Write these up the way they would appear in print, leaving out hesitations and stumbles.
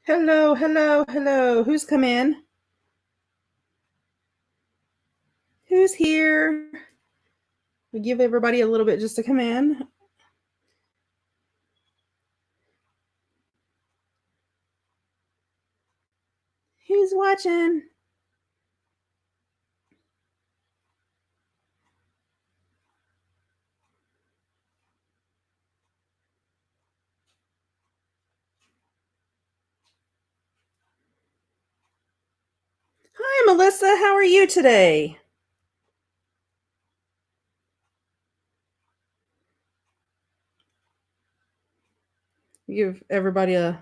Hello, hello, hello. Who's come in? Who's here? We give everybody a little bit just to come in. Who's watching? Hi, Melissa. How are you today? Give everybody a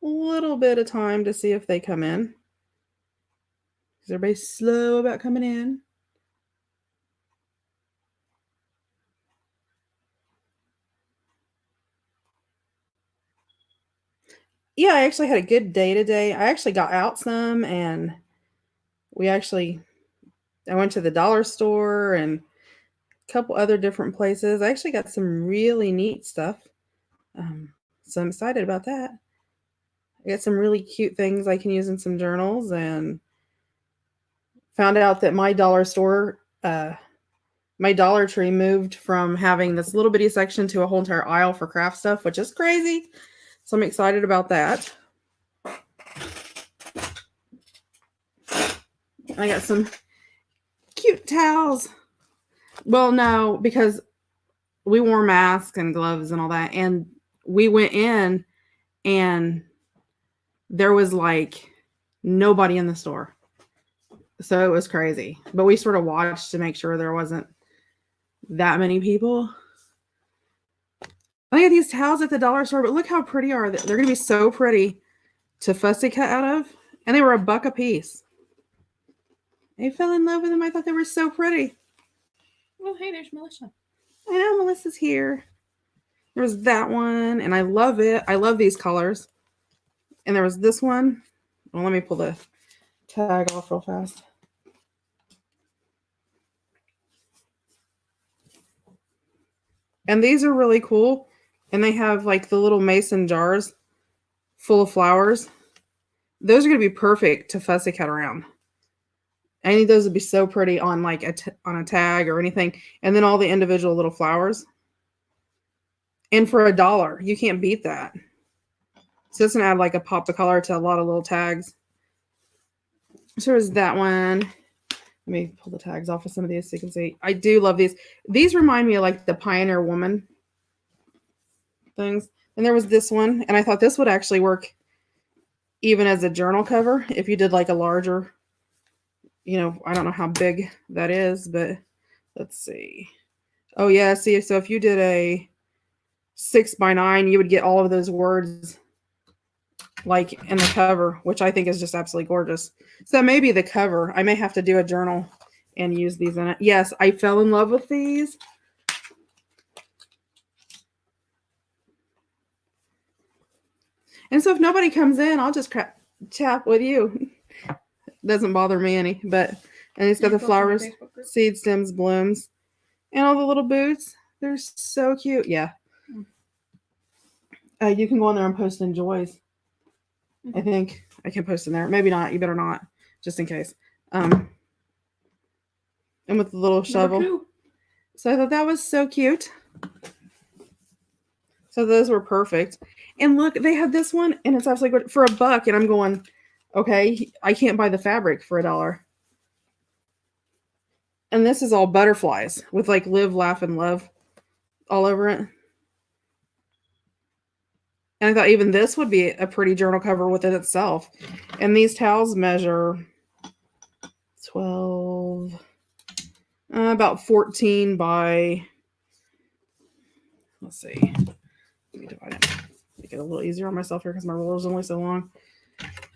little bit of time to see if they come in. Is everybody slow about coming in? Yeah, I actually had a good day today. I actually got out some and I went to the dollar store and a couple other different places. I actually got some really neat stuff. Um, so I'm excited about that. I got some really cute things I can use in some journals and found out that my Dollar Tree moved from having this little bitty section to a whole entire aisle for craft stuff, which is crazy. So I'm excited about that. I got some cute towels. Well, no, because we wore masks and gloves and all that. And we went in and there was like nobody in the store. So it was crazy. But we sort of watched to make sure there wasn't that many people. I got these towels at the dollar store, but look how pretty are they. They're going to be so pretty to fussy cut out of. And they were $1 a piece. I fell in love with them. I thought they were so pretty. Oh, hey, there's Melissa. I know Melissa's here. There was that one, and I love it. I love these colors. And there was this one. Well, let me pull the tag off real fast. And these are really cool. And they have like the little mason jars full of flowers. Those are going to be perfect to fussy cut around. Any of those would be so pretty on like on a tag or anything. And then all the individual little flowers. And for $1, you can't beat that. So it's going to add like a pop of color to a lot of little tags. So there's that one. Let me pull the tags off of some of these so you can see. I do love these. These remind me of like the Pioneer Woman things. And there was this one. And I thought this would actually work even as a journal cover if you did like a larger, I don't know how big that is, but let's see. Oh yeah, see, so if you did a 6x9, you would get all of those words like in the cover, which I think is just absolutely gorgeous. So maybe the cover, I may have to do a journal and use these in it. Yes, I fell in love with these. And so if nobody comes in, I'll just chat with you. Doesn't bother me any, and it's got the flowers, seed stems, blooms, and all the little boots. They're so cute. Yeah. You can go on there and post enjoys. I think I can post in there. Maybe not. You better not, just in case. And with the little shovel. So I thought that was so cute. So those were perfect. And look, they had this one, and it's absolutely good for $1. And I'm going, okay, I can't buy the fabric for $1. And this is all butterflies with like live, laugh, and love all over it. And I thought even this would be a pretty journal cover within itself. And these towels measure 12, about 14 by, let's see. Let me divide it. Make it a little easier on myself here because my ruler is only so long.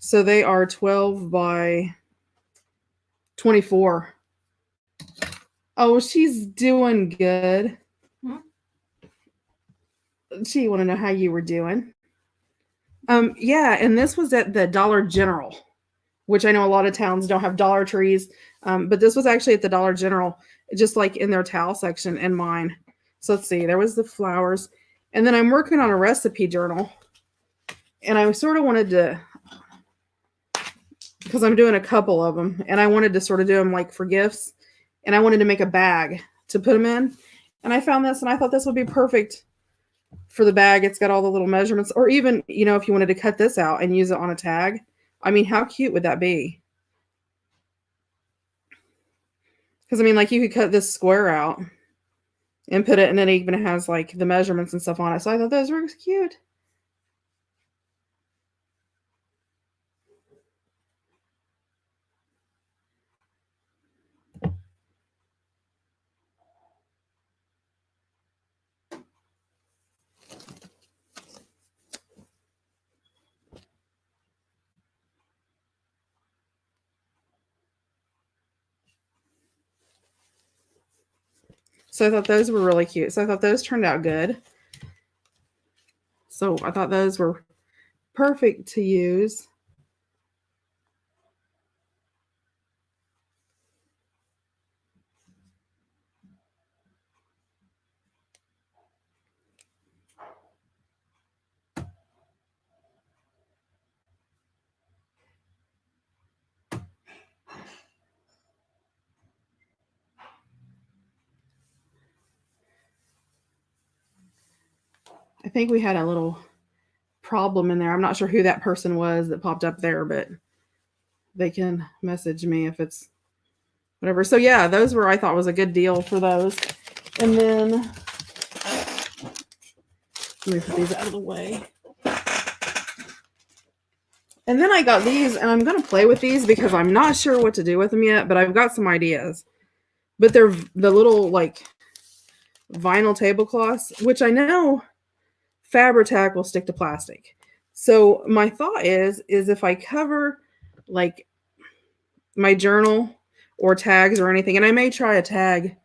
So they are 12 by 24. Oh, she's doing good. She want to know how you were doing. Yeah, and this was at the Dollar General, which I know a lot of towns don't have Dollar Trees, but this was actually at the Dollar General, just like in their towel section and mine. So let's see, there was the flowers. And then I'm working on a recipe journal. And I sort of wanted to, because I'm doing a couple of them, and I wanted to sort of do them like for gifts, and I wanted to make a bag to put them in. And I found this, and I thought this would be perfect for the bag. It's got all the little measurements, or even, you know, if you wanted to cut this out and use it on a tag. I mean, how cute would that be? Because I mean, like, you could cut this square out and put it, and it even has like the measurements and stuff on it. So I thought those were cute. So I thought those were really cute. So I thought those turned out good. So I thought those were perfect to use. I think we had a little problem in there. I'm not sure who that person was that popped up there, but they can message me if it's whatever. So yeah, those were, I thought, was a good deal for those. And then let me put these out of the way. And then I got these, and I'm going to play with these because I'm not sure what to do with them yet, but I've got some ideas. But they're the little like vinyl tablecloths, which I know Fabri-Tac will stick to plastic. So my thought is if I cover like my journal or tags or anything, and I may try a tag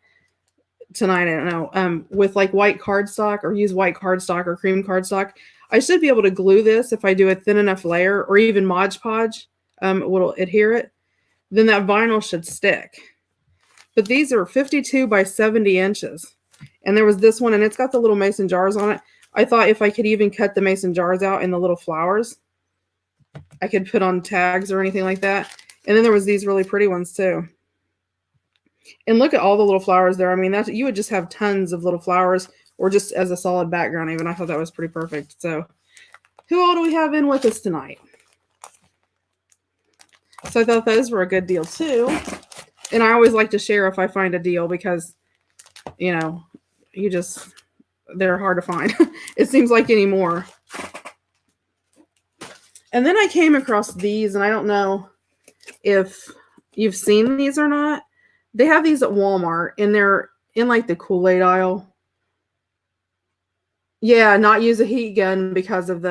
tonight, I don't know, with like white cardstock, or use white cardstock or cream cardstock, I should be able to glue this if I do a thin enough layer, or even Mod Podge will adhere it. Then that vinyl should stick. But these are 52 by 70 inches. And there was this one, and it's got the little mason jars on it. I thought if I could even cut the mason jars out in the little flowers, I could put on tags or anything like that. And then there was these really pretty ones too. And look at all the little flowers there. I mean, that you would just have tons of little flowers, or just as a solid background even. I thought that was pretty perfect. So who all do we have in with us tonight? So I thought those were a good deal too. And I always like to share if I find a deal, because, you know, they're hard to find. It seems like anymore. And then I came across these, and I don't know if you've seen these or not. They have these at Walmart, and they're in like the Kool-Aid aisle. Yeah, not use a heat gun because of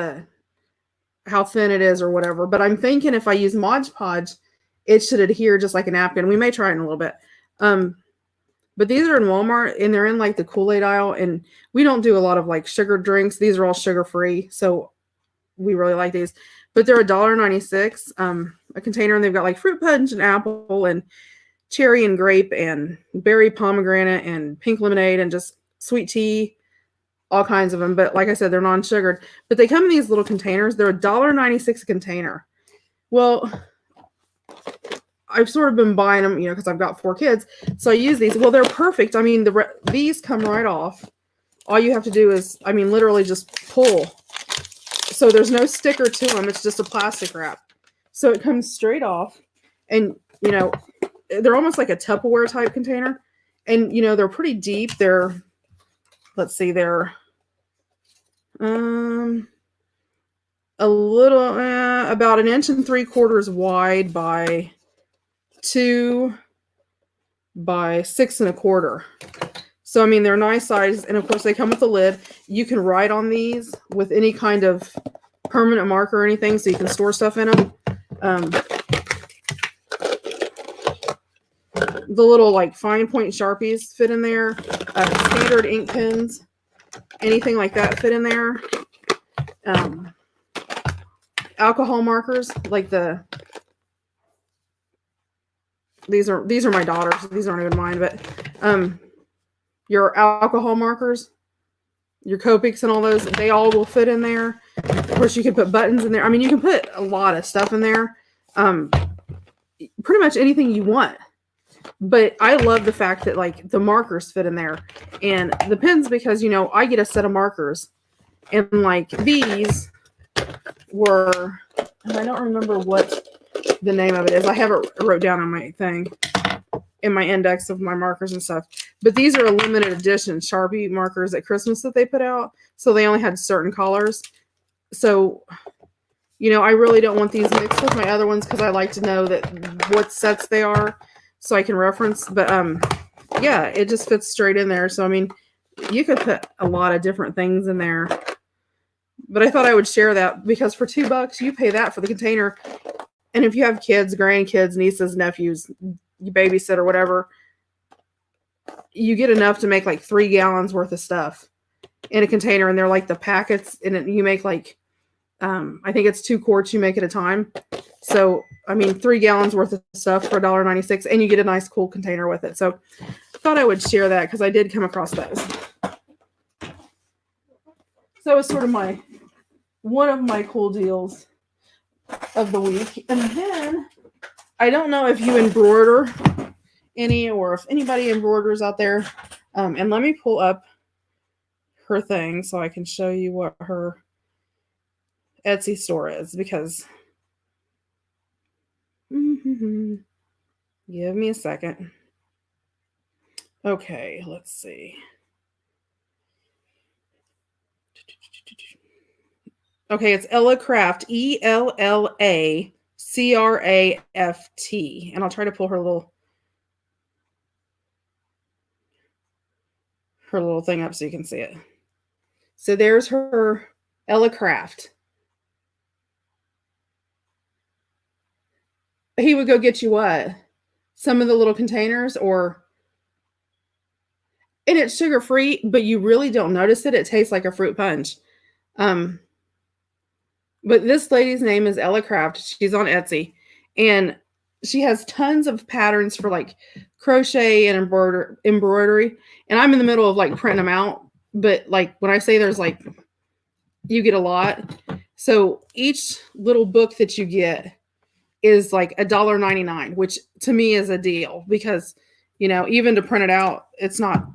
how thin it is or whatever. But I'm thinking if I use Mod Podge, it should adhere just like a napkin. We may try it in a little bit. But these are in Walmart, and they're in like the Kool-Aid aisle. And we don't do a lot of like sugar drinks. These are all sugar-free. So we really like these. But they're $1.96 a container, and they've got like fruit punch and apple and cherry and grape and berry pomegranate and pink lemonade and just sweet tea, all kinds of them. But like I said, they're non-sugared. But they come in these little containers. They're $1.96 a container. Well, I've sort of been buying them, you know, because I've got 4 kids. So I use these. Well, they're perfect. I mean, these come right off. All you have to do is, I mean, literally just pull. So there's no sticker to them. It's just a plastic wrap. So it comes straight off. And, you know, they're almost like a Tupperware type container. And, you know, they're pretty deep. Let's see, they're a little, about 1.75 inches wide by 2 by 6.25. So, I mean, they're nice size. And of course they come with a lid. You can write on these with any kind of permanent marker or anything, so you can store stuff in them. The little like fine point Sharpies fit in there. Standard ink pens, anything like that fit in there. Alcohol markers, like these are my daughter's. These aren't even mine, but your alcohol markers, your Copics and all those, they all will fit in there. Of course, you can put buttons in there. I mean, you can put a lot of stuff in there. pretty much anything you want. But I love the fact that like the markers fit in there and the pens, because you know I get a set of markers, and like these were, and I don't remember what the name of it is. I have it wrote down on my thing in my index of my markers and stuff. But these are a limited edition Sharpie markers at Christmas that they put out, so they only had certain colors. So you know, I really don't want these mixed with my other ones because I like to know that what sets they are so I can reference. But yeah, it just fits straight in there. So I mean, you could put a lot of different things in there. But I thought I would share that because for $2, you pay that for the container. And if you have kids, grandkids, nieces, nephews, you babysit or whatever, you get enough to make like 3 gallons worth of stuff in a container. And they're like the packets, and you make like, I think it's 2 quarts you make at a time. So, I mean, 3 gallons worth of stuff for $1.96, and you get a nice cool container with it. So I thought I would share that because I did come across those. So it's sort of one of my cool deals of the week. And then I don't know if you embroider any, or if anybody embroiders out there. And let me pull up her thing so I can show you what her Etsy store is, because give me a second. Okay, let's see. Okay, it's Ella Craft, ELLACRAFT, and I'll try to pull her little thing up so you can see it. So there's her Ella Craft. He would go get you what? Some of the little containers, and it's sugar free, but you really don't notice it. It tastes like a fruit punch. But this lady's name is Ella Craft. She's on Etsy, and she has tons of patterns for like crochet and embroidery. And I'm in the middle of like printing them out. But like when I say there's like, you get a lot. So each little book that you get is like $1.99, which to me is a deal because, you know, even to print it out, it's not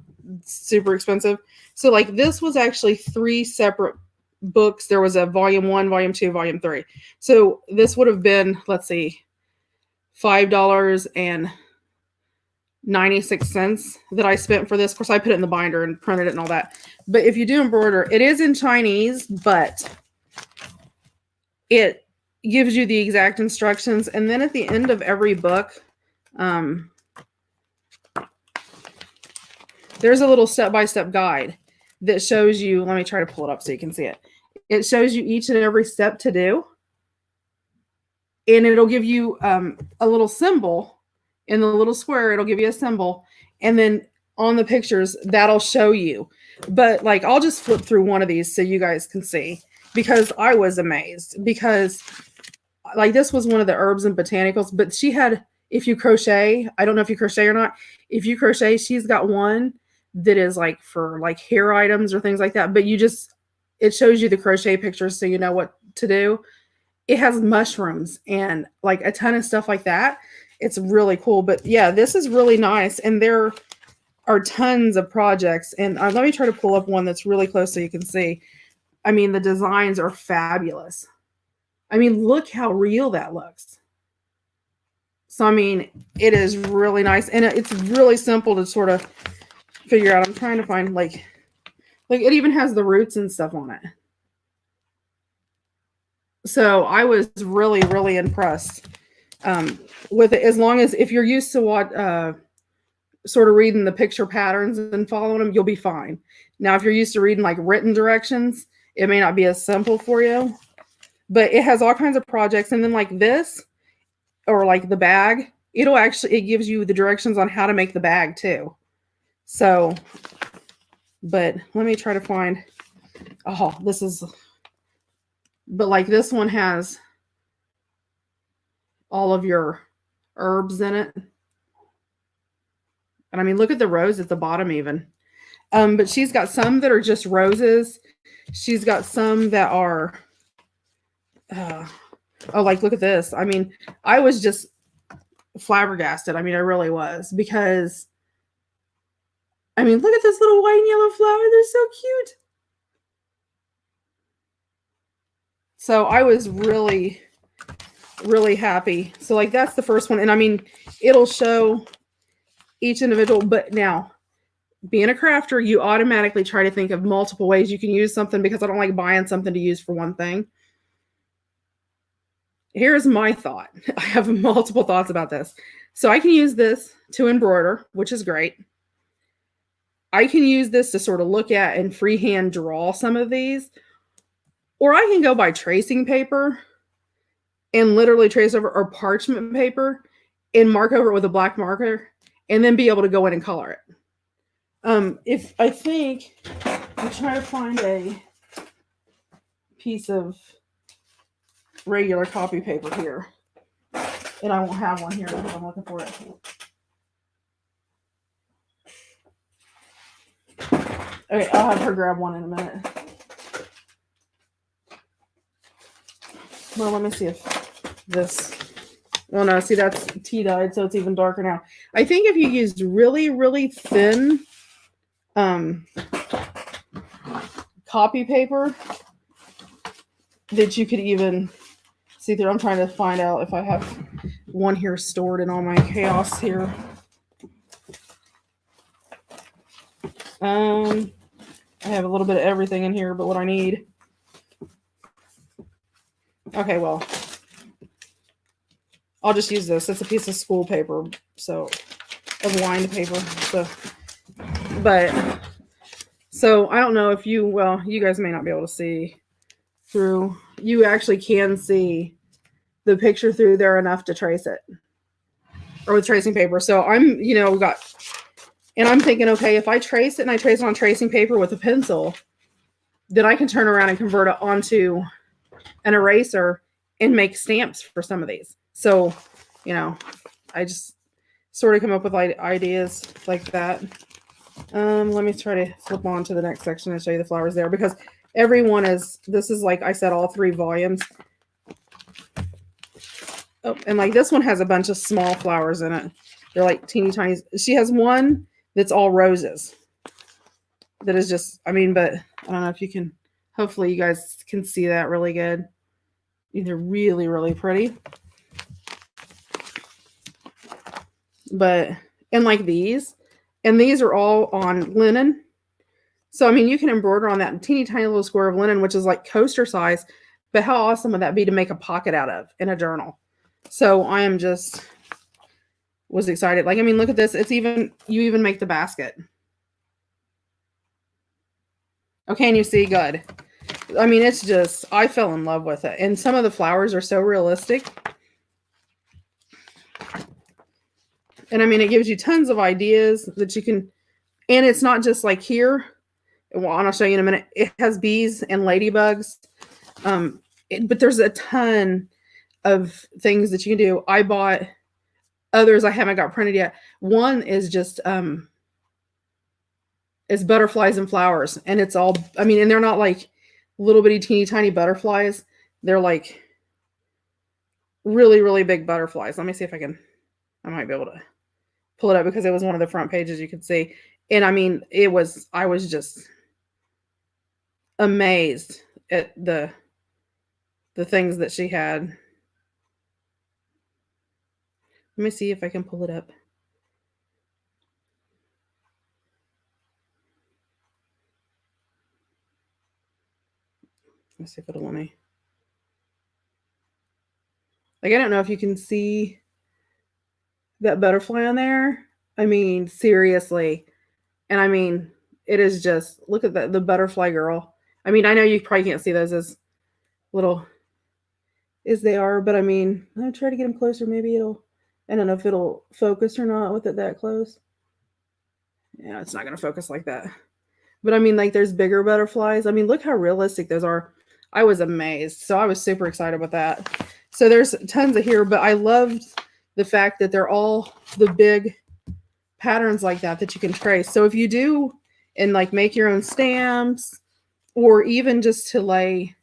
super expensive. So like this was actually 3 separate books. There was a volume 1, volume 2, volume 3. So this would have been, let's see, $5.96 that I spent for this. Of course, I put it in the binder and printed it and all that. But if you do embroider, it is in Chinese, but it gives you the exact instructions. And then at the end of every book, there's a little step-by-step guide that shows you, let me try to pull it up so you can see it. It shows you each and every step to do. And it'll give you a little symbol in the little square. It'll give you a symbol. And then on the pictures, that'll show you. But like, I'll just flip through one of these so you guys can see, because I was amazed. Because like this was one of the herbs and botanicals, but she had, if you crochet, I don't know if you crochet or not. If you crochet, she's got one that is like for like hair items or things like that. But it shows you the crochet pictures so you know what to do. It has mushrooms and like a ton of stuff like that. It's really cool. But yeah, this is really nice. And there are tons of projects. And let me try to pull up one that's really close so you can see. I mean, the designs are fabulous. I mean, look how real that looks. So, I mean, it is really nice. And it's really simple to sort of figure out. I'm trying to find like it even has the roots and stuff on it. So I was really, really impressed with it. As long as if you're used to what sort of reading the picture patterns and following them, you'll be fine. Now, if you're used to reading like written directions, it may not be as simple for you. But it has all kinds of projects. And then like this, or like the bag, it gives you the directions on how to make the bag too. So, but let me try to find, but like this one has all of your herbs in it. And I mean, look at the rose at the bottom even. But she's got some that are just roses. She's got some that are, like, look at this. I mean, I was just flabbergasted. I mean, I really was, because I mean, look at this little white and yellow flower. They're so cute. So I was really, really happy. So like that's the first one. And I mean, it'll show each individual, but now being a crafter, you automatically try to think of multiple ways you can use something, because I don't like buying something to use for one thing. Here's my thought. I have multiple thoughts about this. So I can use this to embroider, which is great. I can use this to sort of look at and freehand draw some of these, or I can go buy tracing paper and literally trace over, or parchment paper and mark over it with a black marker, and then be able to go in and color it. If I think I'm trying to find a piece of regular copy paper here, and I won't have one here because I'm looking for it. Okay, I'll have her grab one in a minute. Well, let me see if this. Oh no, see, that's tea dyed, so it's even darker now. I think if you used really, really thin copy paper, that you could even see through. I'm trying to find out if I have one here stored in all my chaos here. I have a little bit of everything in here, but what I need. Okay, well, I'll just use this. It's a piece of school paper, so of lined paper. So I don't know if you, well, you guys may not be able to see through. You actually can see the picture through there enough to trace it, or with tracing paper. So I'm, and I'm thinking, okay, if I trace it and I trace it on tracing paper with a pencil, then I can turn around and convert it onto an eraser and make stamps for some of these. So, I just sort of come up with ideas like that. Let me try to flip on to the next section and show you the flowers there, because everyone is, this is, like I said, all 3 volumes. Oh, and like this one has a bunch of small flowers in it. They're like teeny tiny. She has one that's all roses. That is just, but I don't know if you can, hopefully you guys can see that really good. They're really, really pretty. But, and like these, and these are all on linen. So, you can embroider on that teeny tiny little square of linen, which is like coaster size. But how awesome would that be to make a pocket out of in a journal? So I am just, was excited. Like, look at this. It's even, you even make the basket. Okay, and you see, good. It's just, I fell in love with it. And some of the flowers are so realistic. And it gives you tons of ideas that you can, and it's not just like here. Well, I'll show you in a minute. It has bees and ladybugs. But there's a ton of things that you can do. I bought others I haven't got printed yet. One is just, it's butterflies and flowers. And it's all, and they're not like little bitty teeny tiny butterflies. They're like really, really big butterflies. Let me see if I might be able to pull it up, because it was one of the front pages you could see. And I was just amazed at the things that she had. Let me see if I can pull it up. Let's see if it'll let me. Like, I don't know if you can see that butterfly on there. Seriously. And it is just, look at the butterfly girl. I know you probably can't see those as little as they are, but I'll try to get them closer. Maybe I don't know if it'll focus or not with it that close. Yeah, it's not going to focus like that. But like there's bigger butterflies. Look how realistic those are. I was amazed. So I was super excited with that. So there's tons of here, but I loved the fact that they're all the big patterns like that you can trace. So if you do and like make your own stamps, or even just to lay,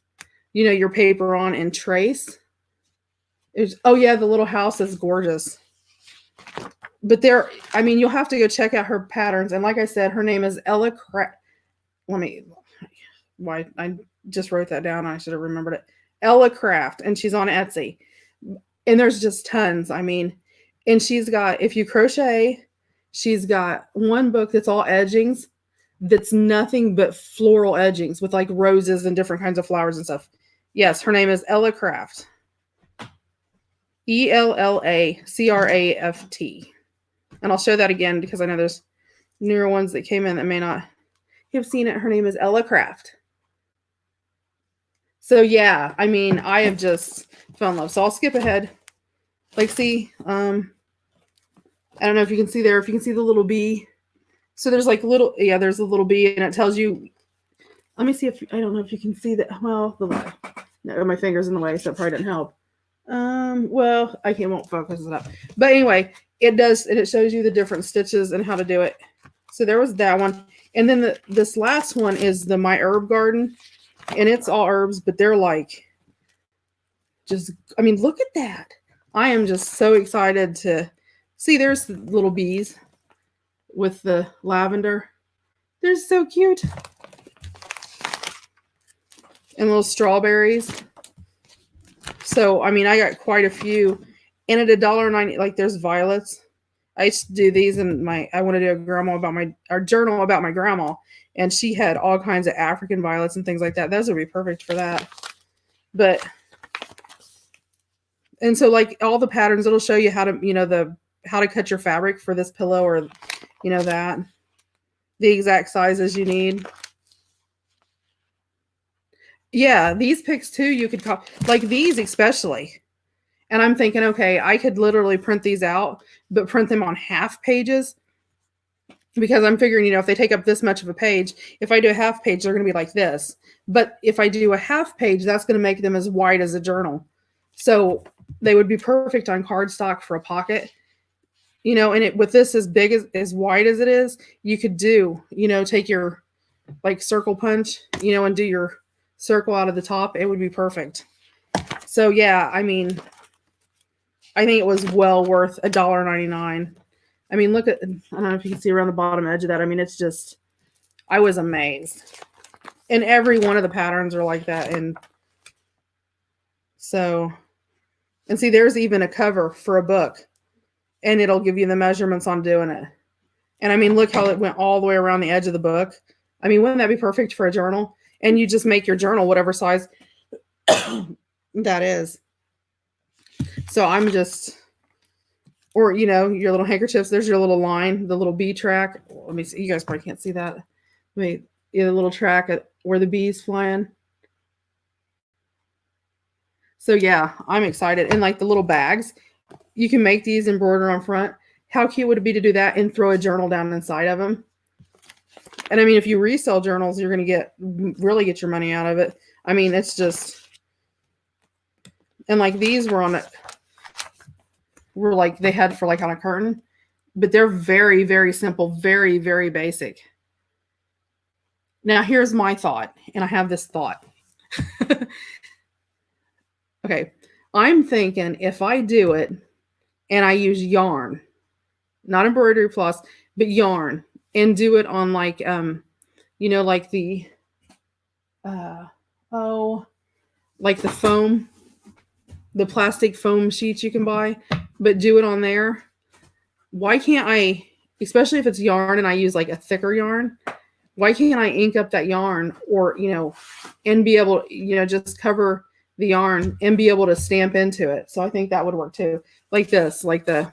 your paper on and trace. Oh yeah, the little house is gorgeous. But there, I mean, you'll have to go check out her patterns. And like I said, her name is Ella why I just wrote that down. I should have remembered it. Ella Craft, and she's on Etsy. And there's just tons. I mean, and she's got, if you crochet, she's got one book that's all edgings, that's nothing but floral edgings with like roses and different kinds of flowers and stuff. Yes, her name is Ella Craft. ELLACRAFT. And I'll show that again because I know there's newer ones that came in that may not have seen it. Her name is Ella Craft. So yeah, I mean, I have just fell in love. So I'll skip ahead. Like, see, I don't know if you can see there, if you can see the little bee. So there's like there's a little bee, and it tells you, let me see if, I don't know if you can see that. Well, no, my finger's in the way, so it probably didn't help. Well, won't focus it up. But anyway, it does, and it shows you the different stitches and how to do it. So there was that one. And then this last one is the My Herb Garden, and it's all herbs, but they're like, just, I mean, look at that. I am just so excited to see. There's the little bees with the lavender. They're so cute. And little strawberries. So, I mean, I got quite a few. And at $1.90, like there's violets. I used to do these, and I want to do a journal about my grandma. And she had all kinds of African violets and things like that. Those would be perfect for that. And so like all the patterns, it'll show you how to, how to cut your fabric for this pillow, or, that. The exact sizes you need. Yeah, these picks too, you could like these especially. And I'm thinking, okay, I could literally print these out, but print them on half pages, because I'm figuring, if they take up this much of a page, if I do a half page, they're going to be like this. But if I do a half page, that's going to make them as wide as a journal. So they would be perfect on cardstock for a pocket, and with this as big as wide as it is, you could do, take your like circle punch, and do your circle out of the top. It would be perfect. So yeah, I mean, I think it was well worth $1.99. I mean, look at, I don't know if you can see around the bottom edge of that. I mean, it's just, I was amazed. And every one of the patterns are like that. And so, and see, there's even a cover for a book, and it'll give you the measurements on doing it. And I mean, look how it went all the way around the edge of the book. I mean, wouldn't that be perfect for a journal? And you just make your journal whatever size that is. So I'm just, or, your little handkerchiefs, there's your little line, the little bee track. Let me see. You guys probably can't see that. Wait, the little track where the bee's flying. So yeah, I'm excited. And like the little bags, you can make these embroider on front. How cute would it be to do that and throw a journal down inside of them? And I mean, if you resell journals, you're going to really get your money out of it. I mean, it's just, and like these were like, they had for like on a curtain, but they're very, very simple, very, very basic. Now here's my thought, and I have this thought. Okay. I'm thinking if I do it and I use yarn, not embroidery floss, but yarn, and do it on like, like the, like the foam, the plastic foam sheets you can buy, but do it on there. Why can't I, especially if it's yarn and I use like a thicker yarn, why can't I ink up that yarn, or, and be able to, just cover the yarn and be able to stamp into it? So I think that would work too. Like this, like the,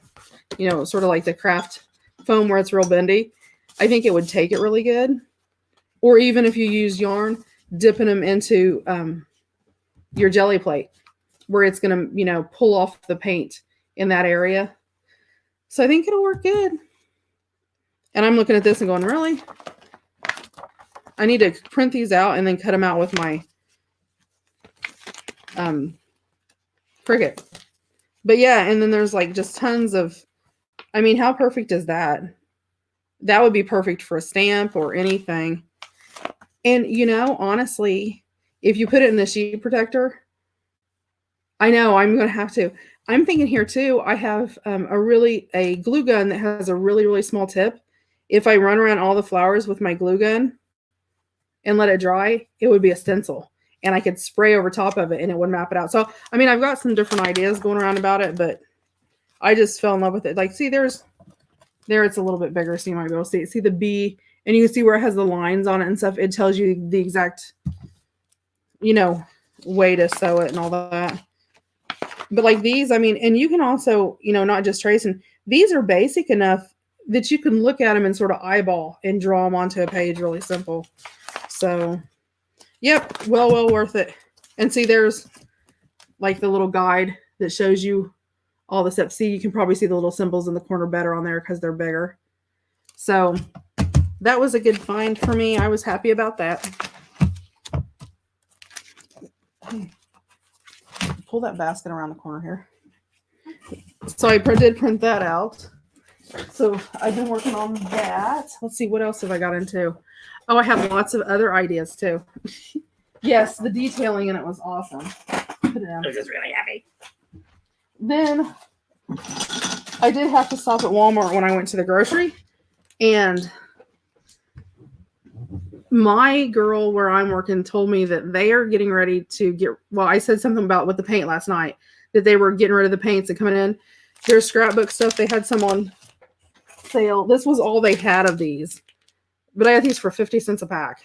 sort of like the craft foam where it's real bendy. I think it would take it really good. Or even if you use yarn, dipping them into your jelly plate, where it's going to, pull off the paint in that area. So I think it'll work good. And I'm looking at this and going, really? I need to print these out and then cut them out with my Cricut. But yeah, and then there's like just tons of, I mean, how perfect is that? That would be perfect for a stamp or anything. And, honestly, if you put it in the sheet protector, I know I'm going to have to. I'm thinking here too, I have a glue gun that has a really, really small tip. If I run around all the flowers with my glue gun and let it dry, it would be a stencil. And I could spray over top of it and it would map it out. So, I mean, I've got some different ideas going around about it, but I just fell in love with it. Like, see, there it's a little bit bigger, so you might be able to see it. See the B, and you can see where it has the lines on it and stuff. It tells you the exact, way to sew it and all that. But like these, I mean, and you can also, not just trace, and these are basic enough that you can look at them and sort of eyeball and draw them onto a page really simple. So, yep, well worth it. And see, there's like the little guide that shows you all the steps. See, you can probably see the little symbols in the corner better on there because they're bigger. So that was a good find for me. I was happy about that. Pull that basket around the corner here. So I did print that out. So I've been working on that. Let's see, what else have I got into? Oh, I have lots of other ideas too. Yes, the detailing in it was awesome. Put it down. This is really heavy. Then I did have to stop at Walmart when I went to the grocery, and my girl where I'm working told me that they are getting ready to I said something about with the paint last night, that they were getting rid of the paints and coming in. Their scrapbook stuff, they had some on sale. This was all they had of these, but I got these for 50 cents a pack.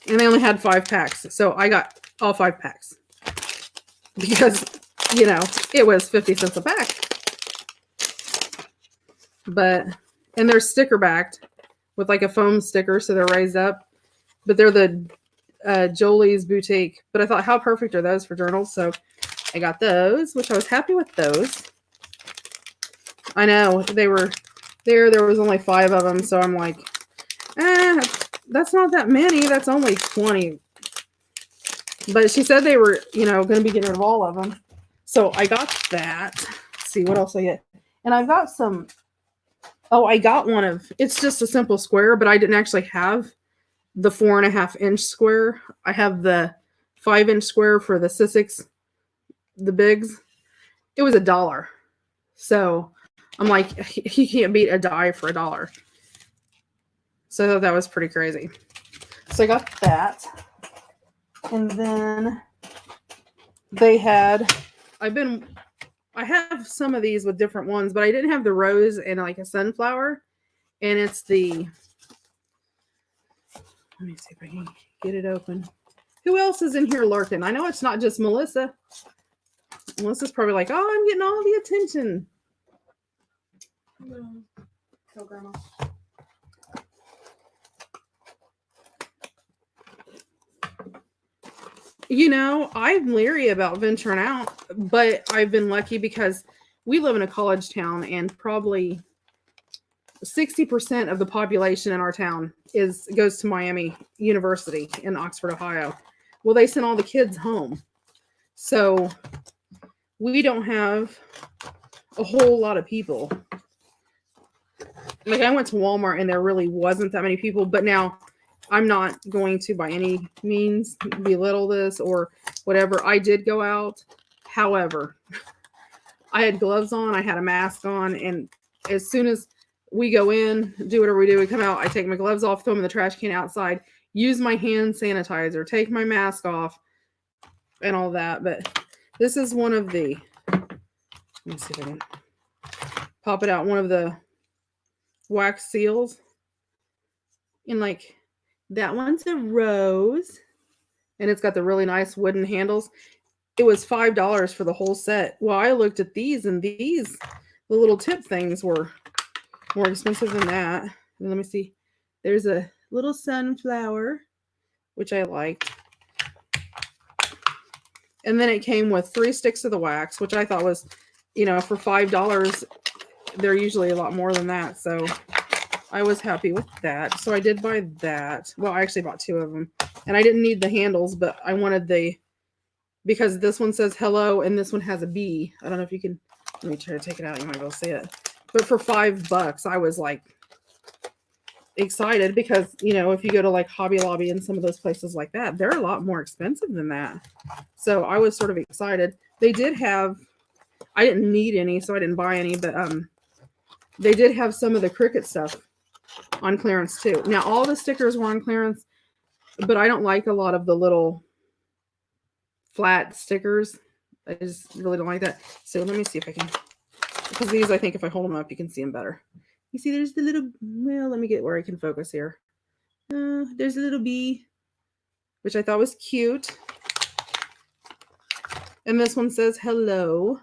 And they only had 5 packs. So I got all 5 packs because, it was 50 cents a pack. And they're sticker backed with like a foam sticker. So they're raised up, but they're the Jolie's Boutique. But I thought, how perfect are those for journals? So I got those, which I was happy with those. I know they were there. There was only 5 of them. So I'm like, that's not that many. That's only 20. But she said they were, going to be getting rid of all of them. So I got that. Let's see what else I get. And I've got some. Oh, I got one of. It's just a simple square, but I didn't actually have the 4.5-inch square. I have the 5-inch square for the Sissics, the bigs. It was $1. So I'm like, he can't beat a die for $1. So that was pretty crazy. So I got that. And then they had, I have some of these with different ones, but I didn't have the rose and like a sunflower. And it's let me see if I can get it open. Who else is in here lurking? I know it's not just Melissa. Melissa's probably like, oh, I'm getting all the attention. Tell Grandma. I'm leery about venturing out, but I've been lucky because we live in a college town and probably 60% of the population in our town goes to Miami University in Oxford, Ohio. Well, they sent all the kids home. So we don't have a whole lot of people. Like I went to Walmart and there really wasn't that many people, but now I'm not going to by any means belittle this or whatever. I did go out. However, I had gloves on, I had a mask on, and as soon as we go in, do whatever we do, we come out, I take my gloves off, throw them in the trash can outside, use my hand sanitizer, take my mask off, and all that. But this is one of the, let me see if I can pop it out, one of the wax seals. And like, that one's a rose, and it's got the really nice wooden handles. It was $5 for the whole set. Well, I looked at these, and the little tip things were more expensive than that. And let me see. There's a little sunflower, which I liked. And then it came with 3 sticks of the wax, which I thought was, for $5, they're usually a lot more than that. So I was happy with that. So I did buy that. Well, I actually bought 2 of them. And I didn't need the handles, but I wanted because this one says hello and this one has a B. I don't know if you can, let me try to take it out. You might be able to see it. But for $5, I was like, excited because, you know, if you go to like Hobby Lobby and some of those places like that, they're a lot more expensive than that. So I was sort of excited. They did have, I didn't need any, so I didn't buy any, but they did have some of the Cricut stuff on clearance too. Now all the stickers were on clearance, but I don't like a lot of the little flat stickers. I just really don't like that. So let me see if I can, because these, I think if I hold them up, you can see them better. You see, there's the little, well, let me get where I can focus here. There's a little bee, which I thought was cute. And this one says hello.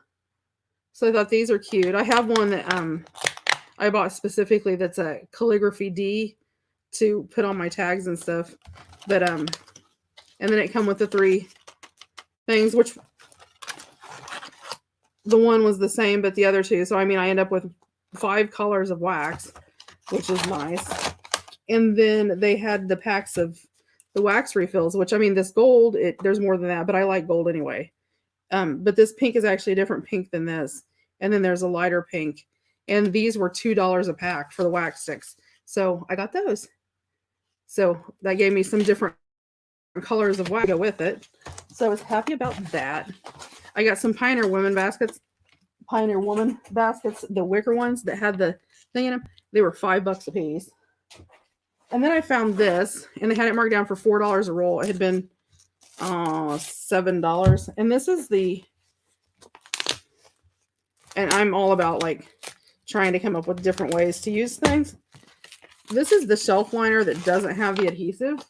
So I thought these are cute. I have one that I bought specifically that's a calligraphy D to put on my tags and stuff. But and then it come with the 3 things, which the one was the same, but the other 2. So I mean, I end up with 5 colors of wax, which is nice. And then they had the packs of the wax refills, which I mean, this gold, there's more than that, but I like gold anyway. But this pink is actually a different pink than this. And then there's a lighter pink. And these were $2 a pack for the wax sticks. So I got those. So that gave me some different colors of wax to go with it. So I was happy about that. I got some Pioneer Woman baskets, the wicker ones that had the thing in them. They were $5 a piece. And then I found this, and they had it marked down for $4 a roll. It had been $7. And this is and I'm all about like trying to come up with different ways to use things. This is the shelf liner that doesn't have the adhesive.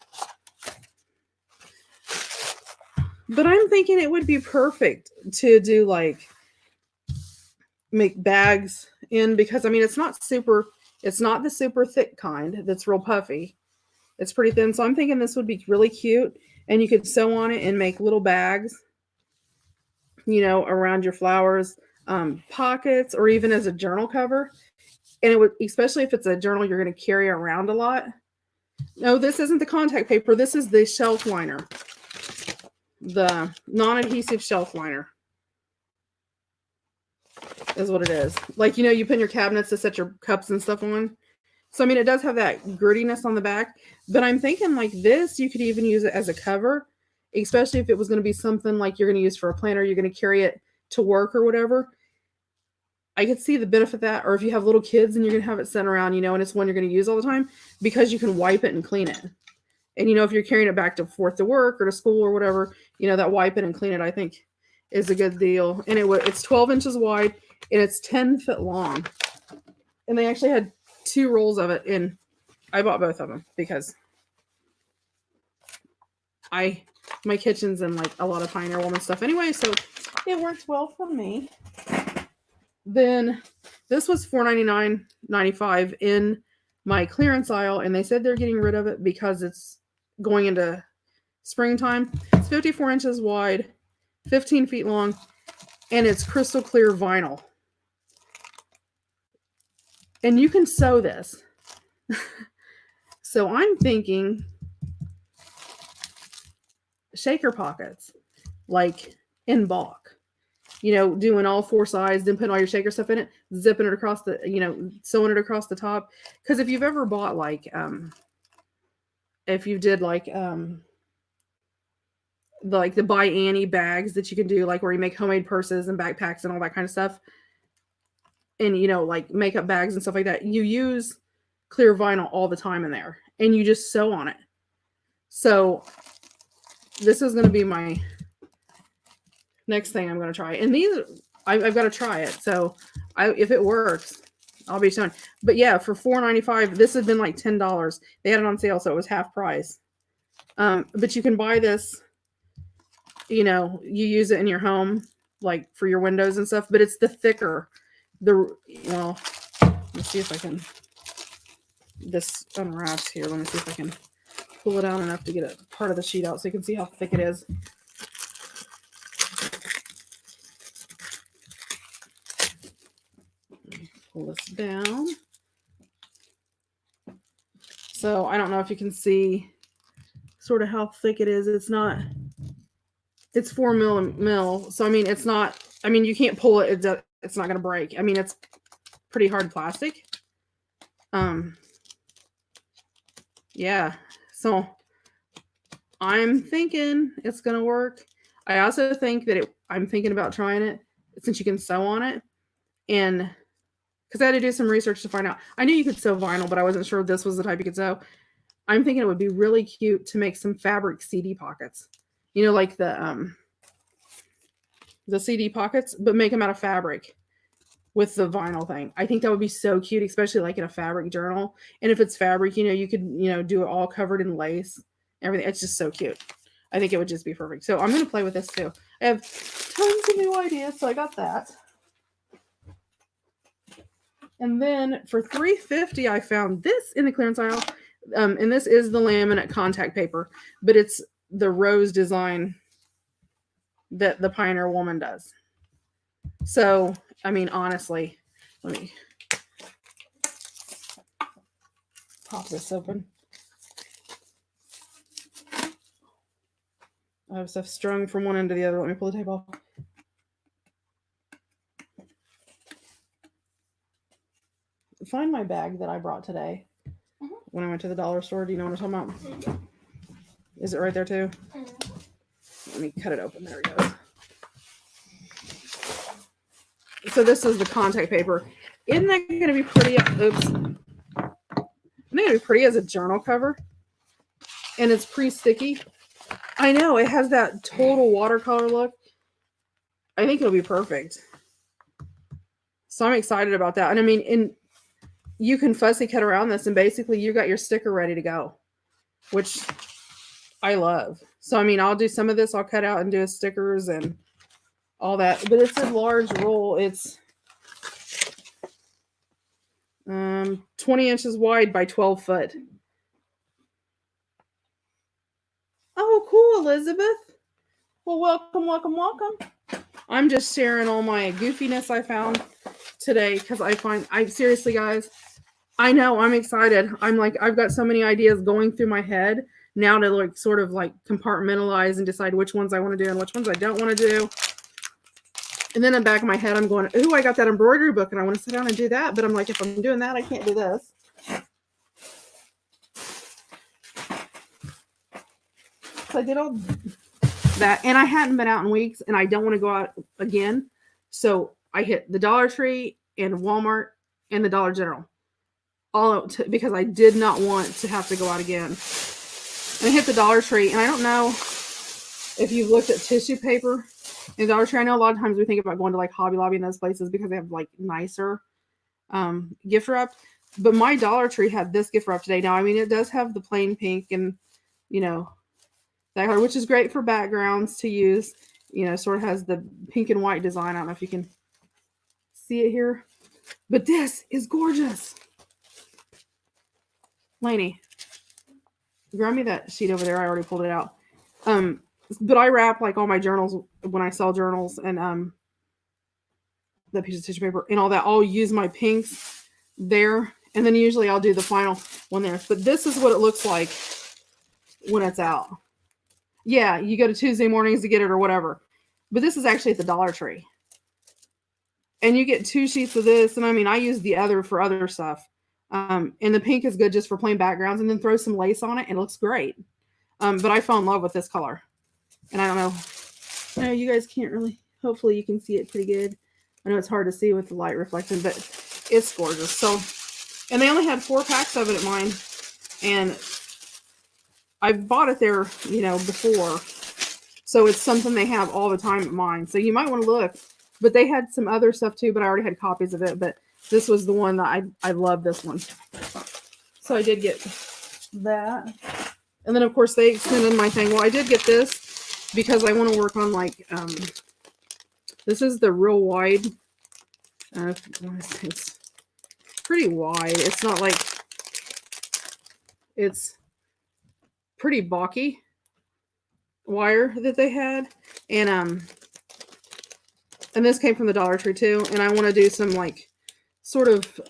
But I'm thinking it would be perfect to do like make bags in, because I mean it's not the super thick kind that's real puffy. It's pretty thin. So I'm thinking this would be really cute, and you could sew on it and make little bags, you know, around your flowers, pockets, or even as a journal cover. And it would, especially if it's a journal you're going to carry around a lot. No, this isn't the contact paper. This is the shelf liner. The non-adhesive shelf liner is what it is. Like, you know, you put in your cabinets to set your cups and stuff on. So, I mean, it does have that grittiness on the back, but I'm thinking like this, you could even use it as a cover, especially if it was going to be something like you're going to use for a planner, you're going to carry it to work or whatever. I could see the benefit of that. Or if you have little kids and you're going to have it sent around, you know, and it's one you're going to use all the time, because you can wipe it and clean it. And, you know, if you're carrying it back and forth to work or to school or whatever, you know, that wipe it and clean it, I think is a good deal. And it's 12 inches wide and it's 10 foot long. And they actually had 2 rolls of it, and I bought both of them because my kitchen's in like a lot of Pioneer Woman stuff anyway, so it works well for me. Then this was $4.99.95 in my clearance aisle, and they said they're getting rid of it because it's going into springtime. It's 54 inches wide, 15 feet long, and it's crystal clear vinyl. And you can sew this. So I'm thinking shaker pockets, like in bulk. You know, doing all 4 sides, then putting all your shaker stuff in it, zipping it across the, you know, sewing it across the top. Because if you've ever bought like, if you did like the By Annie bags that you can do, like where you make homemade purses and backpacks and all that kind of stuff, and, you know, like makeup bags and stuff like that, you use clear vinyl all the time in there, and you just sew on it. So this is going to be my next thing I'm going to try. And these, I've got to try it. So if it works, I'll be shown. But yeah, for $4.95, this had been like $10. They had it on sale, so it was half price. But you can buy this, you know, you use it in your home, like for your windows and stuff, but it's the thicker, well, let's see if I can, this unwraps here. Let me see if I can pull it out enough to get a part of the sheet out so you can see how thick it is. Pull this down. So I don't know if you can see sort of how thick it is. It's 4 mil. So I mean, it's not, I mean, you can't pull it. It's not going to break. I mean, it's pretty hard plastic. Yeah. So I'm thinking it's gonna work. I also think that I'm thinking about trying it since you can sew on it, and because I had to do some research to find out. I knew you could sew vinyl, but I wasn't sure this was the type you could sew. I'm thinking it would be really cute to make some fabric CD pockets. You know, like the CD pockets, but make them out of fabric with the vinyl thing. I think that would be so cute, especially like in a fabric journal. And if it's fabric, you could, do it all covered in lace, everything. It's just so cute. I think it would just be perfect. So I'm going to play with this too. I have tons of new ideas, so I got that. And then for $3.50, I found this in the clearance aisle. And this is the laminate contact paper, but it's the rose design that the Pioneer Woman does. So, I mean, honestly, let me pop this open. I have stuff strung from one end to the other. Let me pull the tape off. Find my bag that I brought today when I went to the dollar store. Do you know what I'm talking about? Is it right there too? Let me cut it open. There it goes. So this is the contact paper. Isn't that going to be pretty? Oops. Isn't that going to be pretty as a journal cover? And it's pre-sticky. I know. It has that total watercolor look. I think it'll be perfect. So I'm excited about that. And I mean, you can fussy cut around this, and basically you got your sticker ready to go, which I love. So, I mean, I'll do some of this. I'll cut out and do stickers and all that. But it's a large roll. It's 20 inches wide by 12 foot. Oh, cool, Elizabeth. Well, welcome, welcome, welcome. I'm just sharing all my goofiness I found today because seriously, guys, I know I'm excited. I've got so many ideas going through my head now to sort of compartmentalize and decide which ones I want to do and which ones I don't want to do. And then in the back of my head, I'm going, ooh, I got that embroidery book and I want to sit down and do that. But I'm like, if I'm doing that, I can't do this. So I did all that, and I hadn't been out in weeks, and I don't want to go out again. So I hit the Dollar Tree and Walmart and the Dollar General, because I did not want to have to go out again. And I hit the Dollar Tree, and I don't know if you've looked at tissue paper in Dollar Tree. I know a lot of times we think about going to Hobby Lobby and those places because they have nicer gift wrap. But my Dollar Tree had this gift wrap today. Now, I mean, it does have the plain pink and, that color, which is great for backgrounds to use. Sort of has the pink and white design. I don't know if you can see it here, but this is gorgeous. Lainey, grab me that sheet over there. I already pulled it out. But I wrap all my journals when I sell journals and the piece of tissue paper and all that. I'll use my pinks there, and then usually I'll do the final one there. But this is what it looks like when it's out. Yeah, you go to Tuesday mornings to get it or whatever. But this is actually at the Dollar Tree. And you get 2 sheets of this. And I mean, I use the other for other stuff. And the pink is good just for plain backgrounds. And then throw some lace on it and it looks great. But I fell in love with this color. And I don't know. No, you guys can't really. Hopefully you can see it pretty good. I know it's hard to see with the light reflecting, but it's gorgeous. So, and they only had 4 packs of it at mine. And I've bought it there, before. So it's something they have all the time at mine. So you might want to look. But they had some other stuff too, but I already had copies of it. But this was the one that I love this one. So I did get that. And then, of course, they extended my thing. Well, I did get this because I want to work on, this is the real wide. It's pretty wide. It's not it's pretty bulky wire that they had. And this came from the Dollar Tree too. And I want to do some sort of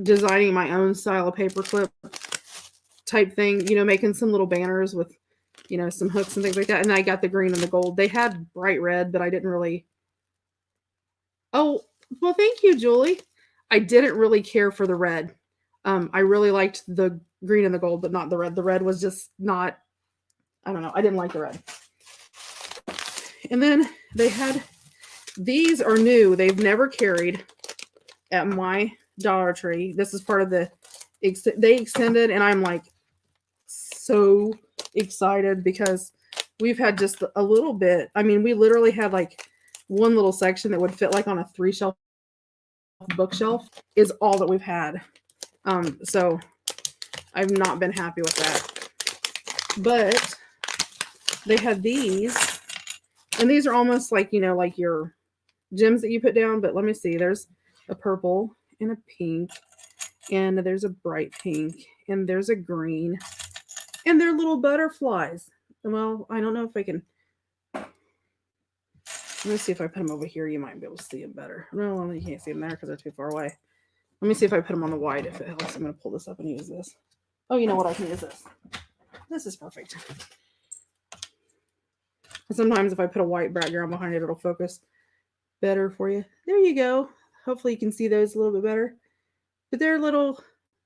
designing my own style of paperclip type thing, making some little banners with, some hooks and things like that. And I got the green and the gold. They had bright red, but I didn't really. Oh, well, thank you, Julie. I didn't really care for the red. I really liked the green and the gold, but not the red. The red was just not, I don't know. I didn't like the red. And then they had, these are new. They've never carried at my Dollar Tree. This is part of the, they extended, and I'm like so excited because we've had just a little bit. I mean, we literally had like one little section that would fit like on a 3-shelf bookshelf is all that we've had. So I've not been happy with that. But they had these, and these are almost like, you know, like your gems that you put down. But let me see. There's a purple and a pink, and there's a bright pink, and there's a green, and they're little butterflies. Well, I don't know if I can. Let me see if I put them over here. You might be able to see them better. No, you can't see them there because they're too far away. Let me see if I put them on the white, if it helps. I'm going to pull this up and use this. Oh, you know what? I can use this. This is perfect. Sometimes if I put a white background behind it, it'll focus better for you. There you go. Hopefully you can see those a little bit better. But they're the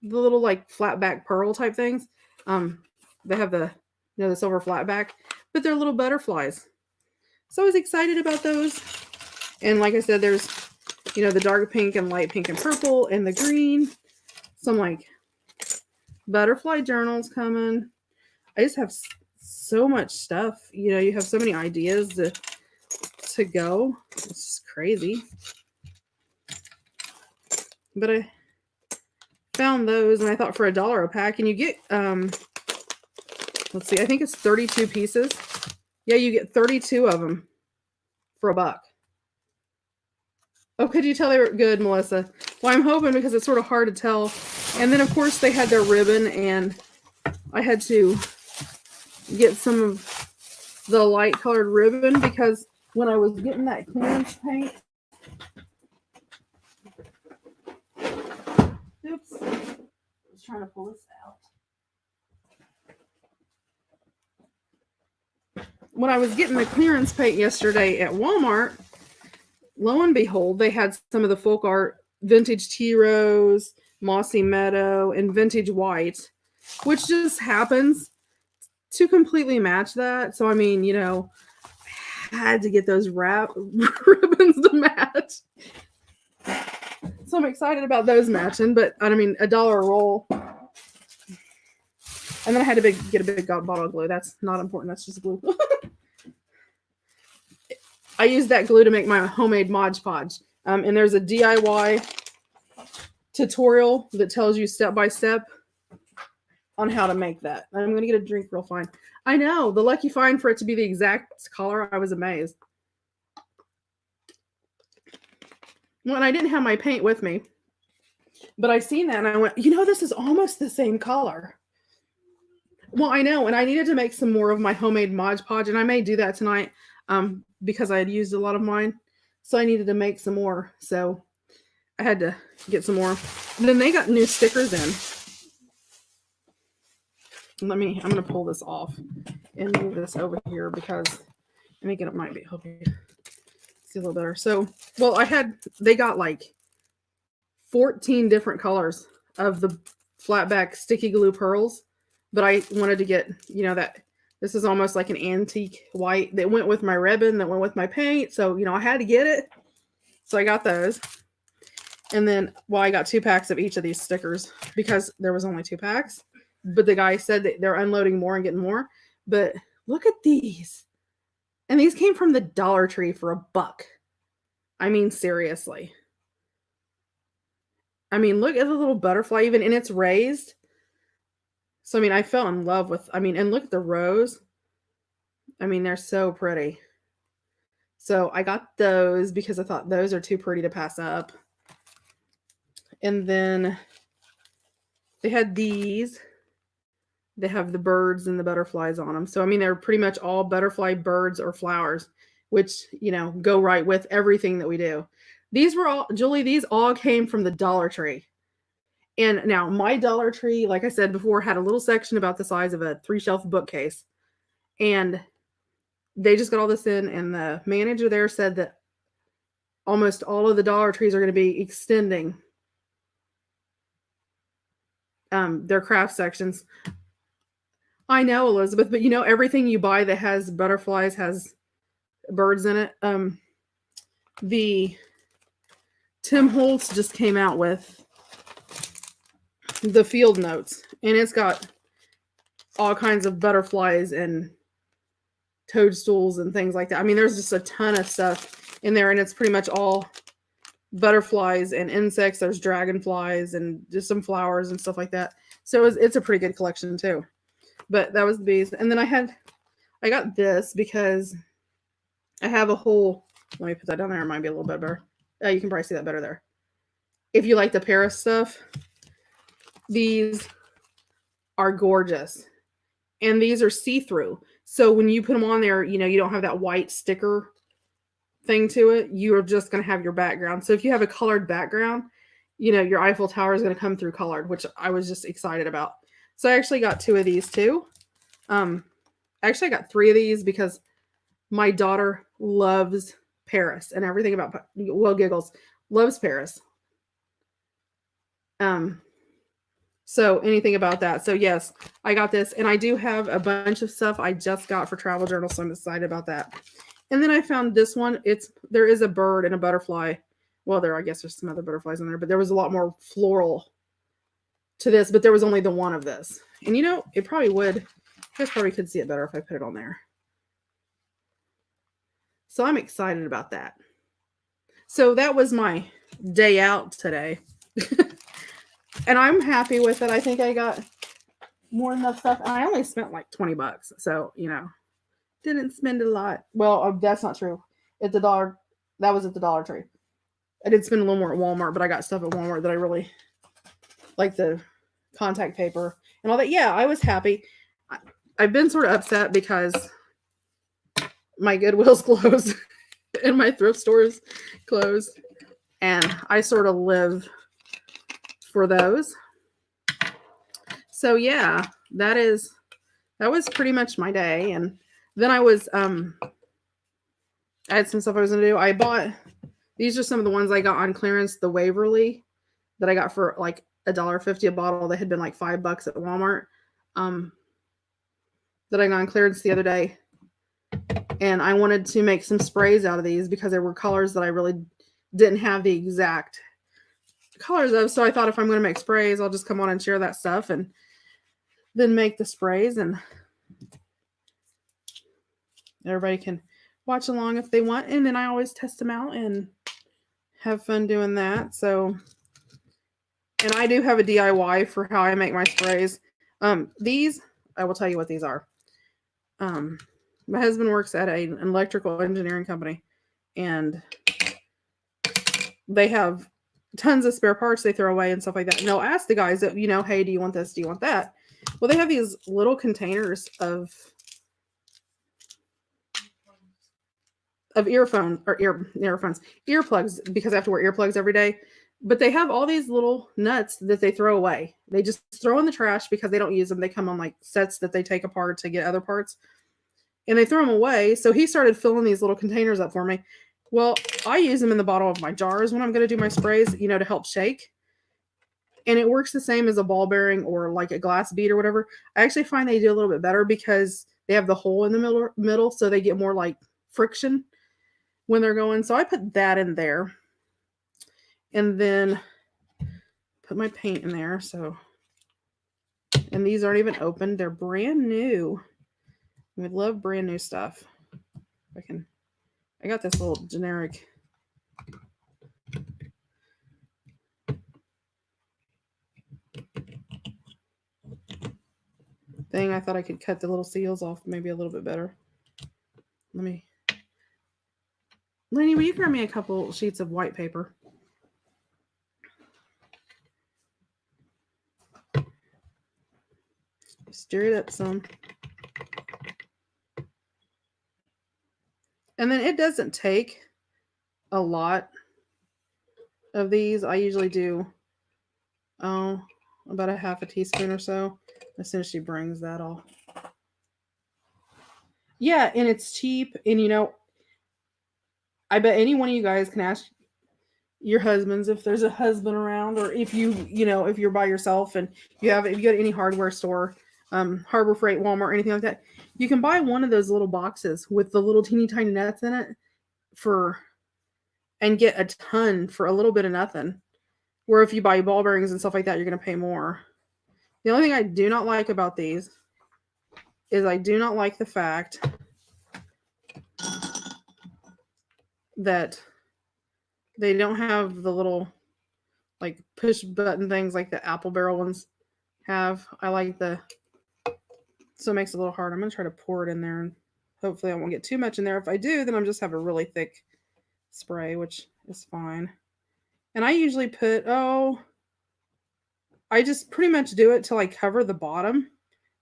little like flat back pearl type things. They have the, you know, the silver flat back, but they're little butterflies. So I was excited about those. And like I said, there's, you know, the dark pink and light pink and purple and the green. Some like butterfly journals coming. I just have so much stuff. You know, you have so many ideas to go. It's just crazy. But I found those, and I thought for $1 a pack, and you get, let's see, I think it's 32 pieces. Yeah, you get 32 of them for $1. Oh, could you tell they were good, Melissa? Well, I'm hoping, because it's sort of hard to tell. And then, of course, they had their ribbon, and I had to get some of the light colored ribbon because when I was getting that clearance paint, oops, I was trying to pull this out. When I was getting the clearance paint yesterday at Walmart, lo and behold, they had some of the folk art vintage tea rose, mossy meadow, and vintage white, which just happens to completely match that. So, I mean, you know, I had to get those ribbons to match. So I'm excited about those matching, but I mean, $1 a roll. And then I had to get a big bottle of glue. That's not important. That's just glue. I used that glue to make my homemade Mod Podge. And there's a DIY tutorial that tells you step by step on how to make that. I'm going to get a drink real fine. I know, the lucky find for it to be the exact color. I was amazed. Well, and I didn't have my paint with me, but I seen that and I went, you know, this is almost the same color. Well, I know, and I needed to make some more of my homemade Mod Podge, and I may do that tonight because I had used a lot of mine. So I needed to make some more. So I had to get some more. And then they got new stickers in. I'm going to pull this off and move this over here because I think it might be help you see a little better. So, well, they got like 14 different colors of the flatback sticky glue pearls, but I wanted to get, you know, that this is almost like an antique white that went with my ribbon, that went with my paint. So, you know, I had to get it. So I got those. And then, well, I got 2 packs of each of these stickers because there was only 2 packs. But the guy said that they're unloading more and getting more. But look at these. And these came from the Dollar Tree for $1. I mean, seriously. I mean, look at the little butterfly even, and it's raised. So, I mean, I fell in love with, and look at the rose. I mean, they're so pretty. So I got those because I thought those are too pretty to pass up. And then they had these. They have the birds and the butterflies on them. So, I mean, they're pretty much all butterfly, birds, or flowers, which, you know, go right with everything that we do. These were all, Julie, these all came from the Dollar Tree. And now my Dollar Tree, like I said before, had a little section about the size of a 3-shelf bookcase. And they just got all this in, and the manager there said that almost all of the Dollar Trees are going to be extending their craft sections. I know, Elizabeth, but you know, everything you buy that has butterflies has birds in it. The Tim Holtz just came out with the field notes, and it's got all kinds of butterflies and toadstools and things like that. I mean, there's just a ton of stuff in there, and it's pretty much all butterflies and insects. There's dragonflies and just some flowers and stuff like that. So it's a pretty good collection too. But that was the bees. And then I got this because I have a whole, let me put that down there. It might be a little bit better. You can probably see that better there. If you like the Paris stuff, these are gorgeous. And these are see-through. So when you put them on there, you know, you don't have that white sticker thing to it. You're just going to have your background. So if you have a colored background, you know, your Eiffel Tower is going to come through colored, which I was just excited about. So I actually got 2 of these too. Actually, I got 3 of these because my daughter loves Paris and everything about, well, Giggles loves Paris. So anything about that. So yes, I got this, and I do have a bunch of stuff I just got for Travel Journal, so I'm excited about that. And then I found this one. There is a bird and a butterfly. Well, I guess there's some other butterflies in there, but there was a lot more floral to this, but there was only the one of this. And you know, it probably would, you guys probably could see it better if I put it on there. So I'm excited about that. So that was my day out today. And I'm happy with it. I think I got more than enough stuff. And I only spent like $20. So, you know, didn't spend a lot. Well, that's not true. That was at the Dollar Tree. I did spend a little more at Walmart, but I got stuff at Walmart that I really like, the contact paper and all that. Yeah, I was happy. I've been sort of upset because my Goodwill's closed and my thrift store's closed. And I sort of live for those. So yeah, that was pretty much my day. And then I had some stuff I was gonna do. I bought, these are some of the ones I got on clearance, the Waverly that I got for like $1.50 a bottle. They had been like $5 at Walmart. That I got on clearance the other day. And I wanted to make some sprays out of these because there were colors that I really didn't have the exact colors of. So I thought if I'm going to make sprays, I'll just come on and share that stuff and then make the sprays, and everybody can watch along if they want. And then I always test them out and have fun doing that. So, and I do have a DIY for how I make my sprays. These, I will tell you what these are. My husband works at an electrical engineering company, and they have tons of spare parts they throw away and stuff like that. And they'll ask the guys that, you know, hey, do you want this? Do you want that? Well, they have these little containers of earphones, because I have to wear earplugs every day. But they have all these little nuts that they throw away. They just throw in the trash because they don't use them. They come on like sets that they take apart to get other parts. And they throw them away. So he started filling these little containers up for me. Well, I use them in the bottom of my jars when I'm going to do my sprays, you know, to help shake. And it works the same as a ball bearing or like a glass bead or whatever. I actually find they do a little bit better because they have the hole in the middle, so they get more like friction when they're going. So I put that in there. And then put my paint in there. So, and these aren't even opened. They're brand new. We love brand new stuff. I got this little generic thing. I thought I could cut the little seals off maybe a little bit better. Lenny, will you grab me a couple sheets of white paper? Stir it up some. And then it doesn't take a lot of these. I usually do, about a half a teaspoon or so as soon as she brings that off. Yeah, and it's cheap. And, you know, I bet any one of you guys can ask your husband's if there's a husband around, or if if you're by yourself and if you go to any hardware store, Harbor Freight, Walmart, anything like that, you can buy one of those little boxes with the little teeny tiny nuts in it and get a ton for a little bit of nothing. Where if you buy ball bearings and stuff like that, you're going to pay more. The only thing I do not like about these is I do not like the fact that they don't have the little like push button things like the Apple Barrel ones have. I like so it makes it a little hard. I'm going to try to pour it in there, and hopefully I won't get too much in there. If I do, then I'm just have a really thick spray, which is fine. And I usually I just pretty much do it till I cover the bottom,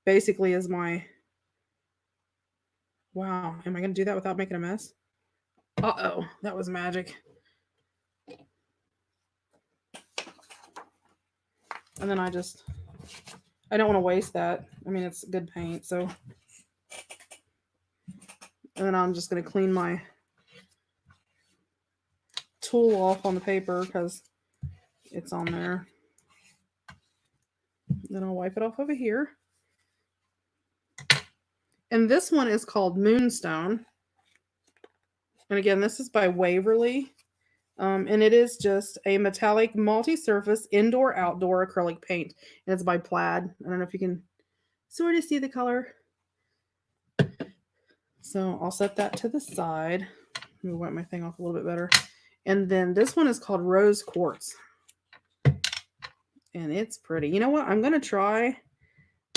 basically is my, wow, am I going to do that without making a mess? Uh-oh, that was magic. And then I don't want to waste that. I mean, it's good paint, so. And then I'm just going to clean my tool off on the paper because it's on there. Then I'll wipe it off over here. And this one is called Moonstone. And again, this is by Waverly. And it is just a metallic multi-surface indoor-outdoor acrylic paint. And it's by Plaid. I don't know if you can sort of see the color. So I'll set that to the side. Let me wipe my thing off a little bit better. And then this one is called Rose Quartz. And it's pretty. You know what? I'm going to try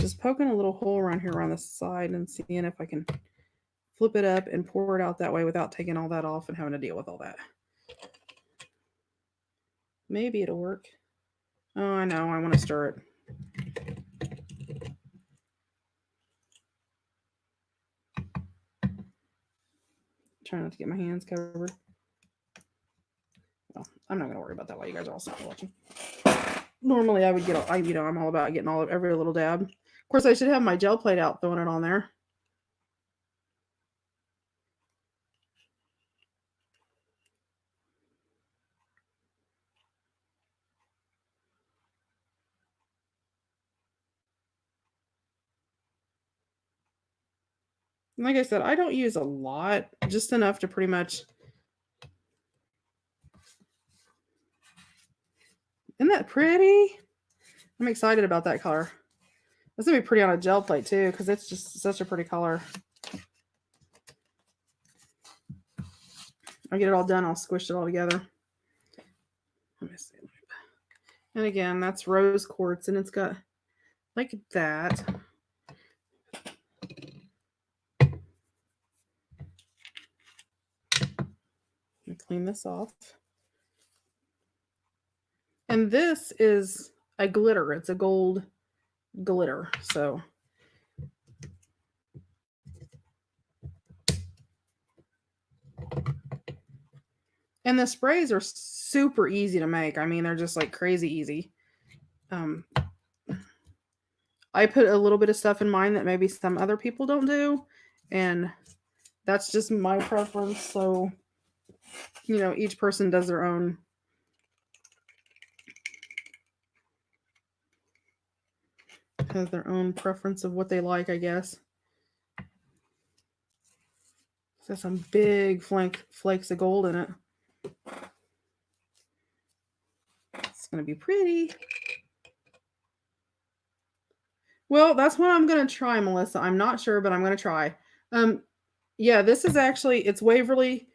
just poking a little hole around here around the side and seeing if I can flip it up and pour it out that way without taking all that off and having to deal with all that. Maybe it'll work. Oh, I know. I want to stir it. Try not to get my hands covered. Well, I'm not going to worry about that while you guys are all sitting watching. Normally I would I'm all about getting every little dab. Of course, I should have my gel plate out, throwing it on there. And like I said, I don't use a lot, just enough to pretty much. Isn't that pretty? I'm excited about that color. That's going to be pretty on a gel plate too, because it's just such a pretty color. I'll get it all done. I'll squish it all together. Let me see. And again, that's rose quartz, and it's got like that. Let me clean this off. And this is a glitter. It's a gold glitter. So and the sprays are super easy to make. I mean, they're just like crazy easy. I put a little bit of stuff in mine that maybe some other people don't do, and that's just my preference. So, each person does their own. Has their own preference of what they like, I guess. There's some big flakes of gold in it. It's going to be pretty. Well, that's what I'm going to try, Melissa. I'm not sure, but I'm going to try. Yeah, this is actually, it's Waverly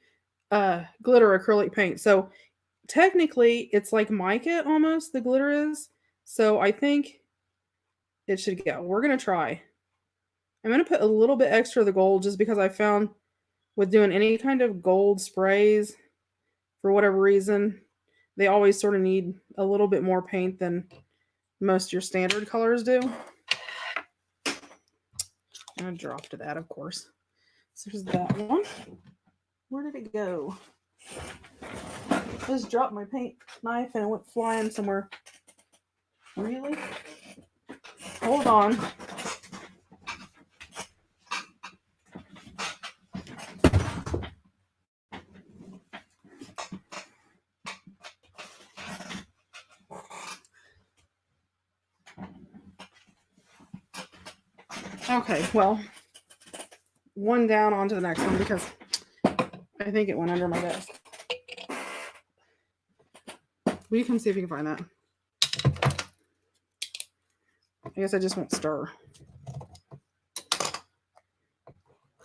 glitter acrylic paint. So technically, it's like mica almost, the glitter is. So I think it should go. We're going to try. I'm going to put a little bit extra of the gold just because I found with doing any kind of gold sprays, for whatever reason, they always sort of need a little bit more paint than most of your standard colors do. I dropped that, of course. So there's that one. Where did it go? I just dropped my paint knife and it went flying somewhere. Really? Hold on. Okay, well, one down onto the next one because I think it went under my desk. Will you come see if you can find that? I guess I just won't stir.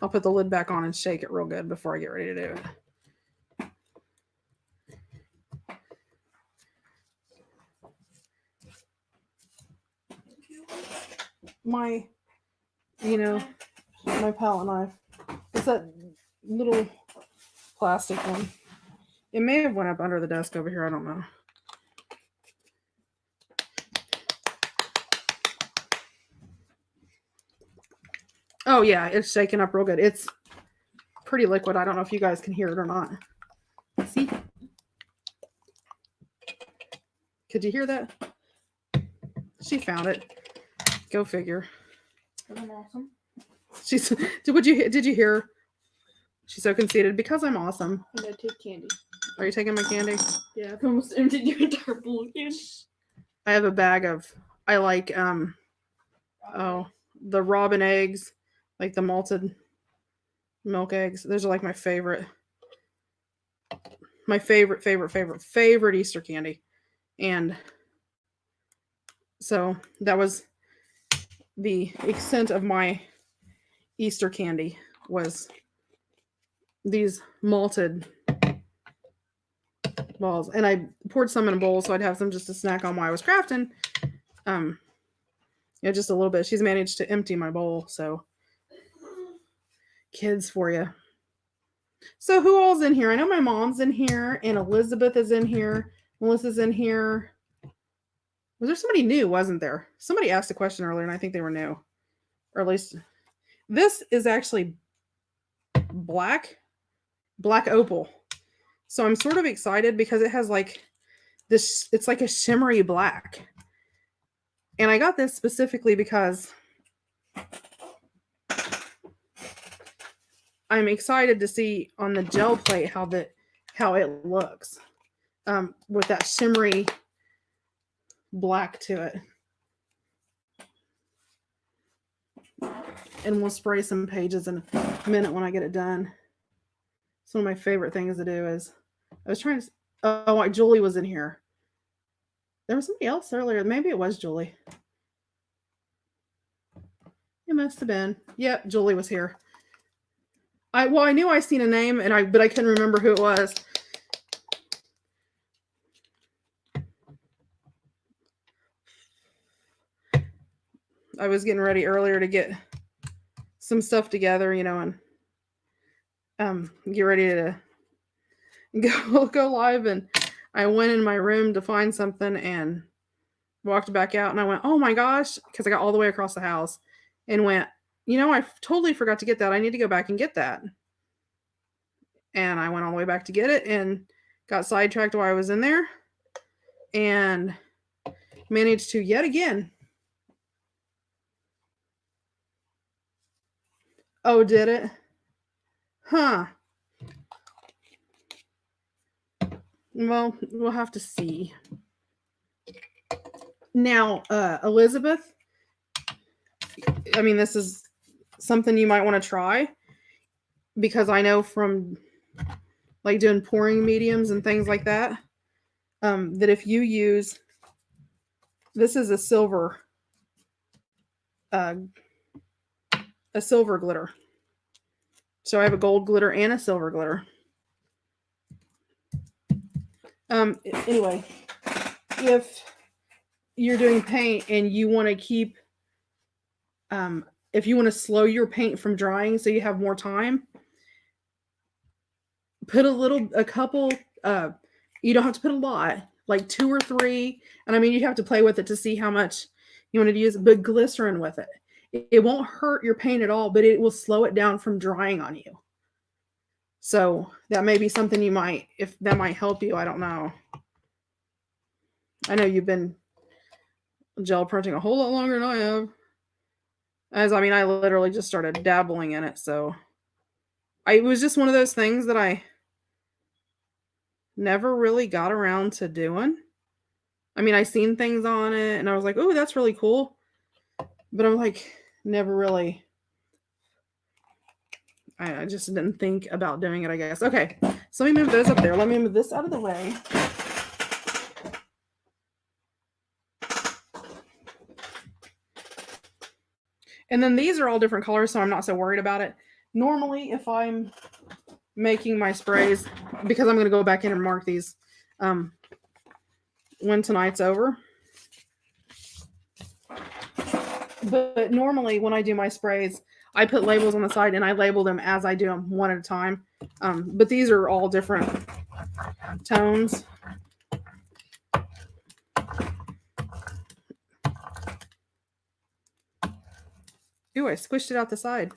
I'll put the lid back on and shake it real good before I get ready to do it. My, my palette knife. It's that little plastic one. It may have went up under the desk over here. I don't know. Oh yeah, it's shaking up real good. It's pretty liquid. I don't know if you guys can hear it or not. See? Could you hear that? She found it. Go figure. I'm awesome. She's. Did you hear? She's so conceited because I'm awesome. I'm gonna take candy. Are you taking my candy? Yeah, I've almost emptied your entire bowl of candy. I have a bag of. I like the robin eggs, like the malted milk eggs. Those are like my favorite. My favorite Easter candy, and so that was the extent of my Easter candy was these malted balls, and I poured some in a bowl so I'd have some just to snack on while I was crafting. Just a little bit. She's managed to empty my bowl, so kids for you. So who all's in here? I know my mom's in here, and Elizabeth is in here. Melissa's in here. Was there somebody new? Wasn't there? Somebody asked a question earlier, and I think they were new, or at least this is actually black opal. So I'm sort of excited because it has like this. It's like a shimmery black, and I got this specifically because I'm excited to see on the gel plate how it looks with that shimmery black to it. And we'll spray some pages in a minute when I get it done. It's one of my favorite things to do is I was trying to Julie was in here. There was somebody else earlier. Maybe it was Julie. It must have been. Yep, Julie was here. I knew I seen a name but I couldn't remember who it was. I was getting ready earlier to get some stuff together, and get ready to go live, and I went in my room to find something and walked back out, and I went, oh my gosh, because I got all the way across the house and went, I totally forgot to get that. I need to go back and get that. And I went all the way back to get it and got sidetracked while I was in there and managed to yet again. Oh, did it? Huh. Well, we'll have to see. Now, Elizabeth, I mean, this is something you might want to try because I know from like doing pouring mediums and things like that, that if you use, this is a silver glitter. So I have a gold glitter and a silver glitter. Anyway, if you're doing paint and you want to keep, if you want to slow your paint from drying so you have more time, put a couple, you don't have to put a lot, like 2 or 3. And I mean, you have to play with it to see how much you want to use, but glycerin with it. It won't hurt your paint at all, but it will slow it down from drying on you. So that may be something if that might help you. I don't know. I know you've been gel printing a whole lot longer than I have. I literally just started dabbling in it. So it was just one of those things that I never really got around to doing. I mean, I seen things on it and I was like, oh, that's really cool. But I'm like, never really, I just didn't think about doing it, I guess. Okay, so let me move those up there. Let me move this out of the way. And then these are all different colors, so I'm not so worried about it. Normally, if I'm making my sprays, because I'm going to go back in and mark these when tonight's over. But normally when I do my sprays, I put labels on the side and I label them as I do them one at a time. But these are all different tones. Ooh, I squished it out the side.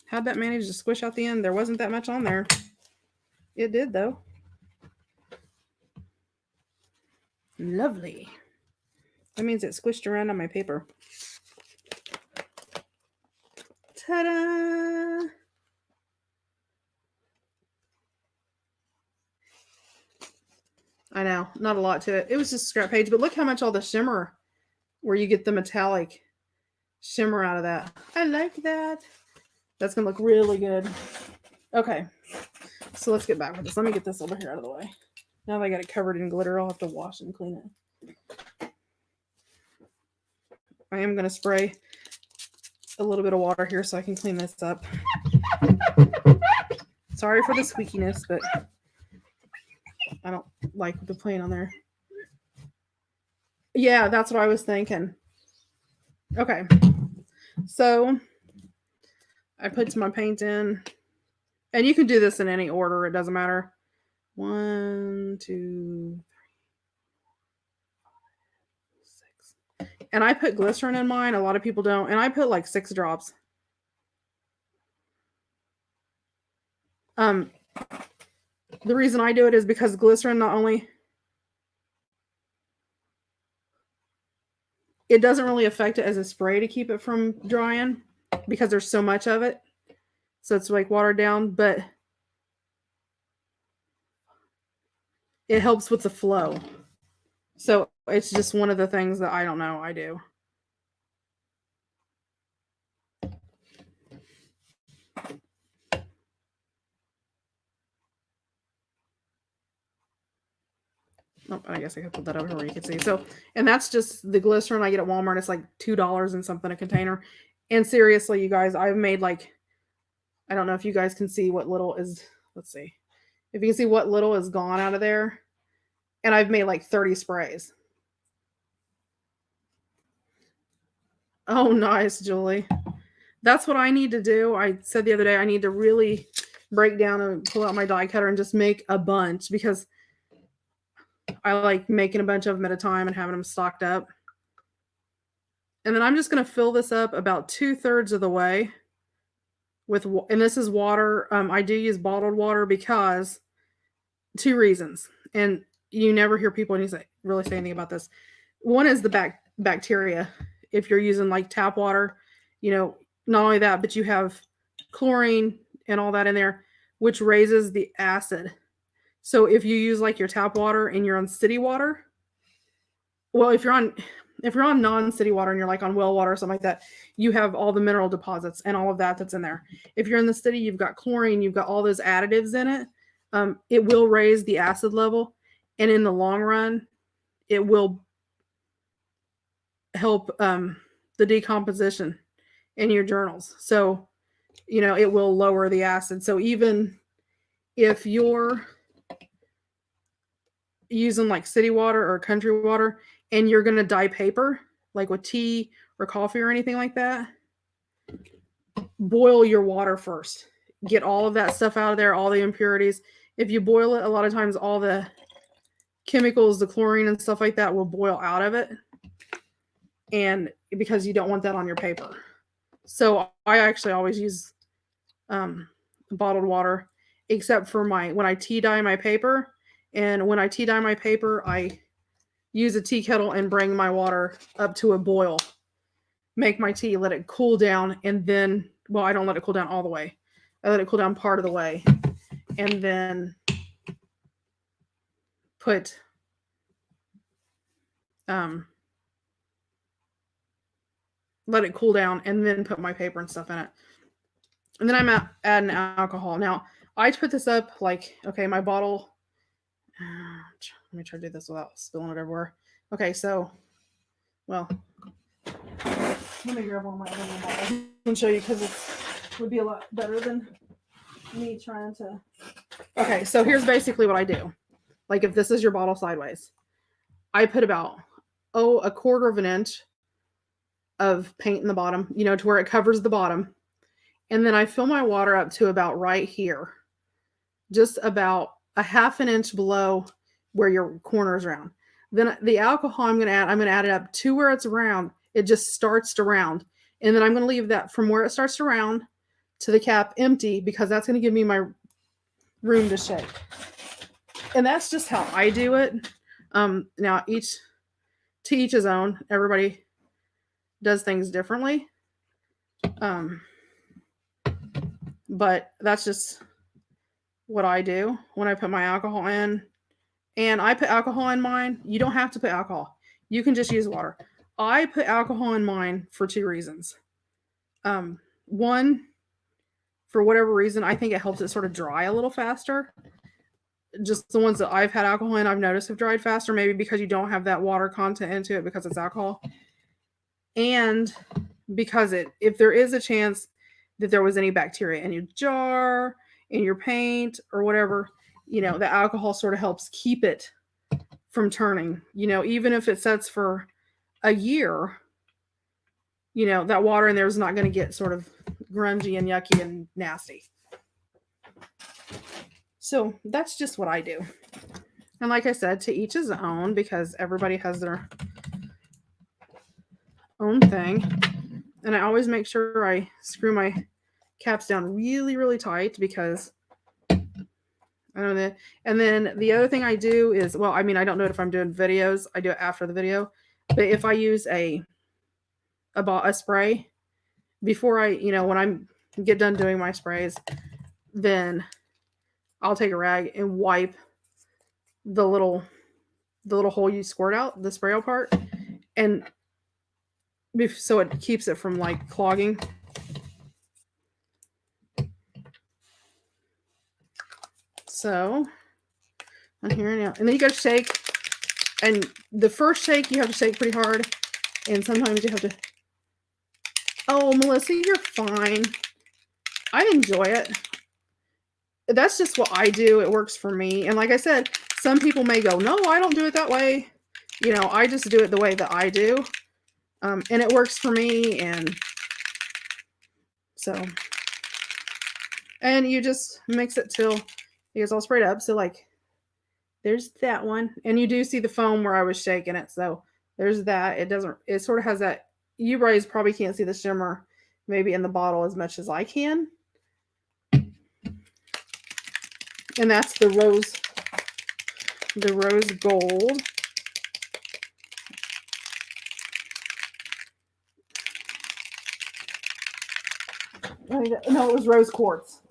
How'd that manage to squish out the end? There wasn't that much on there. It did, though. Lovely. That means it squished around on my paper. Ta-da! I know, not a lot to it. It was just a scrap page, but look how much all the shimmer, where you get the metallic shimmer out of that. I like that. That's going to look really good. Okay, so let's get back with this. Let me get this over here out of the way. Now that I got it covered in glitter, I'll have to wash and clean it. I am going to spray a little bit of water here so I can clean this up. Sorry for the squeakiness, but I don't like the plane on there. Yeah, that's what I was thinking. Okay, so I put my paint in, and you can do this in any order. It doesn't matter. 1, 2, 3, 6. And I put glycerin in mine. A lot of people don't. And I put like 6 drops. The reason I do it is because glycerin not only, it doesn't really affect it as a spray to keep it from drying because there's so much of it. So it's like watered down, but it helps with the flow. So it's just one of the things that I don't know, I do. Oh, I guess I could put that over here where you can see. So, and that's just the glycerin I get at Walmart. It's like $2 and something a container. And seriously, you guys, I've made like, I don't know if you guys can see what little is, let's see. If you can see what little is gone out of there. And I've made like 30 sprays. Oh, nice, Julie. That's what I need to do. I said the other day, I need to really break down and pull out my die cutter and just make a bunch because I like making a bunch of them at a time and having them stocked up. And then I'm just going to fill this up about 2/3 of the way with, and this is water. I do use bottled water because 2 reasons. And you never hear people really say anything about this. One is the bacteria. If you're using like tap water, you know, not only that, but you have chlorine and all that in there, which raises the acid. So if you use like your tap water and you're on city water, well, if you're on non-city water and you're like on well water or something like that, you have all the mineral deposits and all of that's in there. If you're in the city, you've got chlorine, you've got all those additives in it. It will raise the acid level, and in the long run, it will help the decomposition in your journals. So, you know, it will lower the acid. So even if you're using like city water or country water and you're going to dye paper, like with tea or coffee or anything like that, boil your water first. Get all of that stuff out of there, all the impurities. If you boil it, a lot of times all the chemicals, the chlorine and stuff like that will boil out of it. And because you don't want that on your paper. So I actually always use bottled water, except for when I tea dye my paper. And when I tea dye my paper, I use a tea kettle and bring my water up to a boil. Make my tea, let it cool down, and then, well, I don't let it cool down all the way. I let it cool down part of the way. And then put let it cool down, and then put my paper and stuff in it. And then I'm adding alcohol. Now, I put this up like, okay, my bottle. Let me try to do this without spilling it everywhere. Okay, so, well, let me grab one of my other bottles and show you because it would be a lot better than me trying to. Okay, so here's basically what I do. Like if this is your bottle sideways, I put about, a quarter of an inch of paint in the bottom, to where it covers the bottom. And then I fill my water up to about right here, just about a half an inch below where your corner is round. Then the alcohol I'm going to add it up to where it's round. It just starts to round. And then I'm going to leave that from where it starts to round to the cap empty, because that's going to give me my room to shake. And that's just how I do it. Now to each his own. Everybody does things differently. But that's just what I do when I put my alcohol in. And I put alcohol in mine. You don't have to put alcohol. You can just use water. I put alcohol in mine for 2 reasons. One, for whatever reason, I think it helps it sort of dry a little faster. Just the ones that I've had alcohol in, I've noticed have dried faster, maybe because you don't have that water content into it because it's alcohol. And because if there is a chance that there was any bacteria in your jar, in your paint, or whatever, the alcohol sort of helps keep it from turning. Even if it sets for a year, that water in there is not going to get sort of grungy and yucky and nasty. So that's just what I do. And like I said, to each his own, because everybody has their own thing. And I always make sure I screw my caps down really, really tight, because I don't know that. And then the other thing I do is, well, I don't know if I'm doing videos. I do it after the video. But if I use a spray before when I get done doing my sprays, then I'll take a rag and wipe the little hole you squirt out, the spray out part, and so it keeps it from like clogging. So I'm here now, and then you got to shake. And the first shake you have to shake pretty hard, and sometimes you have to. Oh, Melissa, you're fine. I enjoy it. That's just what I do. It works for me. And like I said, some people may go, no, I don't do it that way. I just do it the way that I do. And it works for me. And so, and you just mix it till it gets all sprayed up. So like, there's that one. And you do see the foam where I was shaking it. So there's that. It sort of has that, you guys probably can't see the shimmer maybe in the bottle as much as I can. And that's the rose gold. No, it was rose quartz.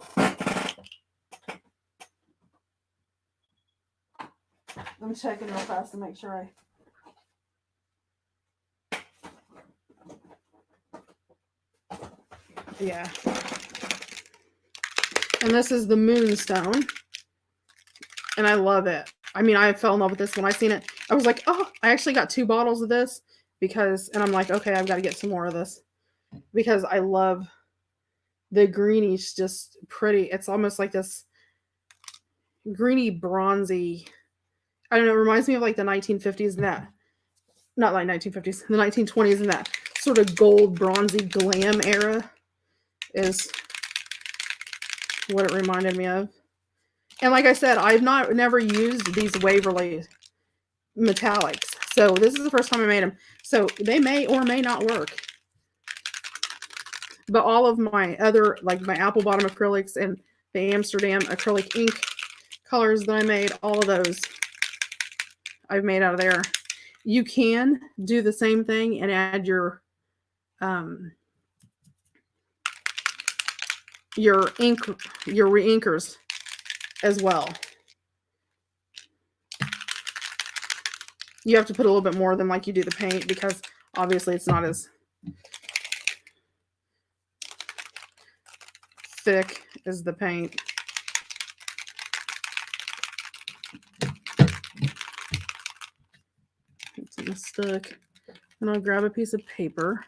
I'm checking real fast to make sure yeah. And this is the moonstone. And I love it. I fell in love with this when I seen it. I was like, oh, I actually got 2 bottles of this and I'm like, okay, I've got to get some more of this because I love the greenish, just pretty. It's almost like this greeny, bronzy. I don't know. It reminds me of like the 1950s and that. Not like 1950s, the 1920s and that sort of gold, bronzy glam era is what it reminded me of. And like I said, I've never used these Waverly metallics. So this is the first time I made them. So they may or may not work. But all of my other, like my apple bottom acrylics and the Amsterdam acrylic ink colors that I made, all of those I've made out of there. You can do the same thing and add your reinkers as well. You have to put a little bit more than like you do the paint because obviously it's not as thick is the paint. It's stuck. And I'll grab a piece of paper.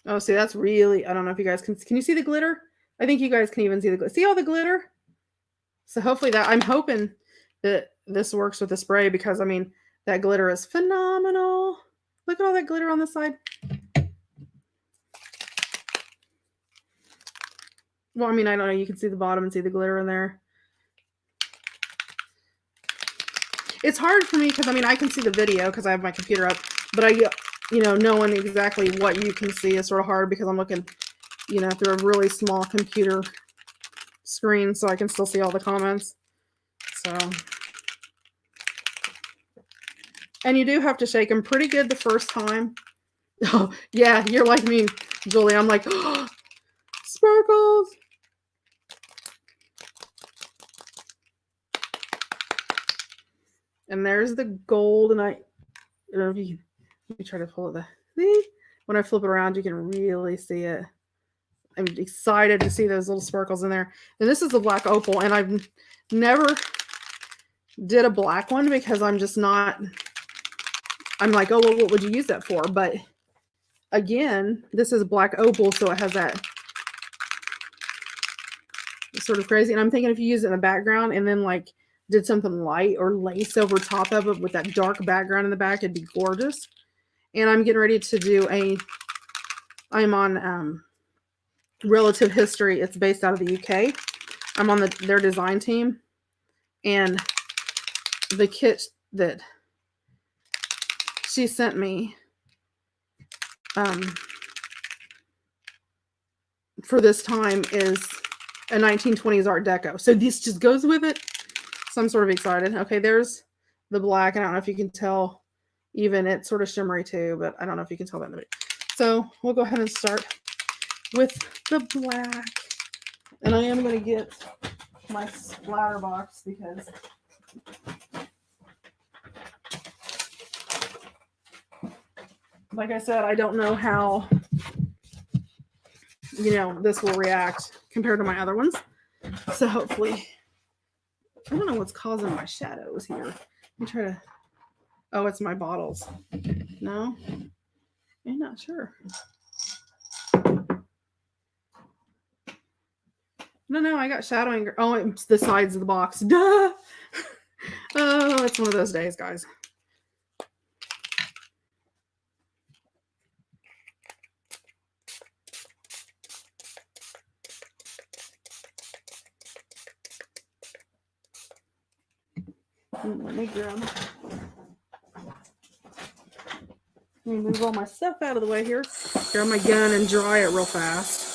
Oh, see, that's really, I don't know if you guys can you see the glitter? I think you guys can even see the glitter. See all the glitter? So hopefully I'm hoping that this works with the spray because, I mean, that glitter is phenomenal. Look at all that glitter on the side. Well, I mean, I don't know. You can see the bottom and see the glitter in there. It's hard for me because, I mean, I can see the video because I have my computer up, but knowing exactly what you can see is sort of hard because I'm looking, through a really small computer screen so I can still see all the comments. So, and you do have to shake them pretty good the first time. Oh, yeah, you're like me, Julie. I'm like, oh, sparkles. And there's the gold, and I don't know if you can, let me try to pull it. See? When I flip it around, you can really see it. I'm excited to see those little sparkles in there. And this is the black opal, and I've never did a black one because I'm just not, I'm like, oh, well, what would you use that for? But again, this is black opal, so it has that sort of crazy. And I'm thinking if you use it in the background and then like did something light or lace over top of it with that dark background in the back, it'd be gorgeous. And I'm getting ready to do I'm on Relative History. It's based out of the UK. I'm on their design team. And the kit that she sent me for this time is a 1920s Art Deco. So this just goes with it. So I'm sort of excited. Okay, there's the black. And I don't know if you can tell, even it's sort of shimmery too, but I don't know if you can tell that in the video. So we'll go ahead and start with the black. And I am going to get my splatter box because like I said, I don't know how, this will react compared to my other ones. So hopefully, I don't know what's causing my shadows here. Let me try to, oh, it's my bottles. No, I'm not sure. No, I got shadowing. Oh, it's the sides of the box. Duh. Oh, it's one of those days, guys. Let me grab. Let me move all my stuff out of the way here. Grab my gun and dry it real fast.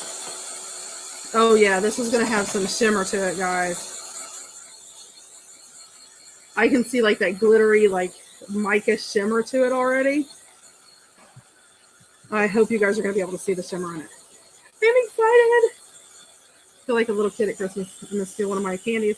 Oh yeah, this is gonna have some shimmer to it, guys. I can see like that glittery, like mica shimmer to it already. I hope you guys are gonna be able to see the shimmer on it. I'm excited. I feel like a little kid at Christmas. I'm gonna steal one of my candies.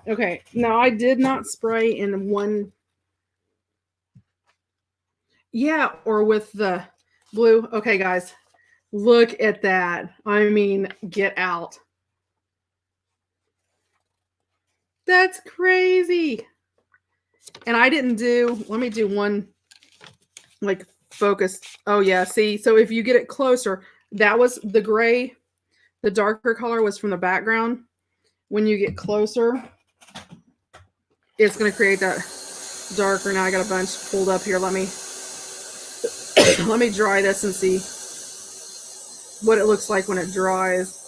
Okay, now I did not spray in one. Yeah, or with the blue. Okay, guys, look at that. I mean, get out. That's crazy. And I didn't do, let me do one, like, focus. Oh, yeah, see? So if you get it closer, that was the gray. The darker color was from the background. When you get closer, it's going to create that darker. Now I got a bunch pulled up here. Let me dry this and see what it looks like when it dries.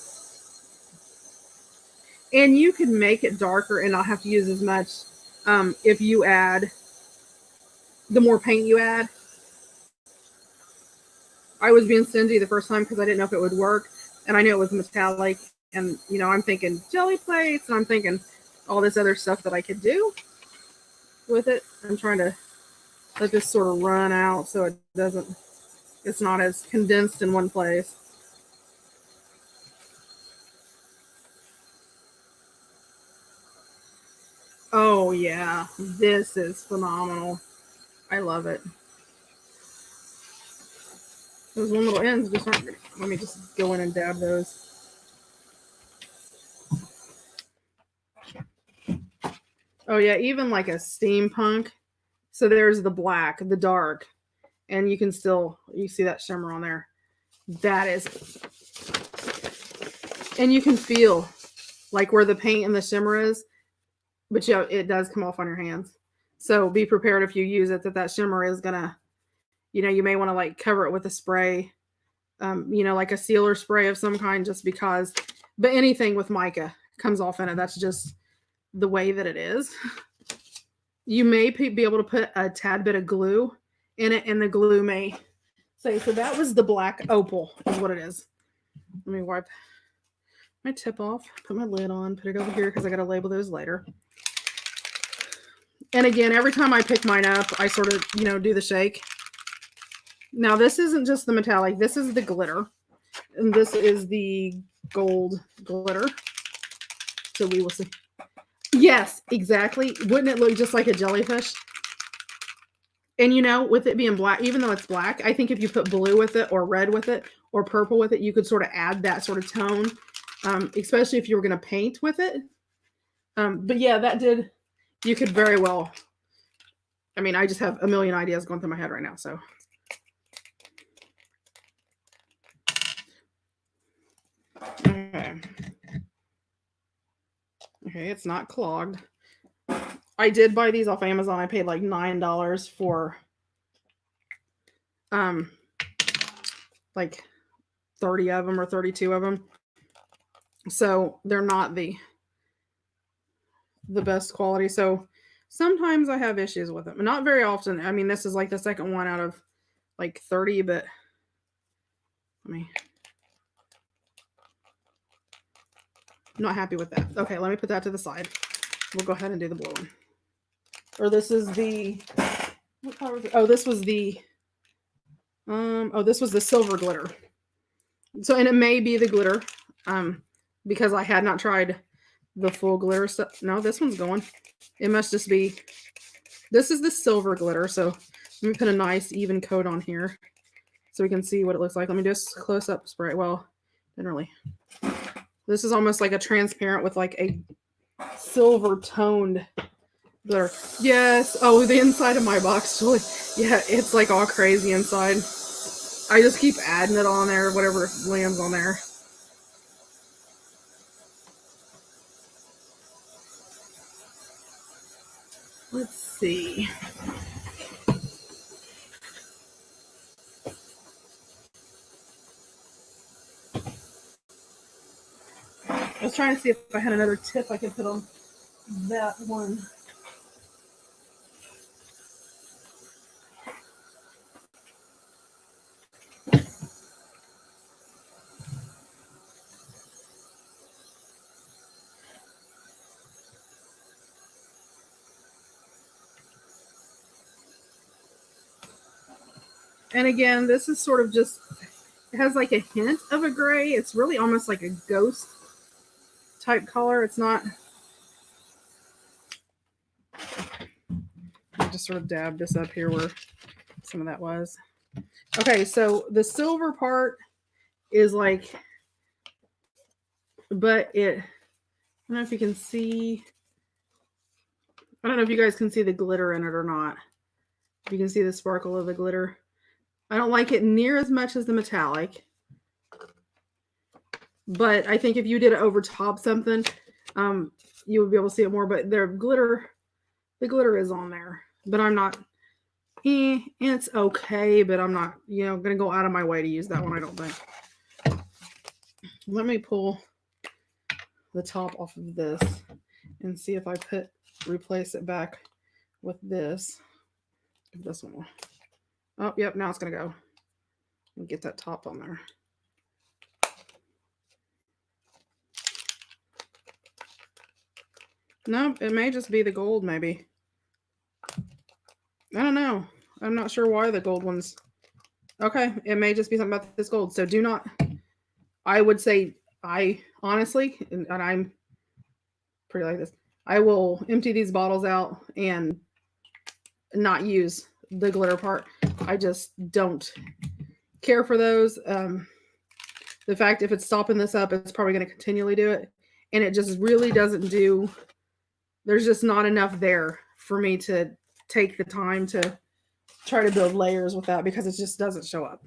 And you can make it darker and not have to use as much if you add, the more paint you add. I was being stingy the first time because I didn't know if it would work, and I knew it was metallic. And you know, I'm thinking jelly plates, and I'm thinking all this other stuff that I could do with it. I'm trying to let this sort of run out so it doesn't. It's not as condensed in one place. Oh yeah, this is phenomenal. I love it. Those one little ends just aren't. Let me just go in and dab those. Oh yeah, even like a steampunk. So there's the black, the dark, and you can still you see that shimmer on there. That is, and you can feel like where the paint and the shimmer is, but yeah, it does come off on your hands. So be prepared if you use it that shimmer is gonna, you know, you may want to like cover it with a spray, you know, like a sealer spray of some kind, just because. But anything with mica comes off in it. That's just the way that it is. You may be able to put a tad bit of glue in it, and the glue may say. So that was the black opal, is what it is. Let me wipe my tip off, put my lid on, put it over here because I got to label those later. And again, every time I pick mine up, I sort of, you know, do the shake. Now, this isn't just the metallic. This is the glitter. And this is the gold glitter. So we will see. Yes, exactly. Wouldn't it look just like a jellyfish? And, you know, with it being black, even though it's black, I think if you put blue with it or red with it or purple with it, you could sort of add that sort of tone, especially if you were going to paint with it. But yeah, that did, you could very well, I mean, I just have a million ideas going through my head right now, so. Okay. Okay, it's not clogged. I did buy these off Amazon. I paid like $9 for like 30 of them or 32 of them. So they're not the best quality. So sometimes I have issues with them. Not very often. I mean, this is like the second one out of like 30, but let me. I'm not happy with that. Okay, let me put that to the side. We'll go ahead and do the blue one. Or this is the, what color was it? Oh, this was the, this was the silver glitter. So, and it may be the glitter, because I had not tried the full glitter stuff. No, this one's going. It must just be, this is the silver glitter. So let me put a nice even coat on here so we can see what it looks like. Let me just close up spray. Well, didn't really. This is almost like a transparent with like a silver toned glitter. Yes. Oh, the inside of my box. Totally. Yeah, it's like all crazy inside. I just keep adding it on there, whatever lands on there. Let's see. I was trying to see if I had another tip I could put on that one. And again, this is sort of just, it has like a hint of a gray. It's really almost like a ghost type color. It's not. I just sort of dabbed this up here where some of that was. Okay, so the silver part is like, but it, I don't know if you can see, I don't know if you guys can see the glitter in it or not. If you can see the sparkle of the glitter. I don't like it near as much as the metallic. But I think if you did it over top something, you would be able to see it more. But the glitter is on there. But I'm not, it's okay. But I'm not, going to go out of my way to use that one, I don't think. Let me pull the top off of this and see if I replace it back with this. If this one will. Oh, yep, now it's going to go. Get that top on there. No, it may just be the gold, maybe. I don't know. I'm not sure why the gold ones. Okay, it may just be something about this gold. So do not. I would say, I honestly, and I'm pretty like this, I will empty these bottles out and not use the glitter part. I just don't care for those. The fact if it's stopping this up, it's probably going to continually do it. And it just really doesn't do, there's just not enough there for me to take the time to try to build layers with that because it just doesn't show up.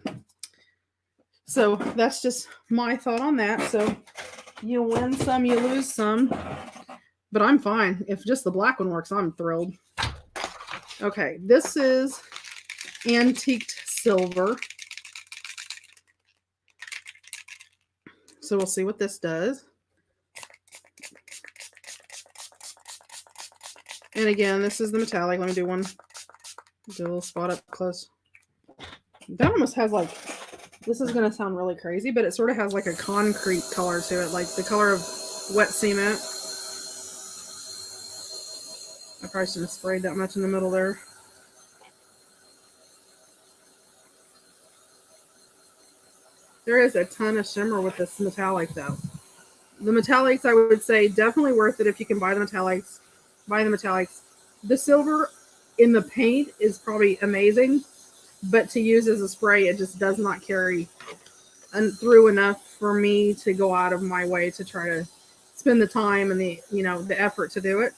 So that's just my thought on that. So you win some, you lose some, but I'm fine. If just the black one works, I'm thrilled. Okay, this is antiqued silver. So we'll see what this does. And again, this is the metallic. Let me do one. Do a little spot up close. That almost has like, this is going to sound really crazy, but it sort of has like a concrete color to it, like the color of wet cement. I probably shouldn't have sprayed that much in the middle there. There is a ton of shimmer with this metallic though. The metallics, I would say, definitely worth it if you can buy the metallics. Buy the metallics. The silver in the paint is probably amazing, but to use as a spray, it just does not carry through enough for me to go out of my way to try to spend the time and the, you know, the effort to do it.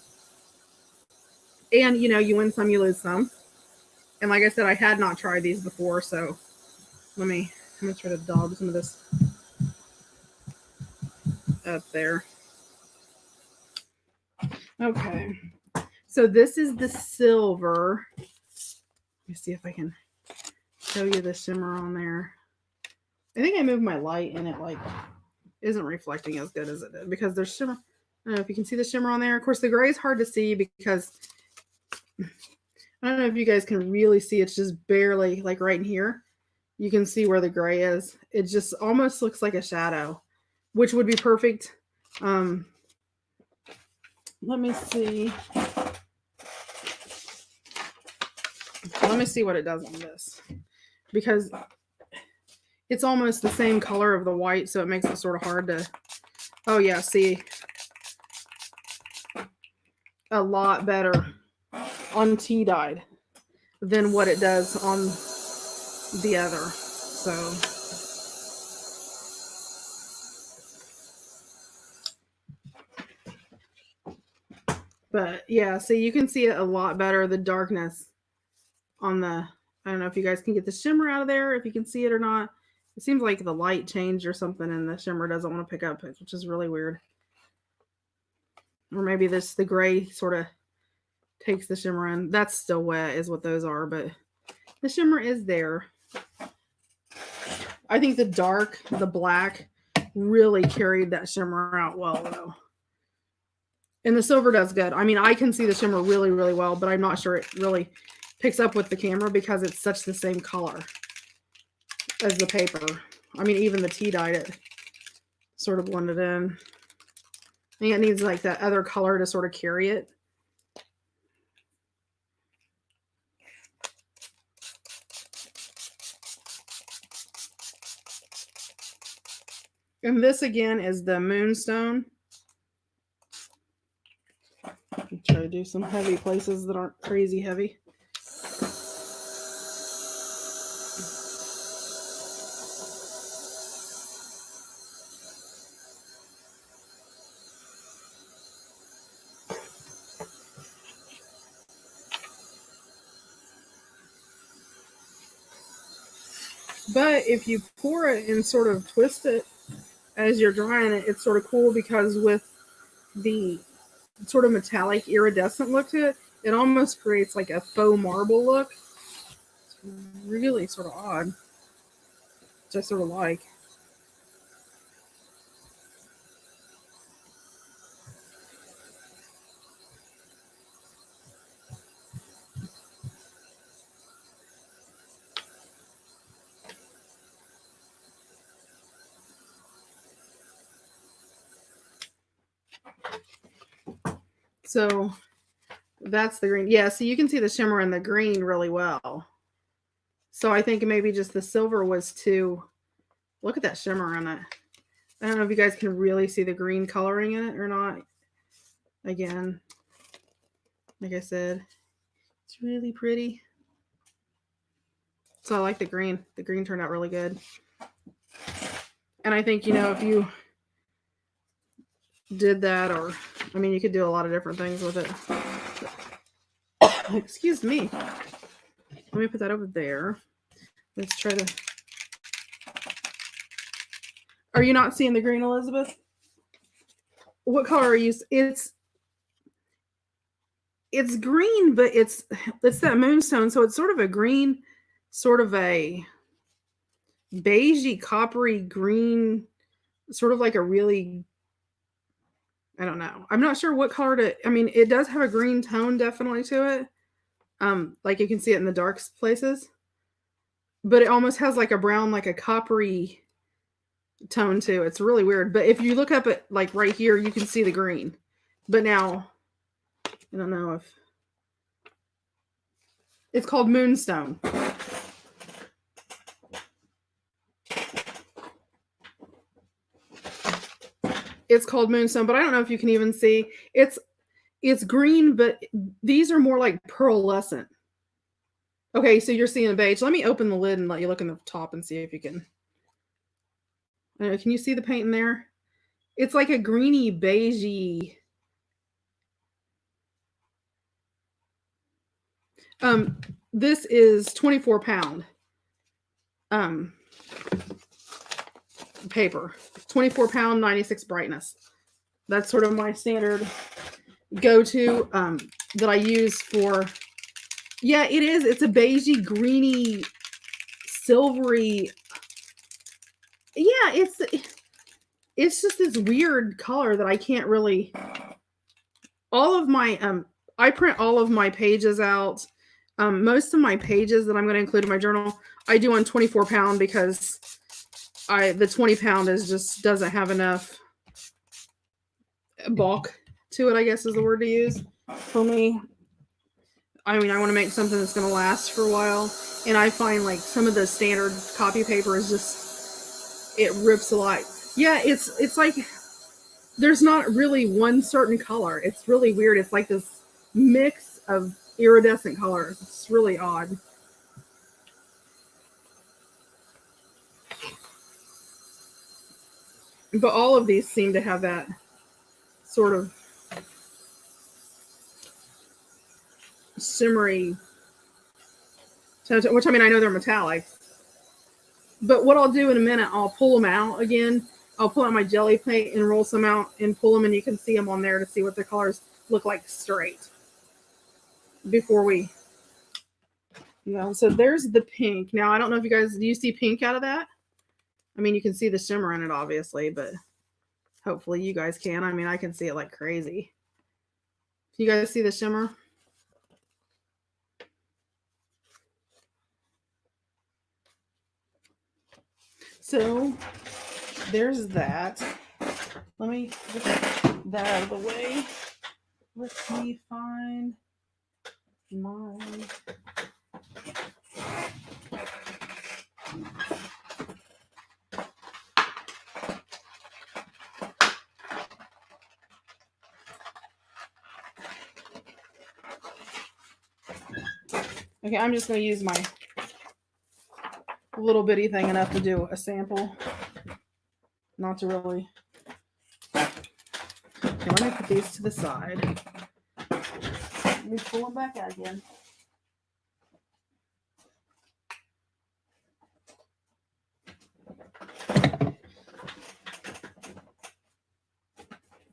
And, you know, you win some, you lose some. And like I said, I had not tried these before, so I'm going to try to dab some of this up there. Okay. So this is the silver. Let me see if I can show you the shimmer on there. I think I moved my light and it like isn't reflecting as good as it did because there's shimmer. I don't know if you can see the shimmer on there. Of course, the gray is hard to see because I don't know if you guys can really see. It's just barely like right in here. You can see where the gray is. It just almost looks like a shadow, which would be perfect. Let me see. Let me see what it does on this, because it's almost the same color of the white, so it makes it sort of hard to. Oh yeah, see, a lot better on tea dyed than what it does on the other. So but yeah, so you can see it a lot better, the darkness on the, I don't know if you guys can get the shimmer out of there, if you can see it or not. It seems like the light changed or something and the shimmer doesn't want to pick up, which is really weird. Or maybe the gray sort of takes the shimmer in. That's still wet is what those are, but the shimmer is there. I think the dark, the black, really carried that shimmer out well though. And the silver does good. I mean, I can see the shimmer really, really well, but I'm not sure it really picks up with the camera because it's such the same color as the paper. I mean, even the tea dyed it sort of blended in. I think it needs like that other color to sort of carry it. And this again is the Moonstone. Try to do some heavy places that aren't crazy heavy. But if you pour it and sort of twist it as you're drying it, it's sort of cool because with the sort of metallic iridescent look to it, it almost creates like a faux marble look. It's really sort of odd, which I sort of like. So that's the green. Yeah, so you can see the shimmer in the green really well. So I think maybe just the silver was too. Look at that shimmer on it. I don't know if you guys can really see the green coloring in it or not. Again, like I said, it's really pretty. So I like the green. The green turned out really good. And I think, if you did that, or, I mean, you could do a lot of different things with it. Excuse me. Let me put that over there. Let's try to. Are you not seeing the green, Elizabeth? What color are you? It's green, but it's that moonstone, so it's sort of a green, sort of a beigey, coppery green, sort of like a really, I don't know. I'm not sure what color to. I mean, it does have a green tone definitely to it. Like you can see it in the dark places, but it almost has like a brown, like a coppery tone too. It's really weird. But if you look up at like right here, you can see the green. But now, I don't know if it's called Moonstone. It's called Moonstone, but I don't know if you can even see. It's green, but these are more like pearlescent. Okay, so you're seeing the beige. Let me open the lid and let you look in the top and see if you can. Can you see the paint in there? It's like a greeny, beigey. This is 24 pound paper. 24 pound, 96 brightness. That's sort of my standard go-to that I use for. Yeah, it is. It's a beigey, greeny, silvery. Yeah, it's just this weird color that I can't really. All of my I print all of my pages out. Most of my pages that I'm going to include in my journal, I do on 24 pound because the 20 pound is just doesn't have enough bulk to it, I guess is the word to use for me. I mean, I want to make something that's going to last for a while. And I find like some of the standard copy paper is just, it rips a lot. Yeah, it's like, there's not really one certain color. It's really weird. It's like this mix of iridescent colors. It's really odd. But all of these seem to have that sort of shimmery, which I mean, I know they're metallic. But what I'll do in a minute, I'll pull them out again. I'll pull out my jelly plate and roll some out and pull them, and you can see them on there to see what the colors look like straight before we. So there's the pink. Now, I don't know if you guys, do you see pink out of that? I mean, you can see the shimmer in it, obviously, but hopefully you guys can. I mean, I can see it like crazy. You guys see the shimmer? So there's that. Let me get that out of the way. Let me find my. Okay, I'm just going to use my little bitty thing enough to do a sample. Not to really. Okay, let me put these to the side. Let me pull them back out again.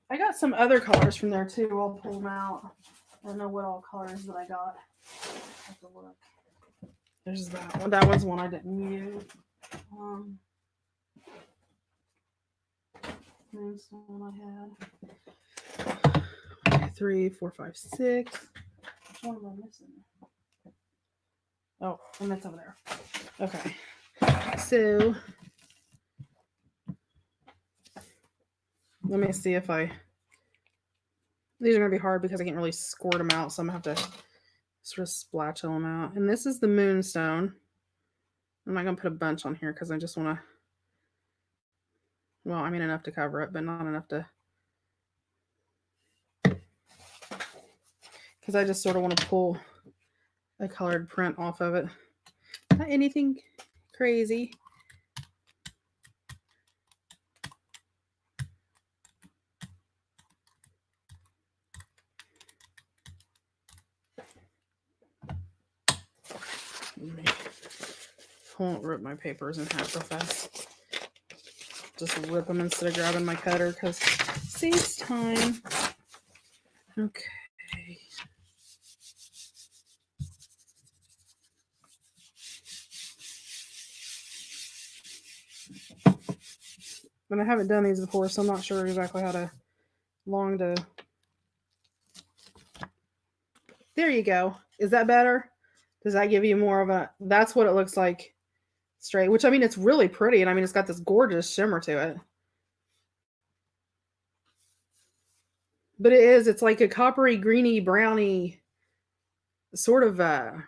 I got some other colors from there too. I'll pull them out. I don't know what all colors that I got. I have to look. There's that one. That was one I didn't use. There's one I had. Okay, 3, 4, 5, 6. Which one am I missing? Oh, and that's over there. Okay. So let me see if I These are going to be hard because I can't really squirt them out, so I'm going to have to sort of splatula them out. And this is the moonstone. I'm not going to put a bunch on here because I just want to, well, I mean enough to cover it, but not enough to, because I just sort of want to pull a colored print off of it. Not anything crazy. I won't rip my papers in half so fast. Just rip them instead of grabbing my cutter because it saves time. Okay. But I haven't done these before, so I'm not sure exactly how long to. There you go. Is that better? Does that give you more of a, that's what it looks like straight, which I mean, it's really pretty. And I mean, it's got this gorgeous shimmer to it. But it's like a coppery, greeny, browny sort of, I'm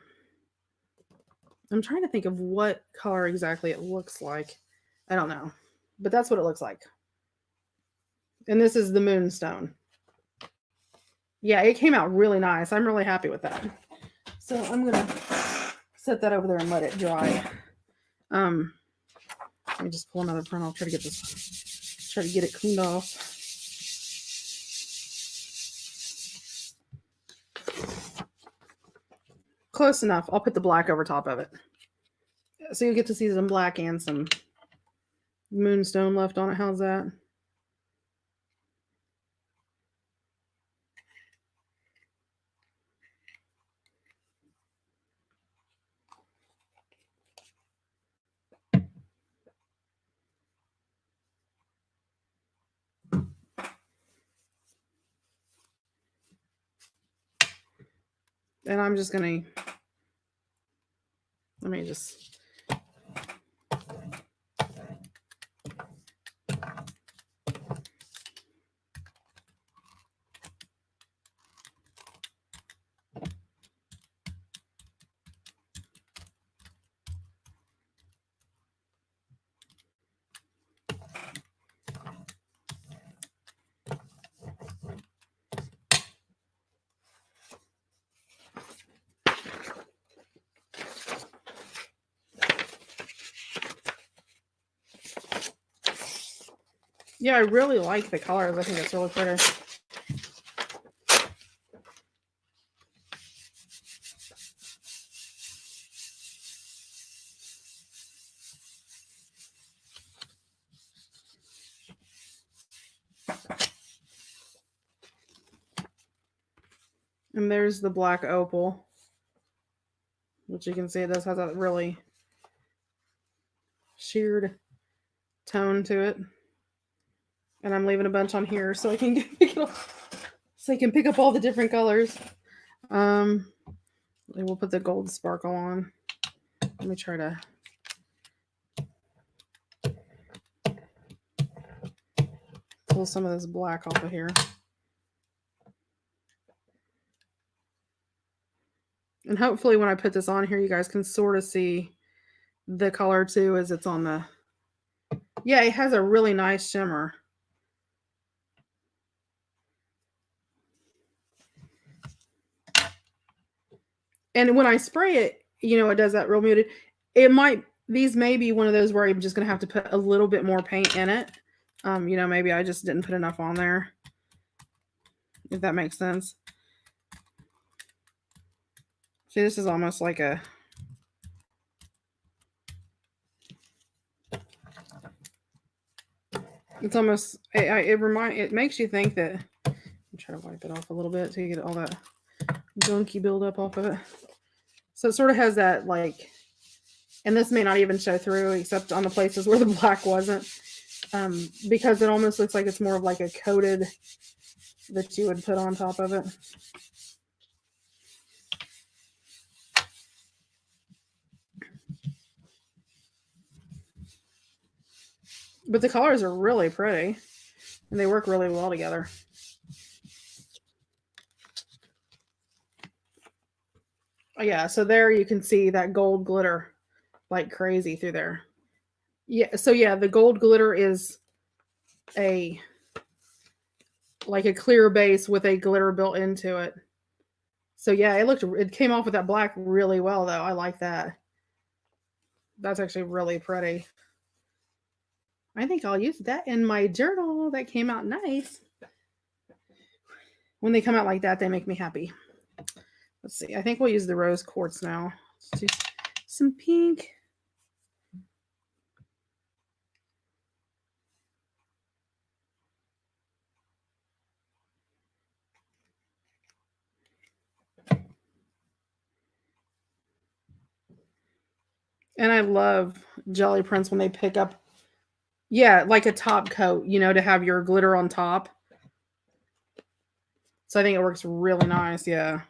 trying to think of what color exactly it looks like. I don't know, but that's what it looks like. And this is the moonstone. Yeah, it came out really nice. I'm really happy with that. So I'm going to set that over there and let it dry. Let me just pull another print. I'll try to get it cleaned off. Close enough. I'll put the black over top of it. So you get to see some black and some moonstone left on it. How's that? And I'm just going to, let me just, yeah, I really like the colors. I think it's really pretty. And there's the black opal, which you can see it does have that really sheared tone to it. And I'm leaving a bunch on here so I can pick it up, so I can pick up all the different colors. We'll put the gold sparkle on. Let me try to pull some of this black off of here. And hopefully when I put this on here, you guys can sort of see the color too as it's on the, yeah, it has a really nice shimmer. And when I spray it, you know, it does that real muted. These may be one of those where I'm just going to have to put a little bit more paint in it. You know, maybe I just didn't put enough on there, if that makes sense. See, this is almost like a, it's almost, it makes you think that, I'm trying to wipe it off a little bit to get all that gunky buildup off of it. So it sort of has that like, and this may not even show through except on the places where the black wasn't, because it almost looks like it's more of like a coated that you would put on top of it. But the colors are really pretty and they work really well together. Yeah, so there you can see that gold glitter like crazy through there. Yeah, so yeah, the gold glitter is a like a clear base with a glitter built into it. So yeah, it came off with that black really well though. I like that. That's actually really pretty. I think I'll use that in my journal. That came out nice. When they come out like that, they make me happy. Let's see. I think we'll use the rose quartz now. Let's do some pink. And I love jelly prints when they pick up, yeah, like a top coat, to have your glitter on top. So I think it works really nice. Yeah.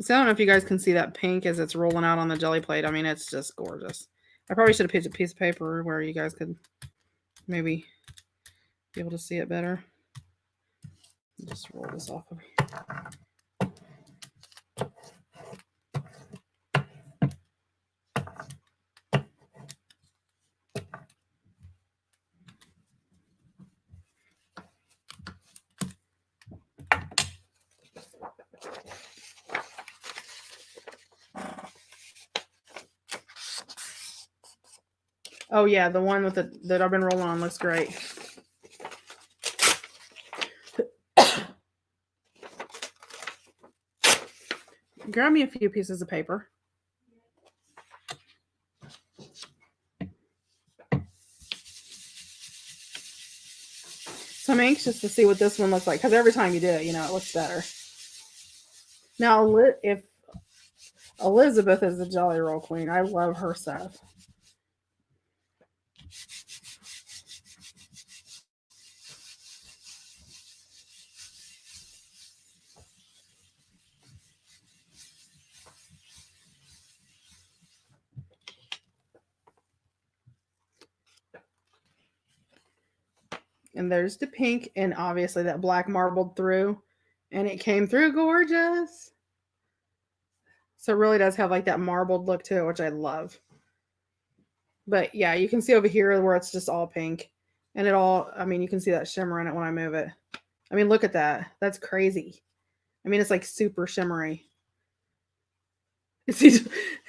So I don't know if you guys can see that pink as it's rolling out on the jelly plate. I mean, it's just gorgeous. I probably should have picked a piece of paper where you guys could maybe be able to see it better. Just roll this off of here. Oh yeah, the one with that I've been rolling on looks great. Grab me a few pieces of paper. So I'm anxious to see what this one looks like because every time you do it, it looks better. Now, if Elizabeth is the Jelly Roll Queen, I love her stuff. And there's the pink, and obviously that black marbled through, and it came through gorgeous. So it really does have like that marbled look to it, which I love. But yeah, you can see over here where it's just all pink. And you can see that shimmer in it when I move it. I mean, look at that. That's crazy. I mean, it's like super shimmery. See,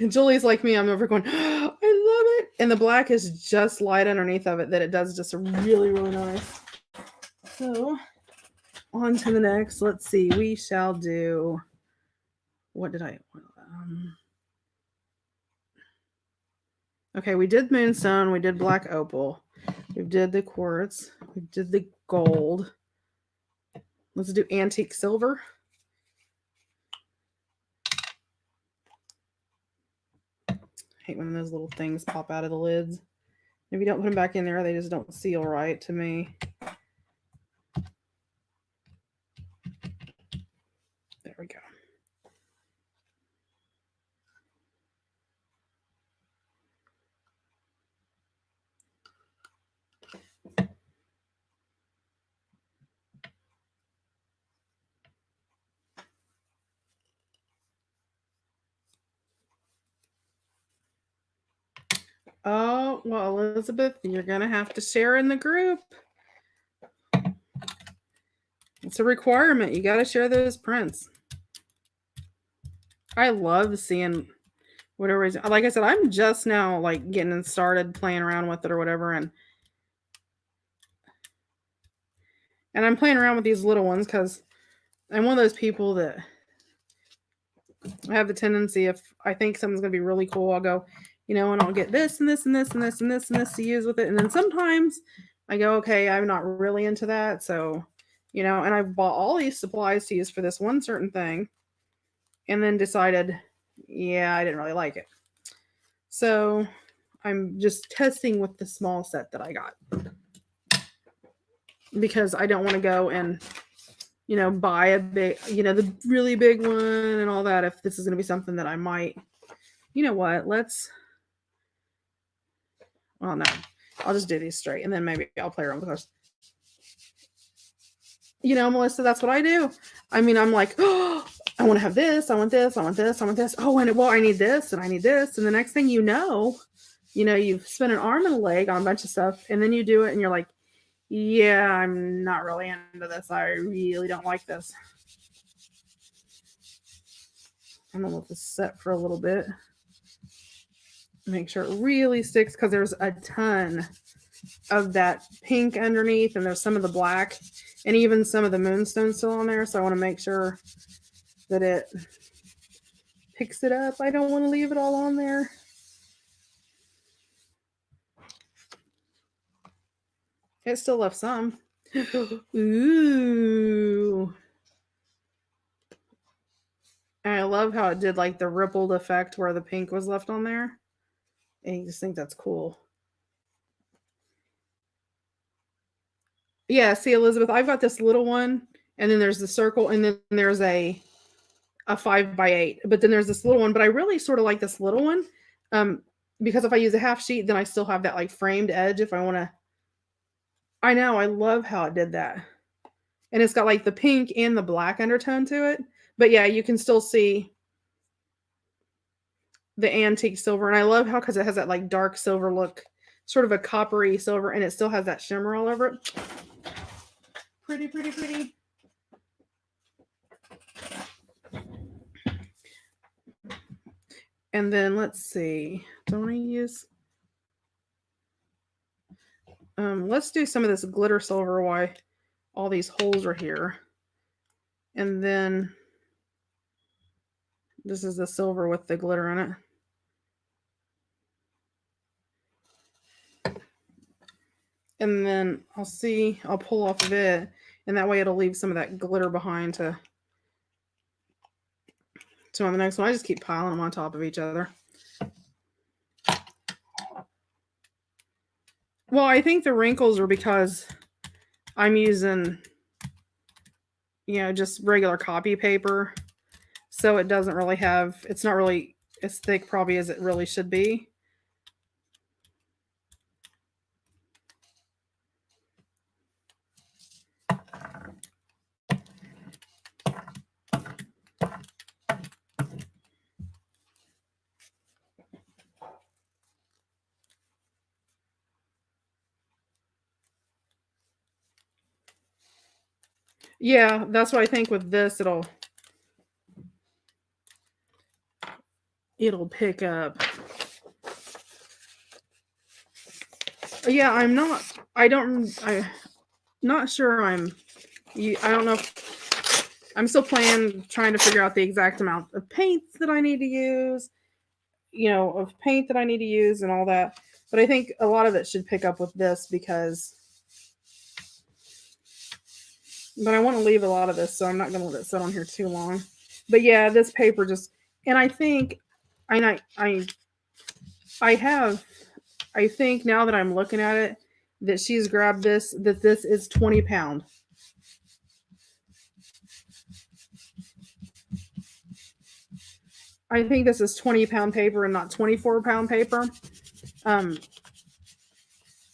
Julie's like me. I'm over going, I love it. And the black is just light underneath of it that it does just really, really nice. So on to the next. Let's see. We shall do, what did I, okay, we did moonstone. We did black opal. We did the quartz. We did the gold. Let's do antique silver. I hate when those little things pop out of the lids. If you don't put them back in there, they just don't seal right to me. There we go. Oh, well, Elizabeth, you're going to have to share in the group. It's a requirement. You got to share those prints. I love seeing whatever. Like I said, I'm just now like getting started playing around with it or whatever. And I'm playing around with these little ones because I'm one of those people that I have the tendency, if I think something's going to be really cool, I'll go, and I'll get this and this and this and this and this and this to use with it. And then sometimes I go, okay, I'm not really into that. So, and I bought all these supplies to use for this one certain thing and then decided, yeah, I didn't really like it. So I'm just testing with the small set that I got because I don't want to go and, buy a big, the really big one and all that. If this is going to be something that I might, what, well, no, I'll just do these straight and then maybe I'll play around with those. You know, Melissa, that's what I do. I mean, I'm like, oh, I want to have this. I want this. I want this. I want this. Oh, and well, I need this and I need this. And the next thing you know, you've spent an arm and a leg on a bunch of stuff, and then you do it, and you're like, yeah, I'm not really into this. I really don't like this. I'm gonna let this set for a little bit. Make sure it really sticks because there's a ton of that pink underneath, and there's some of the black, and even some of the moonstone still on there. So I want to make sure that it picks it up. I don't want to leave it all on there. It still left some. Ooh. And I love how it did like the rippled effect where the pink was left on there. And you just think that's cool. Yeah, see, Elizabeth, I've got this little one, and then there's the circle, and then there's a 5x8. But then there's this little one, but I really sort of like this little one. Because if I use a half sheet, then I still have that like framed edge if I want to. I know, I love how it did that. And it's got like the pink and the black undertone to it. But yeah, you can still see the antique silver. And I love how, because it has that like dark silver look, sort of a coppery silver, and it still has that shimmer all over it. Pretty, pretty, pretty. And then let's see. Don't I use... let's do some of this glitter silver while all these holes are here. And then this is the silver with the glitter in it. And then I'll pull off of it, and that way it'll leave some of that glitter behind to on the next one. I just keep piling them on top of each other. Well, I think the wrinkles are because I'm using, just regular copy paper. So it doesn't really have, it's not really as thick probably as it really should be. Yeah, that's what I think with this, it'll pick up. Yeah, I'm not sure I don't know I'm still trying to figure out the exact amount of paints that I need to use, of paint that I need to use and all that. But I think a lot of it should pick up with this but I want to leave a lot of this, so I'm not going to let it sit on here too long. But yeah, this paper and I think, I think now that I'm looking at it, that she's grabbed this is 20 pound. I think this is 20-pound paper and not 24-pound paper.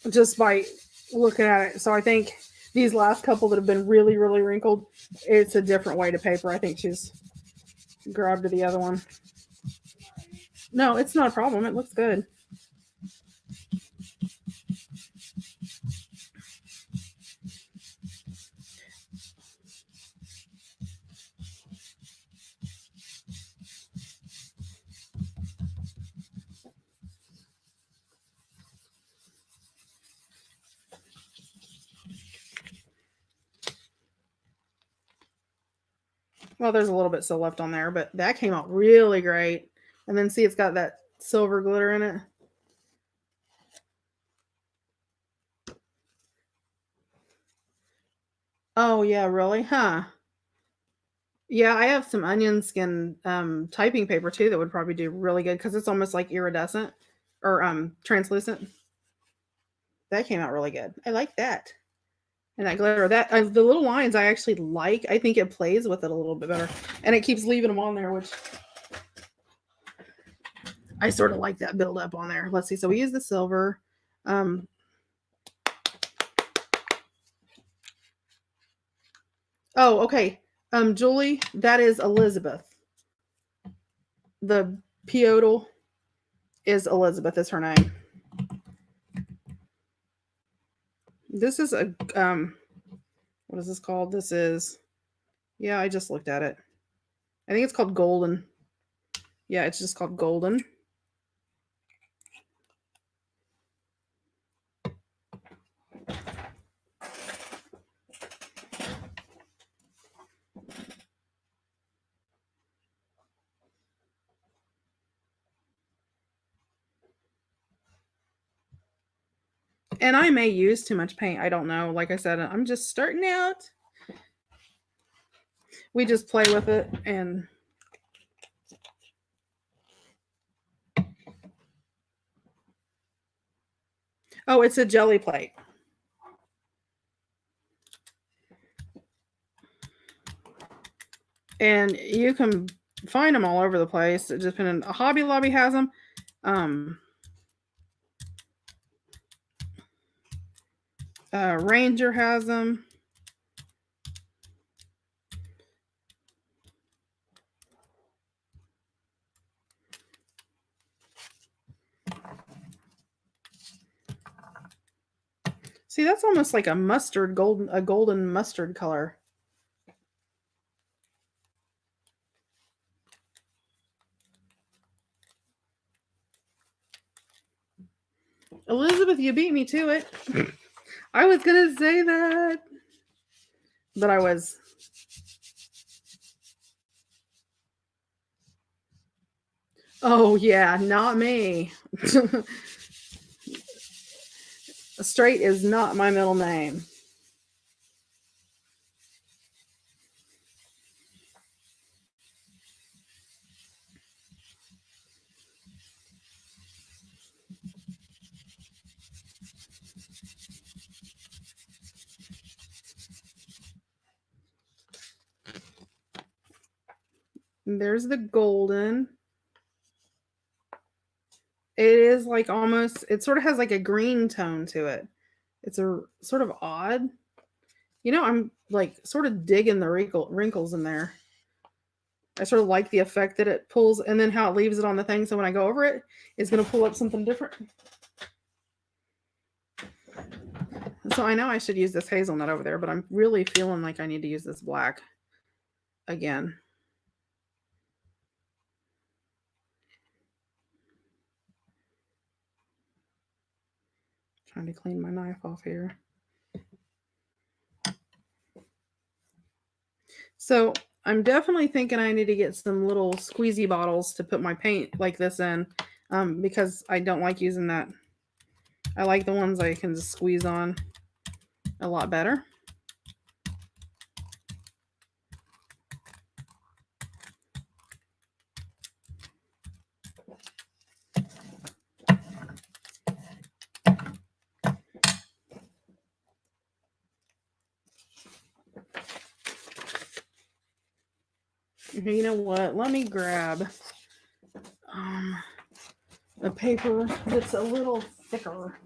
Just by looking at it. So I think these last couple that have been really, really wrinkled, it's a different weight of paper. I think she's grabbed the other one. No, it's not a problem. It looks good. Well, there's a little bit still left on there, but that came out really great. And then see, it's got that silver glitter in it. Oh, yeah, really? Huh. Yeah, I have some onion skin typing paper too that would probably do really good because it's almost like iridescent or translucent. That came out really good. I like that. And that glitter, the little lines I actually like. I think it plays with it a little bit better. And it keeps leaving them on there, which I sort of like that build up on there. Let's see. So we use the silver. Oh, okay. Julie, that is Elizabeth. The Piodal is Elizabeth, is her name. This is a what is this called? This is, yeah, I just looked at it. I think it's called Golden. Yeah, it's just called Golden. And I may use too much paint. I don't know. Like I said, I'm just starting out. We just play with it and oh, it's a jelly plate. And you can find them all over the place. It just depending. Hobby Lobby has them. Ranger has them. See, that's almost like a golden mustard color. Elizabeth, you beat me to it. I was going to say that. But I was. Oh, yeah, not me. Straight is not my middle name. There's the golden. It is like almost, it sort of has like a green tone to it. It's a sort of odd. You know, I'm like sort of digging the wrinkles in there. I sort of like the effect that it pulls and then how it leaves it on the thing. So when I go over it, it's going to pull up something different. So I know I should use this hazelnut over there, but I'm really feeling like I need to use this black again. Trying to clean my knife off here. So I'm definitely thinking I need to get some little squeezy bottles to put my paint like this in because I don't like using that. I like the ones I can just squeeze on a lot better. You know what? Let me grab a paper that's a little thicker.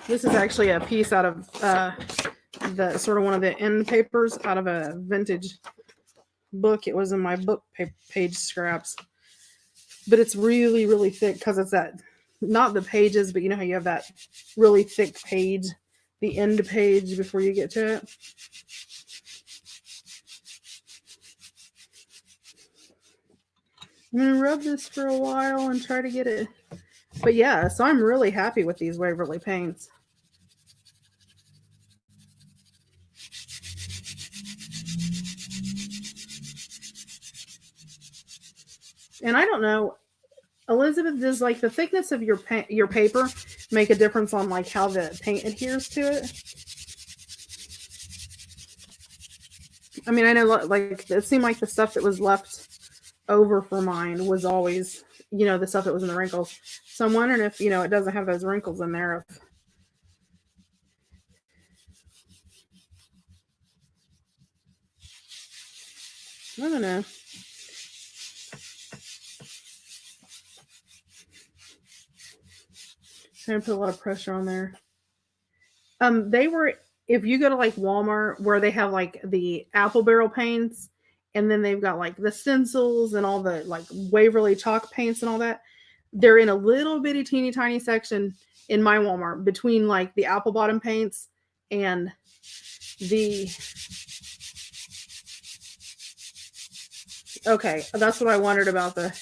This is actually a piece out of the sort of one of the end papers out of a vintage book. It was in my book page scraps, but it's really, really thick because it's that, not the pages, but you know how you have that really thick page, the end page before you get to it. I'm going to rub this for a while and try to get it. But yeah, so I'm really happy with these Waverly paints. And I don't know, Elizabeth, does like the thickness of your paper make a difference on like how the paint adheres to it? I mean, I know like it seemed like the stuff that was left over for mine was always, you know, the stuff that was in the wrinkles. So I'm wondering if, you know, it doesn't have those wrinkles in there. I don't know. Trying to put a lot of pressure on there. They were, if you go to like Walmart where they have like the apple barrel paints, and then they've got like the stencils and all the like Waverly chalk paints and all that. They're in a little bitty teeny tiny section in my Walmart between like the apple bottom paints and the. Okay, that's what I wondered about the.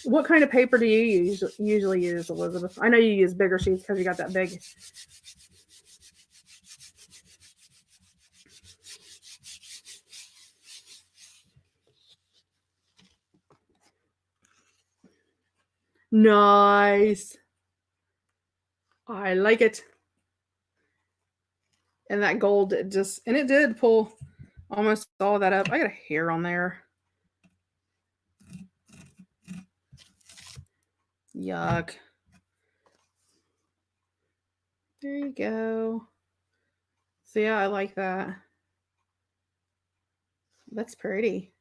What kind of paper do you usually use, Elizabeth? I know you use bigger sheets because you got that big. Nice. I like it. And that gold, it did pull almost all of that up. I got a hair on there. Yuck. There you go. So yeah, I like that. That's pretty.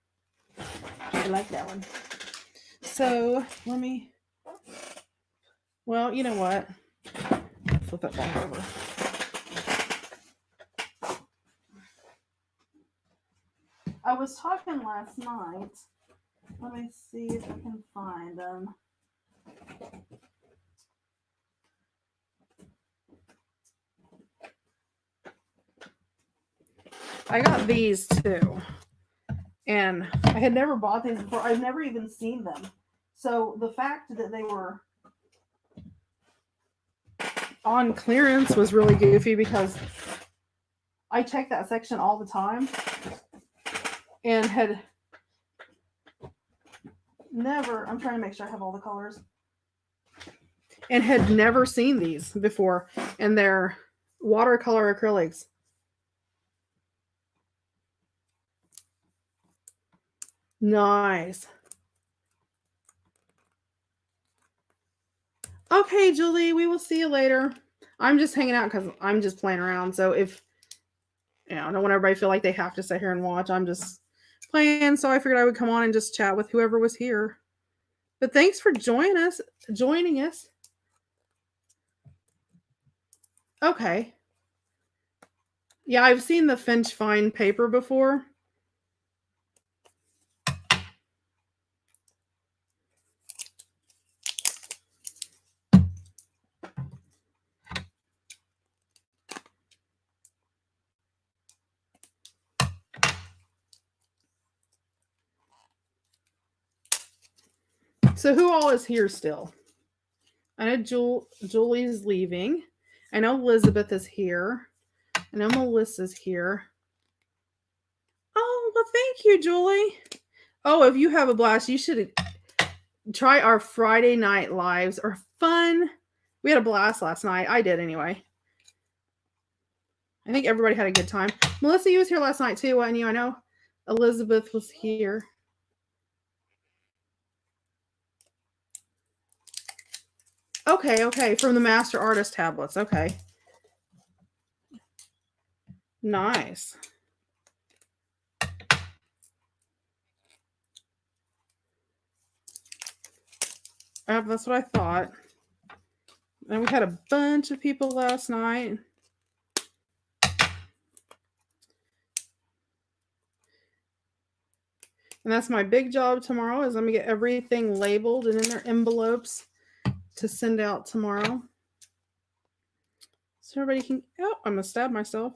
I like that one. So let me. Well, you know what? Flip it back over. I was talking last night. Let me see if I can find them. I got these too. And I had never bought these before. I've never even seen them. So the fact that they were on clearance was really goofy because I check that section all the time and had never, I'm trying to make sure I have all the colors, and had never seen these before. And they're watercolor acrylics. Nice. Okay, Julie, we will see you later. I'm just hanging out because I'm just playing around. So if, I don't want everybody to feel like they have to sit here and watch. I'm just playing. So I figured I would come on and just chat with whoever was here. But thanks for joining us. Okay. Yeah, I've seen the Finch Fine paper before. So who all is here still? I know Julie's leaving. I know Elizabeth is here. I know Melissa's here. Oh, well, thank you, Julie. Oh, if you have a blast, you should try our Friday night lives. Are fun. We had a blast last night. I did anyway. I think everybody had a good time. Melissa, you was here last night too, wasn't you? I know Elizabeth was here. Okay. From the Master Artist tablets. Okay. Nice. That's what I thought. And we had a bunch of people last night. And that's my big job tomorrow is I'm going to get everything labeled and in their envelopes to send out tomorrow. So everybody can, I'm going to stab myself.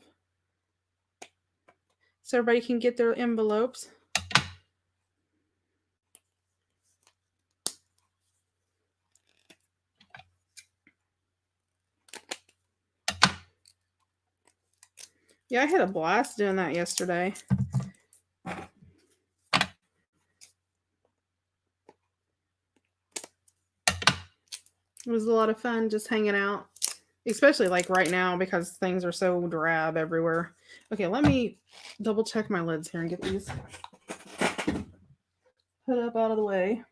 So everybody can get their envelopes. Yeah, I had a blast doing that yesterday. It was a lot of fun just hanging out, especially like right now because things are so drab everywhere. Okay, let me double check my lids here and get these put up out of the way.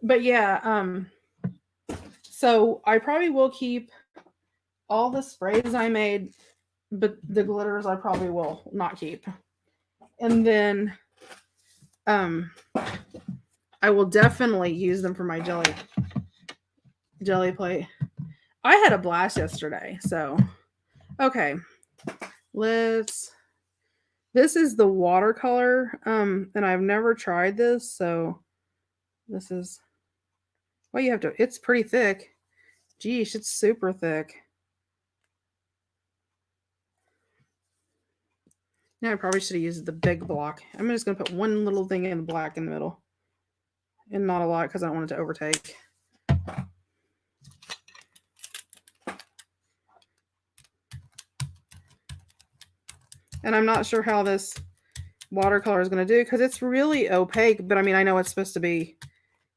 But yeah, so I probably will keep all the sprays I made but the glitters I probably will not keep. And then I will definitely use them for my jelly plate. I had a blast yesterday. So, okay. This is the watercolor and I've never tried this, so this is well, you have to, it's pretty thick. Geesh, it's super thick. Now I probably should have used the big block. I'm just going to put one little thing in the black in the middle. And not a lot because I don't want it to overtake. And I'm not sure how this watercolor is going to do because it's really opaque. But I mean, I know it's supposed to be,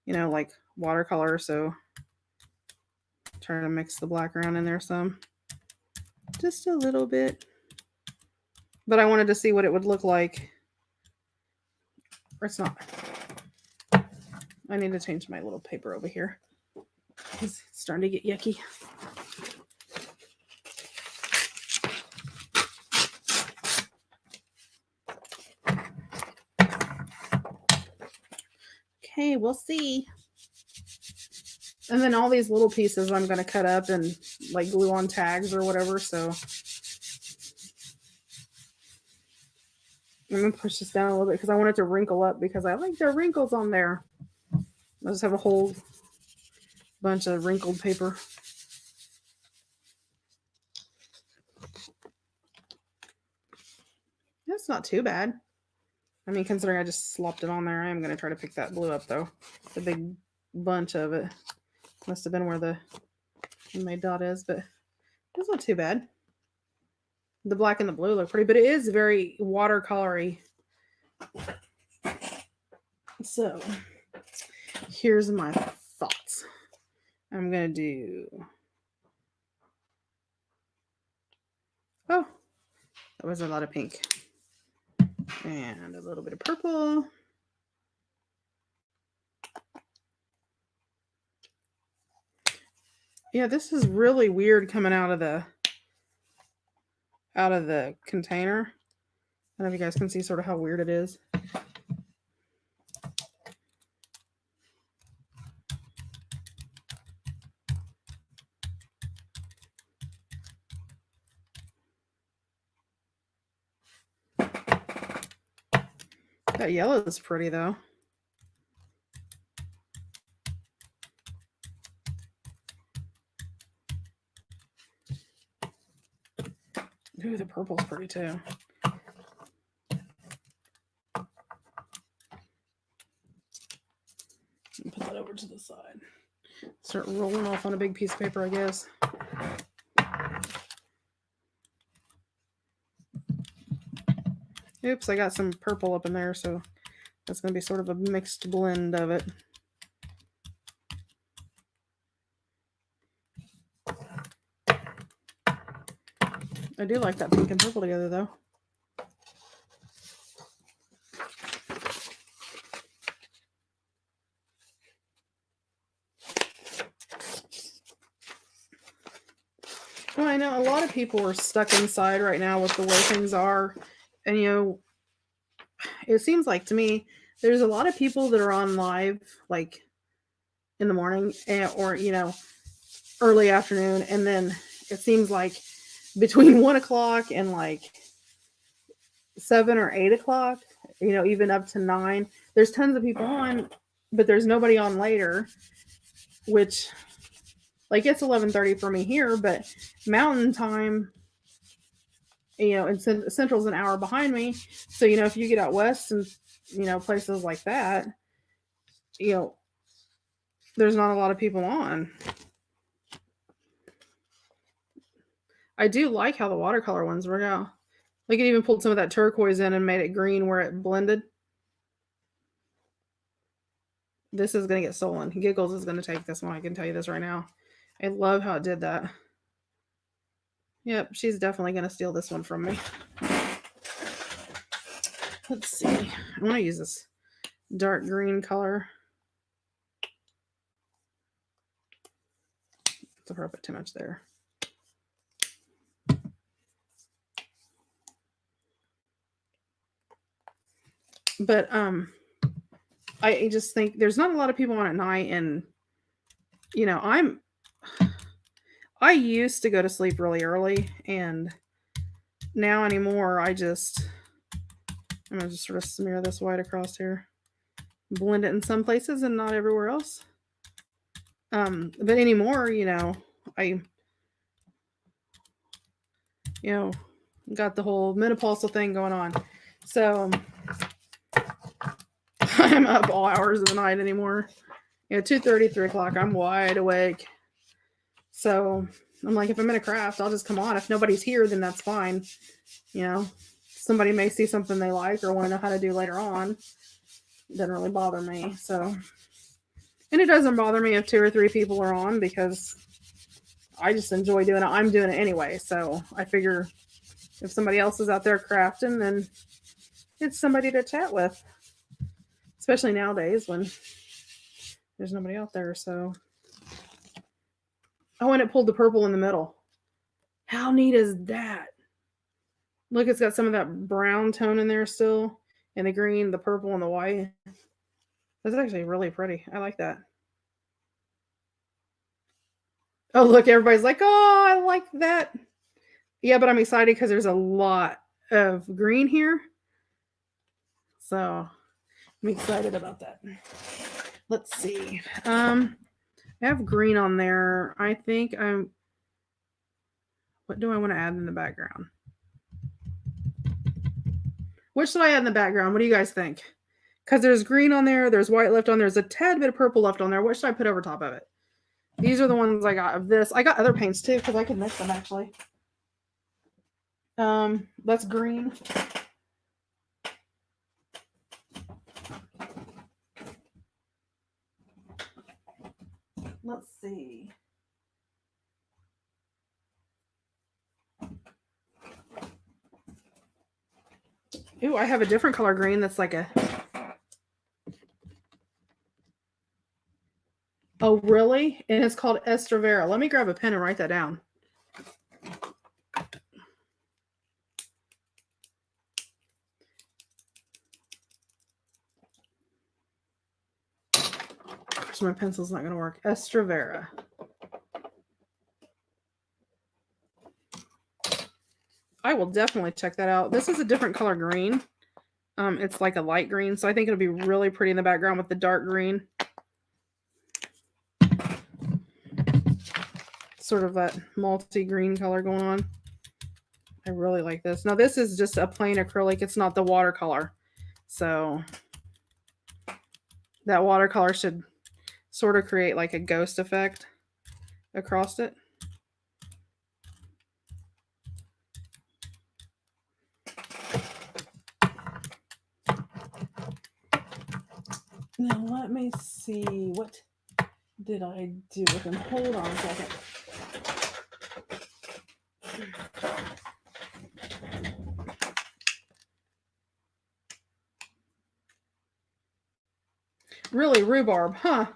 you know, like watercolor. So try to mix the black around in there some. Just a little bit. But I wanted to see what it would look like. Or it's not. I need to change my little paper over here. It's starting to get yucky. Okay, we'll see. And then all these little pieces I'm going to cut up and like glue on tags or whatever. So I'm going to push this down a little bit because I want it to wrinkle up because I like the wrinkles on there. I just have a whole bunch of wrinkled paper. That's not too bad. I mean, considering I just slopped it on there, I am going to try to pick that blue up though. The big bunch of it. Must have been where my dot is, but it's not too bad. The black and the blue look pretty, but it is very watercolory. So here's my thoughts. I'm going to do... Oh, that was a lot of pink. And a little bit of purple. Yeah, this is really weird coming out of the container. I don't know if you guys can see sort of how weird it is. That yellow is pretty though. Ooh, the purple's pretty too. Put that over to the side. Start rolling off on a big piece of paper, I guess. Oops, I got some purple up in there, so that's going to be sort of a mixed blend of it. I do like that pink and purple together, though. Well, I know a lot of people are stuck inside right now with the way things are. And, you know, it seems like to me, there's a lot of people that are on live, like, in the morning or, you know, early afternoon. And then it seems like between 1 o'clock and, like, 7 or 8 o'clock, you know, even up to 9, there's tons of people on, but there's nobody on later, which... Like, it's 11:30 for me here, but Mountain Time, you know, and Central's an hour behind me. So, you know, if you get out west and, you know, places like that, you know, there's not a lot of people on. I do like how the watercolor ones work out. Like, it even pulled some of that turquoise in and made it green where it blended. This is going to get stolen. Giggles is going to take this one. I can tell you this right now. I love how it did that. Yep, she's definitely going to steal this one from me. Let's see. I want to use this dark green color. I'll probably put too much there. But I just think there's not a lot of people on at night, and you know, I used to go to sleep really early, and now anymore I'm gonna just sort of smear this white across here, blend it in some places and not everywhere else. But anymore, I you know got the whole menopausal thing going on, so I'm up all hours of the night anymore. 2:30, 3 o'clock, I'm wide awake. So I'm like, if I'm in a craft, I'll just come on. If nobody's here, then that's fine. Somebody may see something they like or want to know how to do later on. It doesn't really bother me. So, and it doesn't bother me if 2 or 3 people are on, because I just enjoy doing it. I'm doing it anyway. So I figure if somebody else is out there crafting, then it's somebody to chat with, especially nowadays when there's nobody out there. So, oh, and it pulled the purple in the middle. How neat is that? Look, it's got some of that brown tone in there still, and the green, the purple, and the white. That's actually really pretty. I like that. Oh, look, everybody's like, oh, I like that. Yeah, but I'm excited because there's a lot of green here. So I'm excited about that. Let's see. I have green on there. I think what do I want to add in the background? What should I add in the background? What do you guys think? Because there's green on there, there's white left on there, there's a tad bit of purple left on there. What should I put over top of it? These are the ones I got of this. I got other paints too, because I can mix them actually. That's green. Let's see. Ooh, I have a different color green that's like a... Oh, really? And it's called Estravera. Let me grab a pen and write that down. My pencil's not going to work. Estravera. I will definitely check that out. This is a different color green. It's like a light green, so I think it'll be really pretty in the background with the dark green. Sort of that multi-green color going on. I really like this. Now this is just a plain acrylic. It's not the watercolor. So that watercolor should sort of create like a ghost effect across it. Now let me see. What did I do with them? Hold on a second. Really, rhubarb, huh?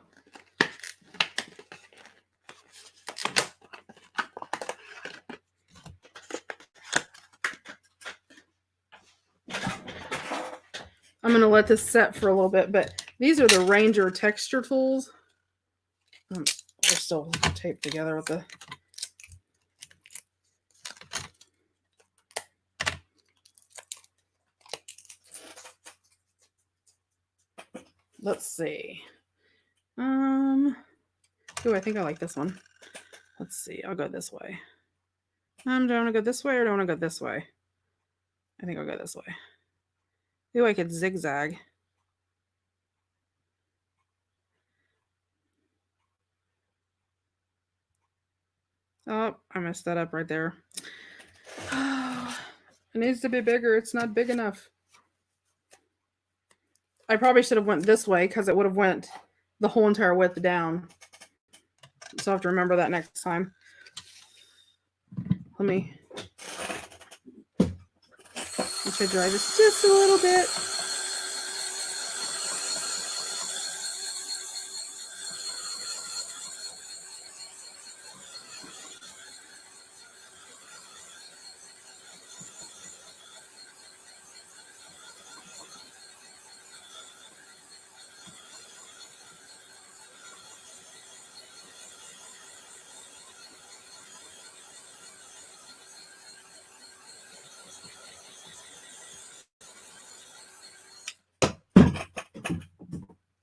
I'm going to let this set for a little bit, but these are the Ranger texture tools. They're still taped together with the... Let's see. Oh, I think I like this one. Let's see. I'll go this way. Do I want to go this way or do I want to go this way? I think I'll go this way. Ooh, I could zigzag. Oh, I messed that up right there. It needs to be bigger. It's not big enough. I probably should have went this way because it would have went the whole entire width down. So I have to remember that next time. Let me try to dry this just a little bit.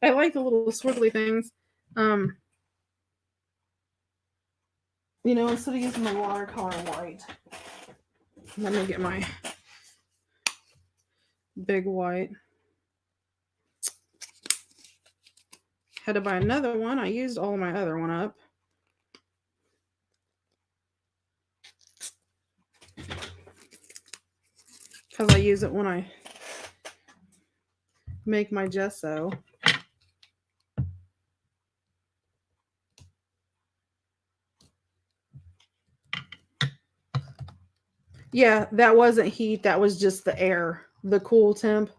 I like the little squiggly things. You know, instead of using the watercolor white, let me get my big white. Had to buy another one. I used all my other one up. Because I use it when I make my gesso. Yeah, that wasn't heat. That was just the air, the cool temp.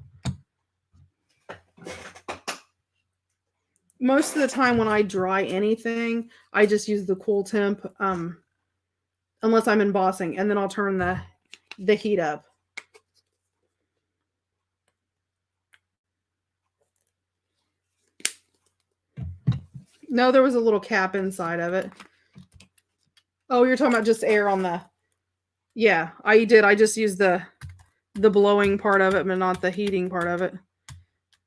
Most of the time when I dry anything, I just use the cool temp, unless I'm embossing, and then I'll turn the heat up. No, there was a little cap inside of it. Oh, you're talking about just air on the... Yeah, I did. I just used the blowing part of it, but not the heating part of it.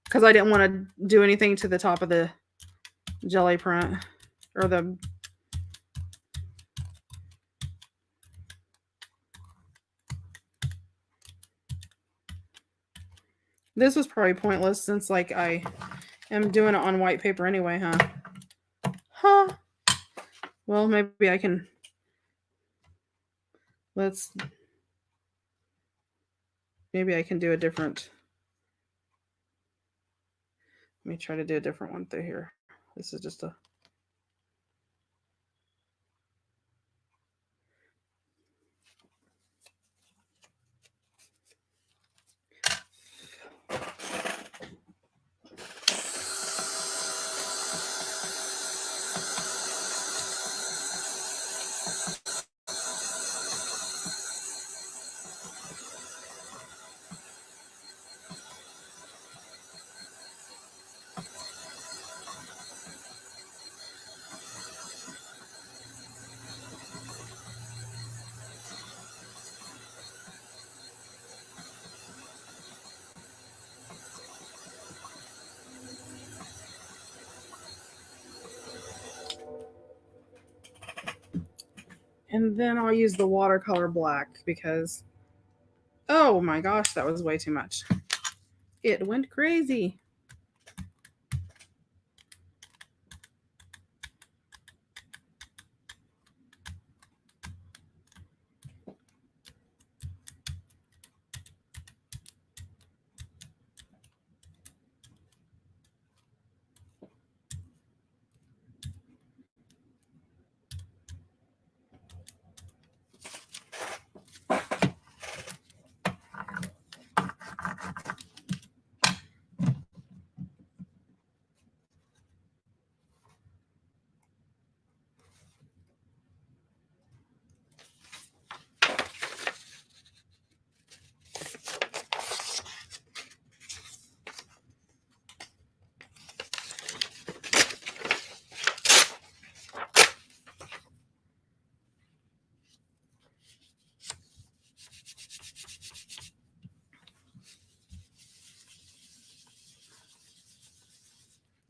Because I didn't want to do anything to the top of the jelly print. Or the... This was probably pointless since, like, I am doing it on white paper anyway, huh? Huh. Well, maybe I can... Maybe I can do a different... Let me try to do a different one through here. This is just a... And then I'll use the watercolor black because... Oh my gosh, that was way too much. It went crazy.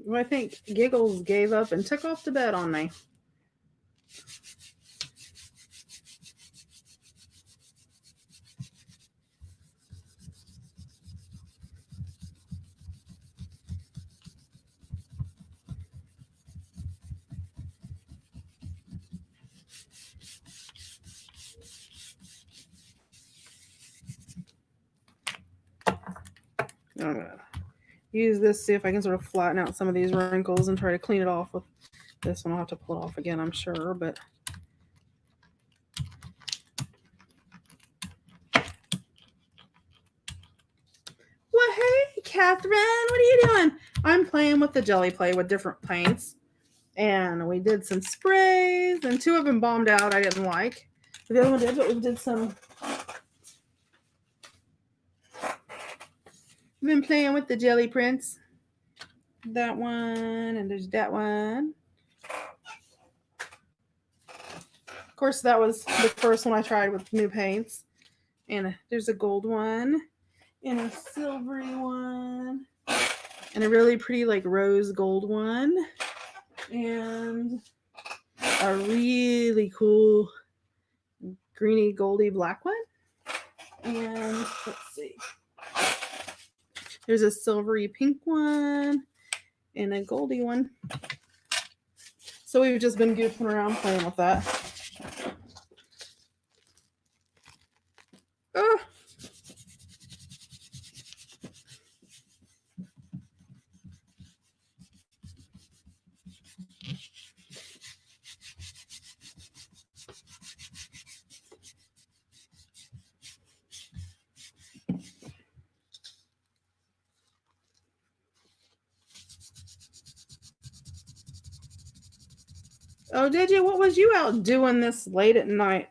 Well, I think Giggles gave up and took off to bed on me. I'm gonna use this, see if I can sort of flatten out some of these wrinkles and try to clean it off with this one. I'll have to pull it off again, I'm sure, but... Well, hey, Catherine, what are you doing? I'm playing with the Jelly Play with different paints. And we did some sprays, and 2 of them bombed out I didn't like. The other one did, but we did some... I've been playing with the jelly prints. That one, and there's that one. Of course, that was the first one I tried with new paints. And there's a gold one, and a silvery one. and a really pretty like rose gold one, and a really cool greeny goldy black one. And let's see, there's a silvery pink one and a goldy one. So we've just been goofing around playing with that. Oh. Oh, did you? What was you out doing this late at night?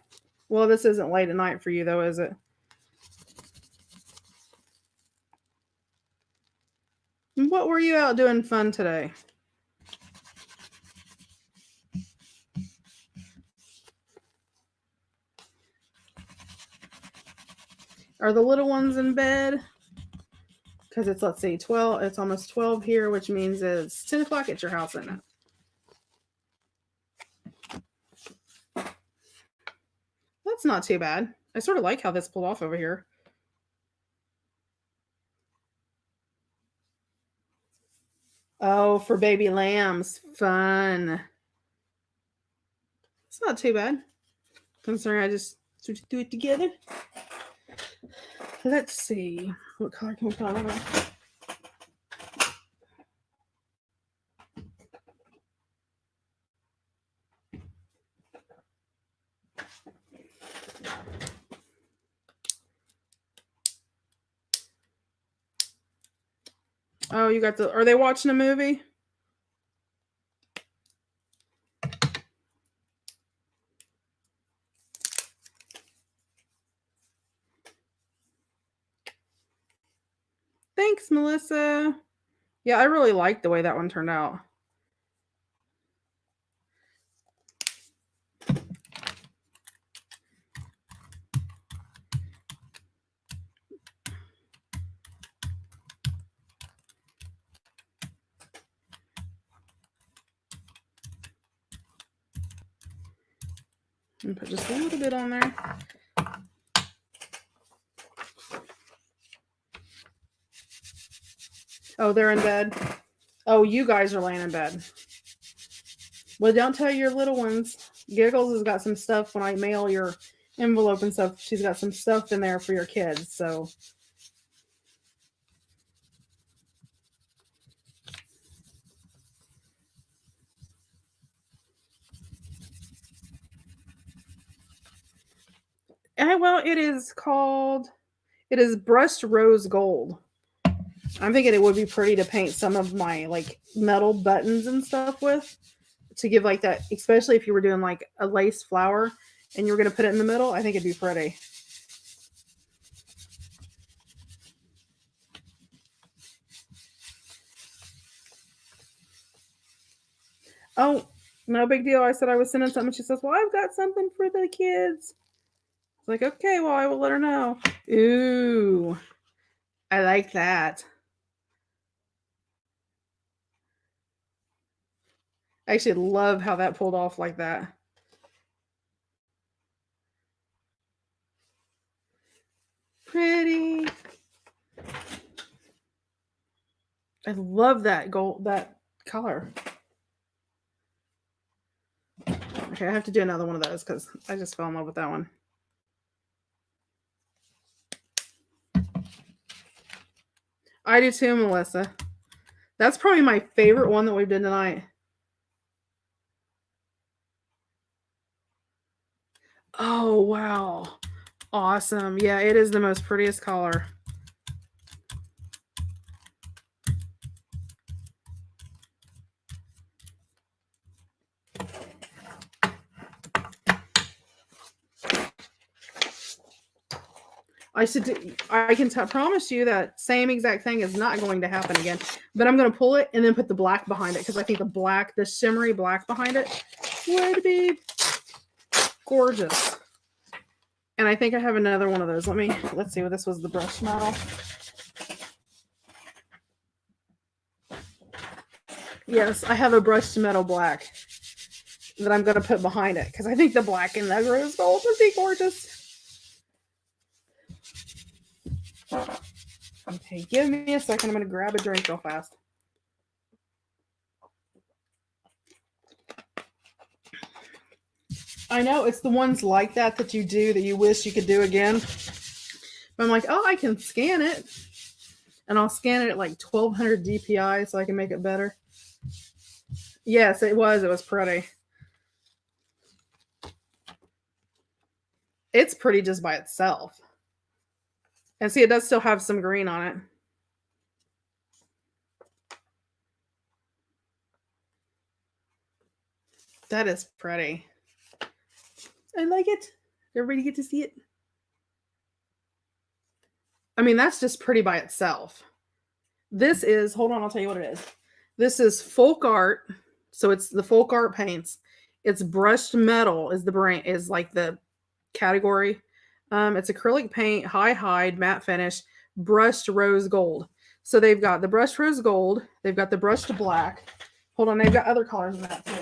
Well, this isn't late at night for you, though, is it? What were you out doing fun today? Are the little ones in bed? Because it's, let's see, 12. It's almost 12 here, which means it's 10 o'clock at your house, isn't it? That's not too bad. I sort of like how this pulled off over here. Oh, for baby lambs. Fun. It's not too bad. Considering I just do it together. Let's see. What color can we put on there? Oh, you got the... Are they watching a movie? Thanks, Melissa. Yeah, I really like the way that one turned out. And put just a little bit on there. Oh, they're in bed. Oh, you guys are laying in bed. Well, don't tell your little ones. Giggles has got some stuff when I mail your envelope and stuff. She's got some stuff in there for your kids. So well, it is brushed rose gold. I'm thinking it would be pretty to paint some of my like metal buttons and stuff with, to give like that, especially if you were doing like a lace flower and you were going to put it in the middle. I think it'd be pretty. Oh, no big deal. I said I was sending something. She says, well, I've got something for the kids. I was like, okay, well, I will let her know. Ooh, I like that. I actually love how that pulled off like that. Pretty. I love that gold, that color. Okay, I have to do another one of those because I just fell in love with that one. I do too, Melissa. That's probably my favorite one that we've done tonight. Oh, wow. Awesome. Yeah, it is the most prettiest color. I can promise you that same exact thing is not going to happen again. But I'm going to pull it and then put the black behind it because I think the shimmery black behind it would be gorgeous. And I think I have another one of those. Let's see. This was the brush model. Yes, I have a brushed metal black that I'm going to put behind it because I think the black and the rose gold would be gorgeous. Okay, give me a second. I'm going to grab a drink real fast. I know it's the ones like that you do that you wish you could do again. But I'm like, oh, I can scan it. And I'll scan it at like 1200 DPI so I can make it better. Yes, it was. It was pretty. It's pretty just by itself. And see, it does still have some green on it. That is pretty. I like it. Everybody get to see it? I mean, that's just pretty by itself. This is, hold on, I'll tell you what it is. This is Folk Art. So it's the Folk Art paints. It's brushed metal is the brand, is like the category. It's acrylic paint, high hide, matte finish, brushed rose gold. So they've got the brushed rose gold. They've got the brushed black. Hold on, they've got other colors in that too.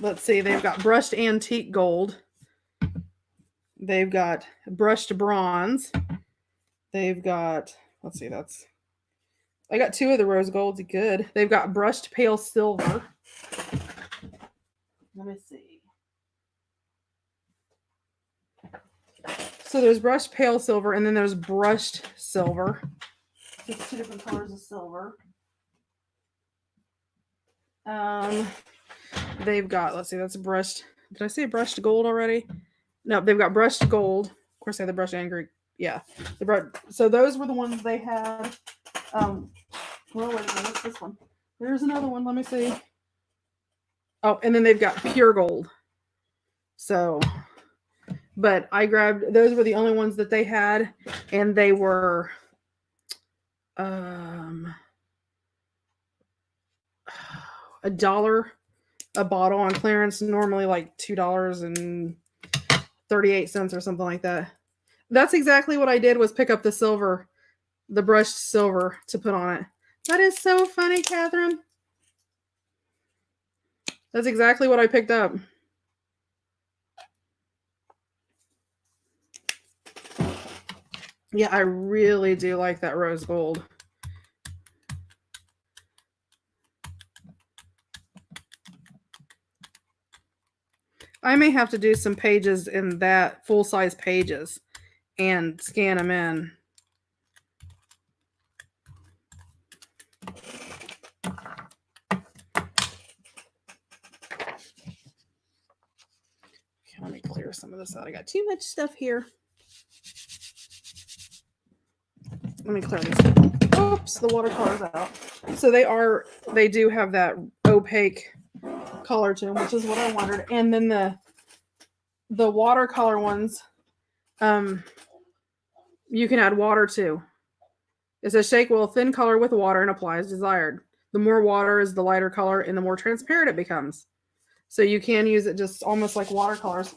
Let's see, they've got brushed antique gold. They've got brushed bronze. They've got, let's see, that's, I got two of the rose golds, good. They've got brushed pale silver. Let me see. So there's brushed pale silver and then there's brushed silver. Just two different colors of silver. They've got, let's see, that's brushed. Did I say brushed gold already? No, they've got brushed gold. Of course, they have the brushed and Greek. Yeah. So those were the ones they had. Well, wait a minute. What's this one? There's another one. Let me see. Oh, and then they've got pure gold. So, but I grabbed, those were the only ones that they had. And they were, $1 a bottle on clearance, normally like $2.38 or something like that. That's exactly what I did, was pick up the silver, the brushed silver to put on it. That is so funny, Catherine. That's exactly what I picked up. Yeah, I really do like that rose gold. I may have to do some pages in that, full-size pages, and scan them in. Okay, let me clear some of this out. I got too much stuff here. Let me clear these. Oops, the watercolor's out. So they do have that opaque color to them, which is what I wondered. And then the watercolor ones, you can add water to. It says shake well thin color with water and apply as desired. The more water is the lighter color and the more transparent it becomes. So you can use it just almost like watercolors.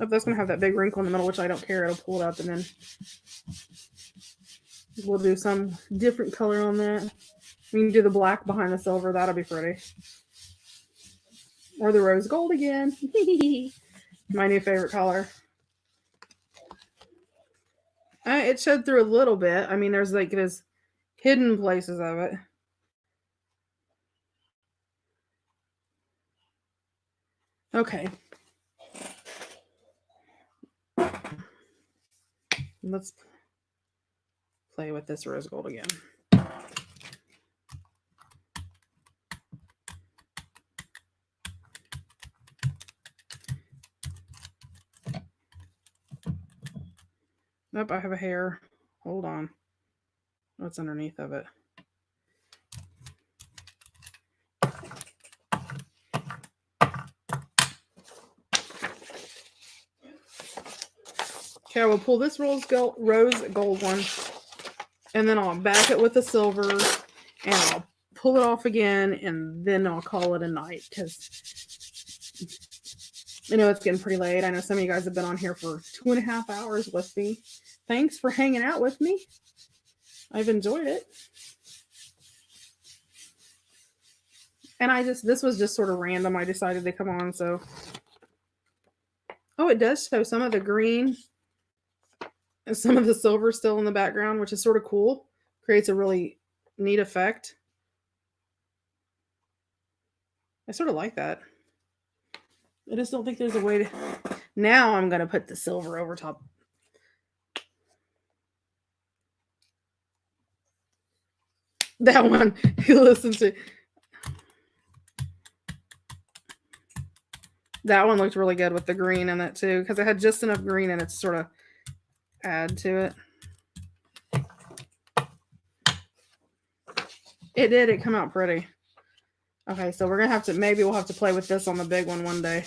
Oh, that's going to have that big wrinkle in the middle, which I don't care. It'll pull it up, and then we'll do some different color on that. We can do the black behind the silver. That'll be pretty. Or the rose gold again. My new favorite color. It showed through a little bit. I mean, there's hidden places of it. Okay. Let's play with this rose gold again. Nope, I have a hair. Hold on. What's underneath of it? Okay, I will pull this rose gold one, and then I'll back it with the silver, and I'll pull it off again, and then I'll call it a night, because I know it's getting pretty late. I know some of you guys have been on here for 2.5 hours with me. Thanks for hanging out with me. I've enjoyed it. And this was just sort of random. I decided to come on, so. Oh, it does show some of the green and some of the silver still in the background, which is sort of cool. Creates a really neat effect. I sort of like that. I just don't think there's a way to. Now I'm going to put the silver over top. That one you listen to. That one looked really good with the green in it too, because it had just enough green in it to sort of add to it. It did. It come out pretty. Okay, so we're going to have to, maybe we'll have to play with this on the big one day.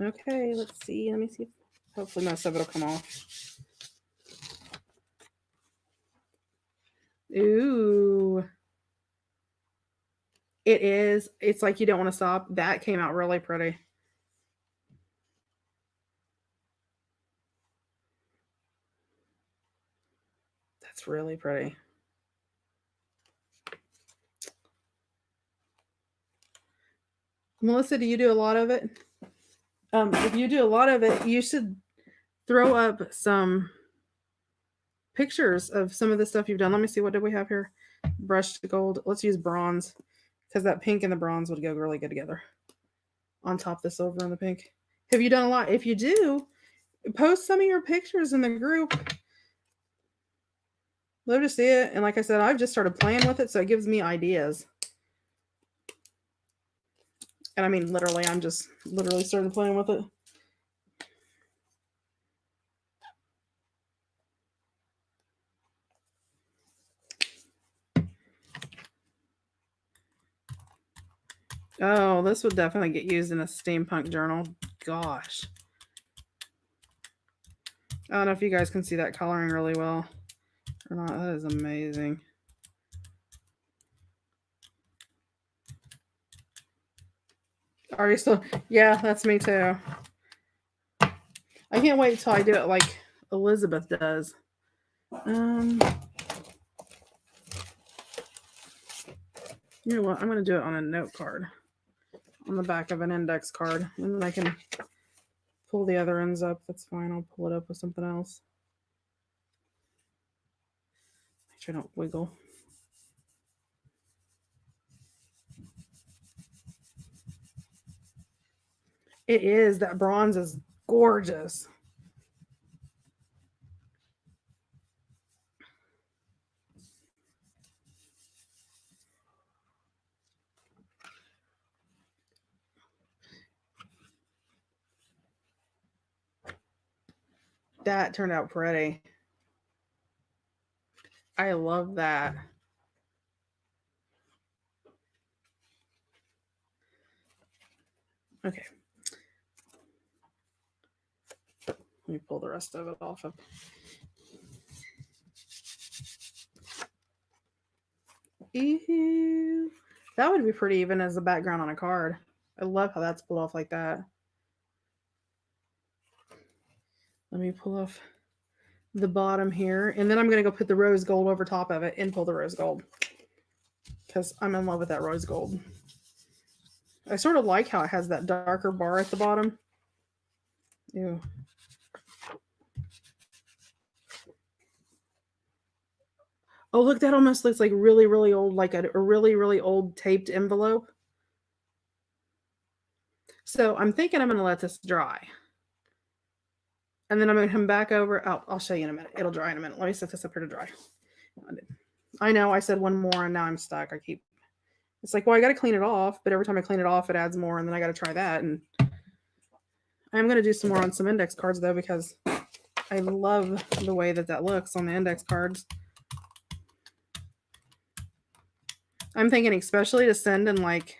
Okay, let's see. Let me see. Hopefully most of it will come off. Ooh. It is. It's like you don't want to stop. That came out really pretty. That's really pretty. Melissa, do you do a lot of it? If you do a lot of it, you should throw up some pictures of some of the stuff you've done. Let me see. What did we have here? Brushed gold. Let's use bronze, because that pink and the bronze would go really good together on top of the silver and the pink. Have you done a lot? If you do, post some of your pictures in the group. Love to see it. And like I said, I've just started playing with it, so it gives me ideas. And I mean, literally, I'm just literally started playing with it. Oh, this would definitely get used in a steampunk journal. Gosh. I don't know if you guys can see that coloring really well or not. That is amazing. Are you still? Yeah, that's me too. I can't wait till I do it like Elizabeth does. You know what? I'm going to do it on a note card on the back of an index card, and then I can pull the other ends up. That's fine. I'll pull it up with something else. Make sure I don't wiggle. It is. That bronze is gorgeous. That turned out pretty. I love that. Okay. Let me pull the rest of it off of. Ew. That would be pretty even as a background on a card. I love how that's pulled off like that. Let me pull off the bottom here. And then I'm going to go put the rose gold over top of it and pull the rose gold. Because I'm in love with that rose gold. I sort of like how it has that darker bar at the bottom. Ew. Oh, look, that almost looks like really, really old, like a really, really old taped envelope. So I'm thinking I'm going to let this dry. And then I'm going to come back over. Oh, I'll show you in a minute. It'll dry in a minute. Let me set this up here to dry. I know I said one more and now I'm stuck. It's like, well, I got to clean it off. But every time I clean it off, it adds more. And then I got to try that. And I'm going to do some more on some index cards, though, because I love the way that looks on the index cards. I'm thinking especially to send in like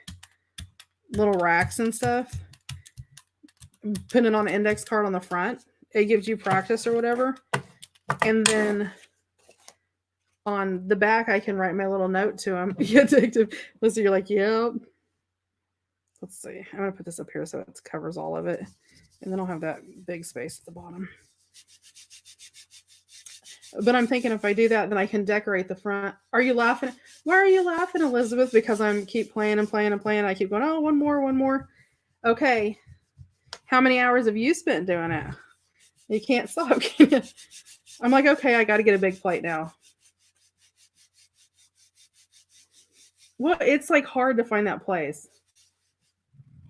little racks and stuff, put it on an index card on the front. It gives you practice or whatever. And then on the back, I can write my little note to him. Addictive. Listen, you're like, yep. Let's see. I'm going to put this up here so it covers all of it. And then I'll have that big space at the bottom. But I'm thinking if I do that, then I can decorate the front. Are you laughing? Why are you laughing, Elizabeth? Because I'm keep playing and playing and playing. I keep going, oh, one more. Okay. How many hours have you spent doing it? You can't stop, can you? I'm like, okay, I got to get a big plate now. Well, it's like hard to find that place.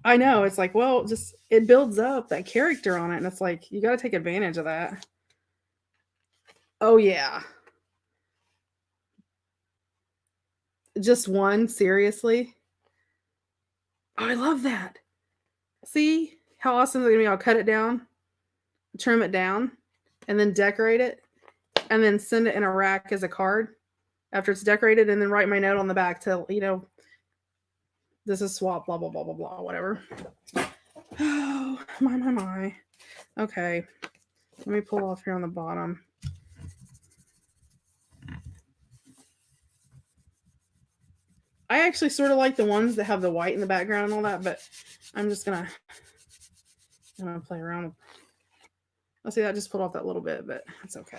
I know. It's like, well, just it builds up that character on it. And it's like, you got to take advantage of that. Oh, yeah. Just one, seriously? Oh, I love that. See how awesome it's going to be? I'll cut it down, trim it down, and then decorate it, and then send it in a rack as a card after it's decorated, and then write my note on the back to, this is swap, blah, blah, blah, blah, blah, whatever. Oh, my. Okay. Let me pull off here on the bottom. I actually sort of like the ones that have the white in the background and all that, but I'm just gonna play around with. Let's see, that just pulled off that little bit, but it's okay.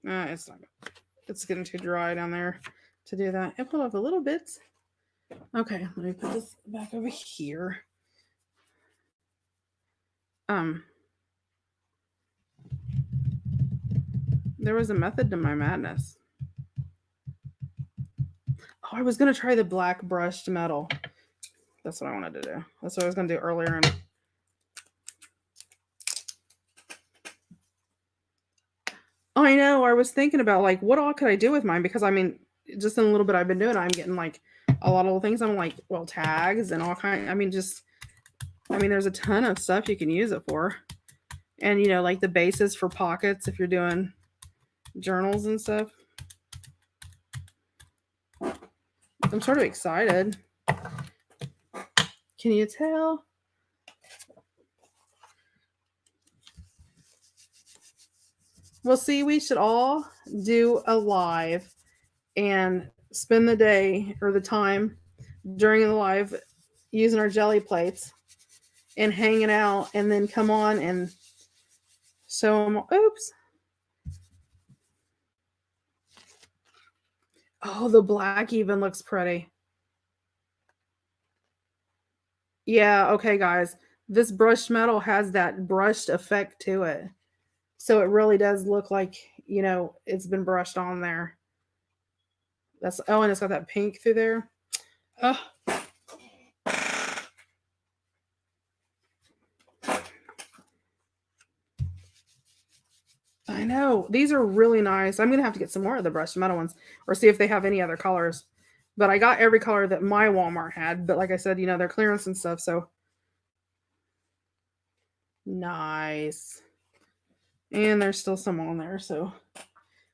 It's not good. It's getting too dry down there to do that. It pulled off a little bit. Okay, let me put this back over here. There was a method to my madness. Oh, I was gonna try the black brushed metal. That's what I wanted to do. That's what I was gonna do earlier. And I know. I was thinking about like what all could I do with mine, because I mean, just in a little bit I've been doing, I'm getting like a lot of little things. I'm like, well, tags and all kind. I mean, there's a ton of stuff you can use it for, and like the bases for pockets if you're doing journals and stuff. I'm sort of excited. Can you tell? Well, see, we should all do a live and spend the day or the time during the live using our jelly plates and hanging out, and then come on and show them. Oops. Oh, the black even looks pretty. Yeah, okay, guys. This brushed metal has that brushed effect to it. So it really does look like, it's been brushed on there. And it's got that pink through there. Oh. I know. These are really nice. I'm going to have to get some more of the brushed metal ones or see if they have any other colors. But I got every color that my Walmart had. But like I said, they're clearance and stuff. So nice. And there's still some on there. So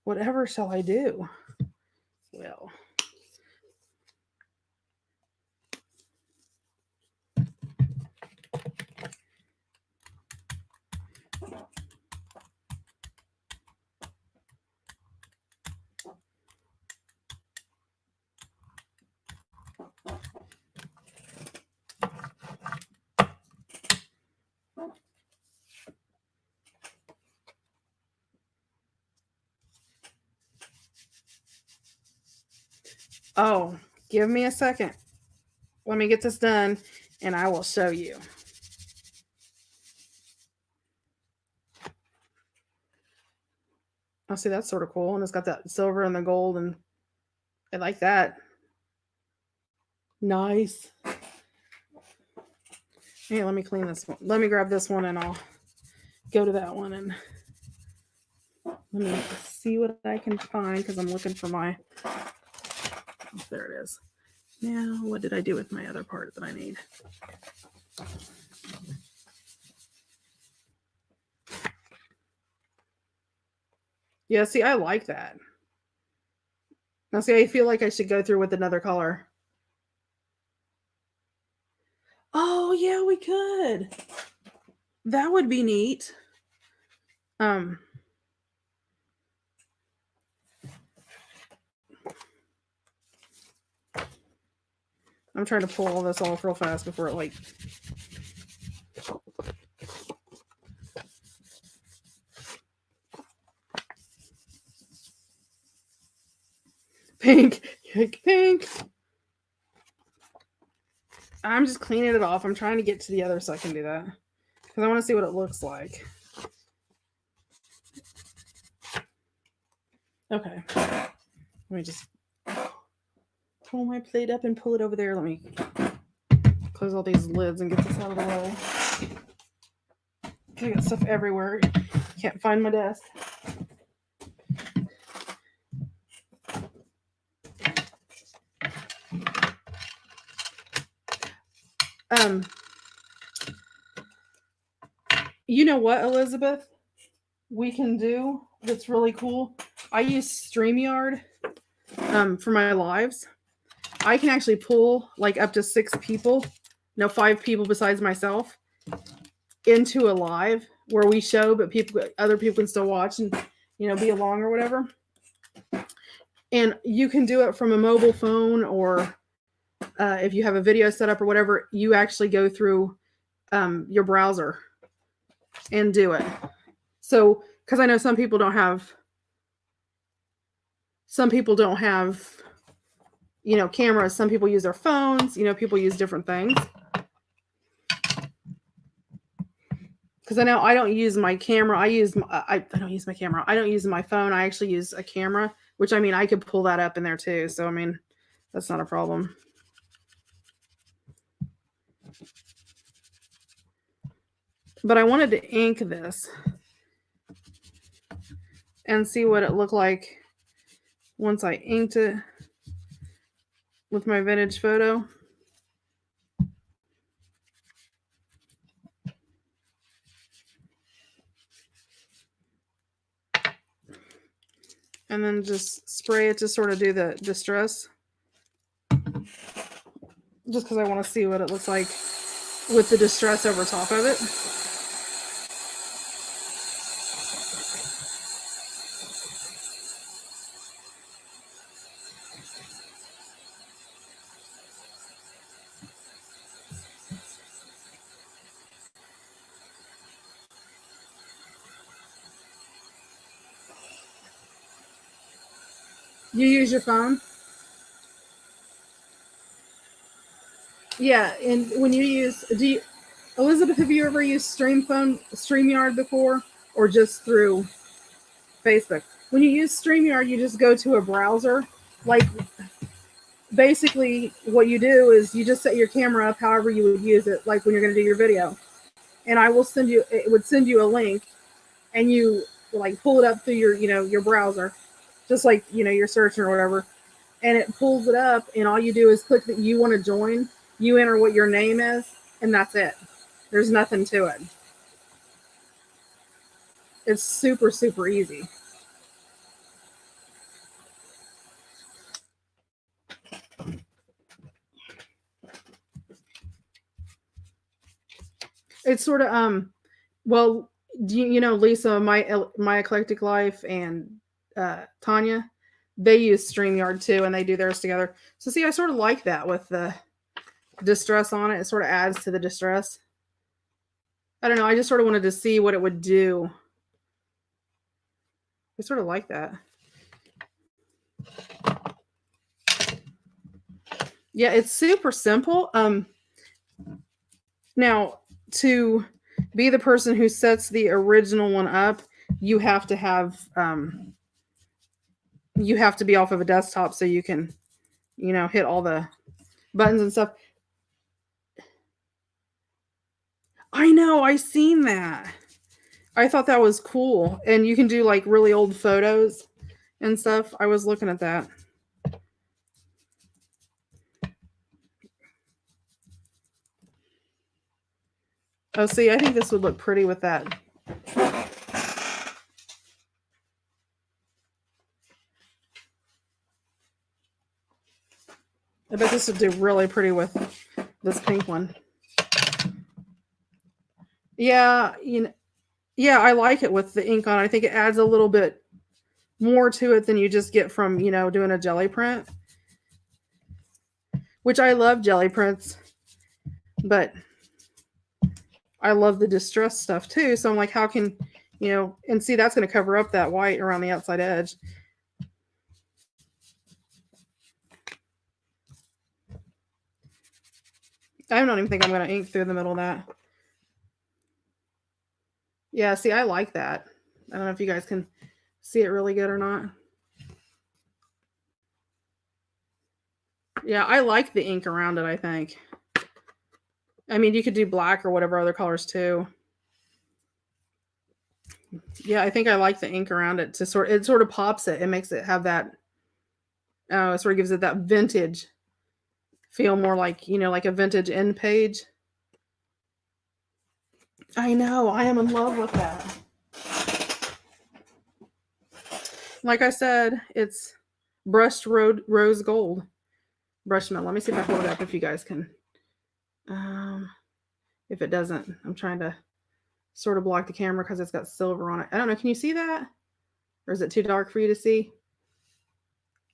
whatever shall I do? Well. Oh, give me a second. Let me get this done and I will show you. Oh, see, that's sort of cool. And it's got that silver and the gold, and I like that. Nice. Hey, let me clean this one. Let me grab this one and I'll go to that one and let me see what I can find, because I'm looking for my. There it is. Now, what did I do with my other part that I need? Yeah, see, I like that. Now see, I feel like I should go through with another color. Oh yeah, we could. That would be neat. I'm trying to pull all this off real fast before it like. Pink, pink. I'm just cleaning it off. I'm trying to get to the other so I can do that because I want to see what it looks like. Okay. Let me just pull my plate up and pull it over there. Let me close all these lids and get this out of the way. I got stuff everywhere. Can't find my desk. You know what, Elizabeth? We can do that's really cool. I use StreamYard for my lives. I can actually pull like up to 6 people, no 5 people besides myself, into a live where we show, but other people can still watch and be along or whatever. And you can do it from a mobile phone or if you have a video set up or whatever, you actually go through your browser and do it. So, because I know some people don't have cameras. Some people use their phones. People use different things. Because I know I don't use my camera. I don't use my camera. I don't use my phone. I actually use a camera, which I could pull that up in there too. So, that's not a problem. But I wanted to ink this and see what it looked like once I inked it with my vintage photo. And then just spray it to sort of do the distress. Just because I want to see what it looks like with the distress over top of it. You use your phone? Yeah, and when you use, Elizabeth, have you ever used StreamYard before, or just through Facebook? When you use StreamYard, you just go to a browser. Like, basically, what you do is you just set your camera up however you would use it, like when you're going to do your video. And it would send you a link, and you like pull it up through your browser, just like your search or whatever, and it pulls it up, and all you do is click that you want to join. You enter what your name is, and that's it. There's nothing to it. It's super, super easy. It's sort of well, do you know Lisa, my Eclectic Life, and Tanya, they use StreamYard too, and they do theirs together. So see, I sort of like that with the distress on it. It sort of adds to the distress. I don't know. I just sort of wanted to see what it would do. I sort of like that. Yeah, it's super simple. Now, to be the person who sets the original one up, you have to have be off of a desktop so you can, hit all the buttons and stuff. I know, I seen that. I thought that was cool. And you can do like really old photos and stuff. I was looking at that. Oh, see, I think this would look pretty with that. I bet this would do really pretty with this pink one. Yeah, yeah, I like it with the ink on. I think it adds a little bit more to it than you just get from, doing a jelly print. Which I love jelly prints, but I love the distress stuff too. So I'm like, how can, and see, that's going to cover up that white around the outside edge. I don't even think I'm going to ink through the middle of that. Yeah, see, I like that. I don't know if you guys can see it really good or not. Yeah, I like the ink around it, I think. I mean, you could do black or whatever other colors too. Yeah, I think I like the ink around it it sort of pops it. It makes it have that, it sort of gives it that vintage feel, more like, like a vintage end page. I know, I am in love with that. Like I said, it's brushed rose gold. Brushed metal. Let me see if I hold it up if you guys can. If it doesn't, I'm trying to sort of block the camera because it's got silver on it. I don't know. Can you see that? Or is it too dark for you to see?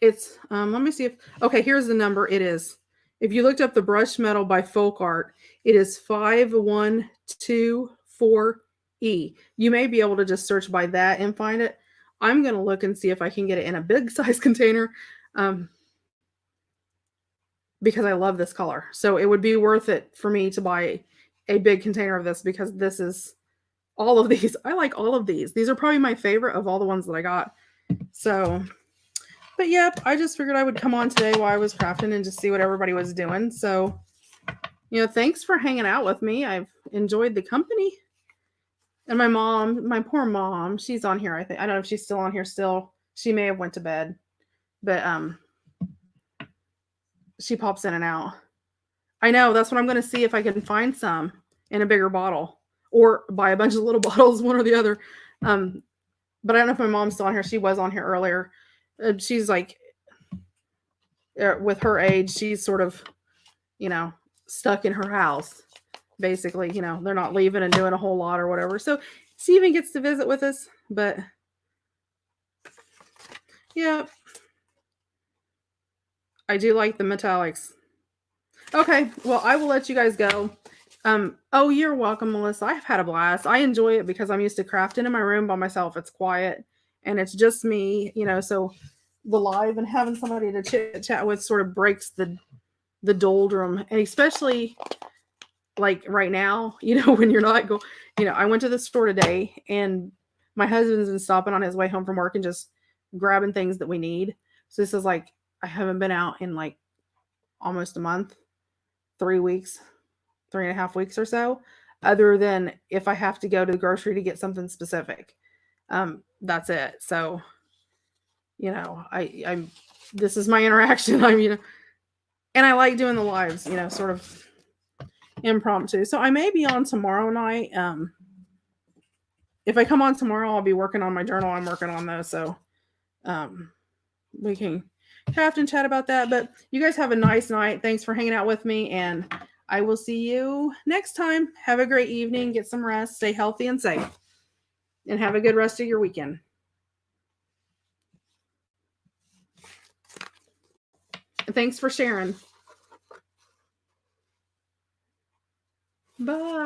It's, let me see if, okay, here's the number. It is, if you looked up the brushed metal by Folk Art, it is 5124E. You may be able to just search by that and find it. I'm going to look and see if I can get it in a big size container, because I love this color. So it would be worth it for me to buy a big container of this, because this is all of these. I like all of these. These are probably my favorite of all the ones that I got. So, but yep, I just figured I would come on today while I was crafting and just see what everybody was doing. So, thanks for hanging out with me. I've enjoyed the company. And my mom, my poor mom, she's on here, I think. I don't know if she's still on here still. She may have went to bed. But she pops in and out. I know, that's what I'm going to see if I can find some in a bigger bottle or buy a bunch of little bottles, one or the other. But I don't know if my mom's still on here. She was on here earlier. She's like, with her age, she's sort of, stuck in her house. Basically, they're not leaving and doing a whole lot or whatever. So she even gets to visit with us. But yeah, I do like the metallics. Okay, well, I will let you guys go. Oh, you're welcome, Melissa. I've had a blast. I enjoy it because I'm used to crafting in my room by myself. It's quiet and it's just me, so the live and having somebody to chit chat with sort of breaks the doldrum. And especially like right now, when you're not I went to the store today and my husband's been stopping on his way home from work and just grabbing things that we need. So this is like, I haven't been out in like almost a month, 3 weeks, 3.5 weeks or so, other than if I have to go to the grocery to get something specific. That's it. So, I'm this is my interaction. And I like doing the lives, sort of impromptu. So I may be on tomorrow night. If I come on tomorrow, I'll be working on my journal. I'm working on those. So we can craft and chat about that. But you guys have a nice night. Thanks for hanging out with me. And I will see you next time. Have a great evening. Get some rest. Stay healthy and safe. And have a good rest of your weekend. Thanks for sharing. Bye.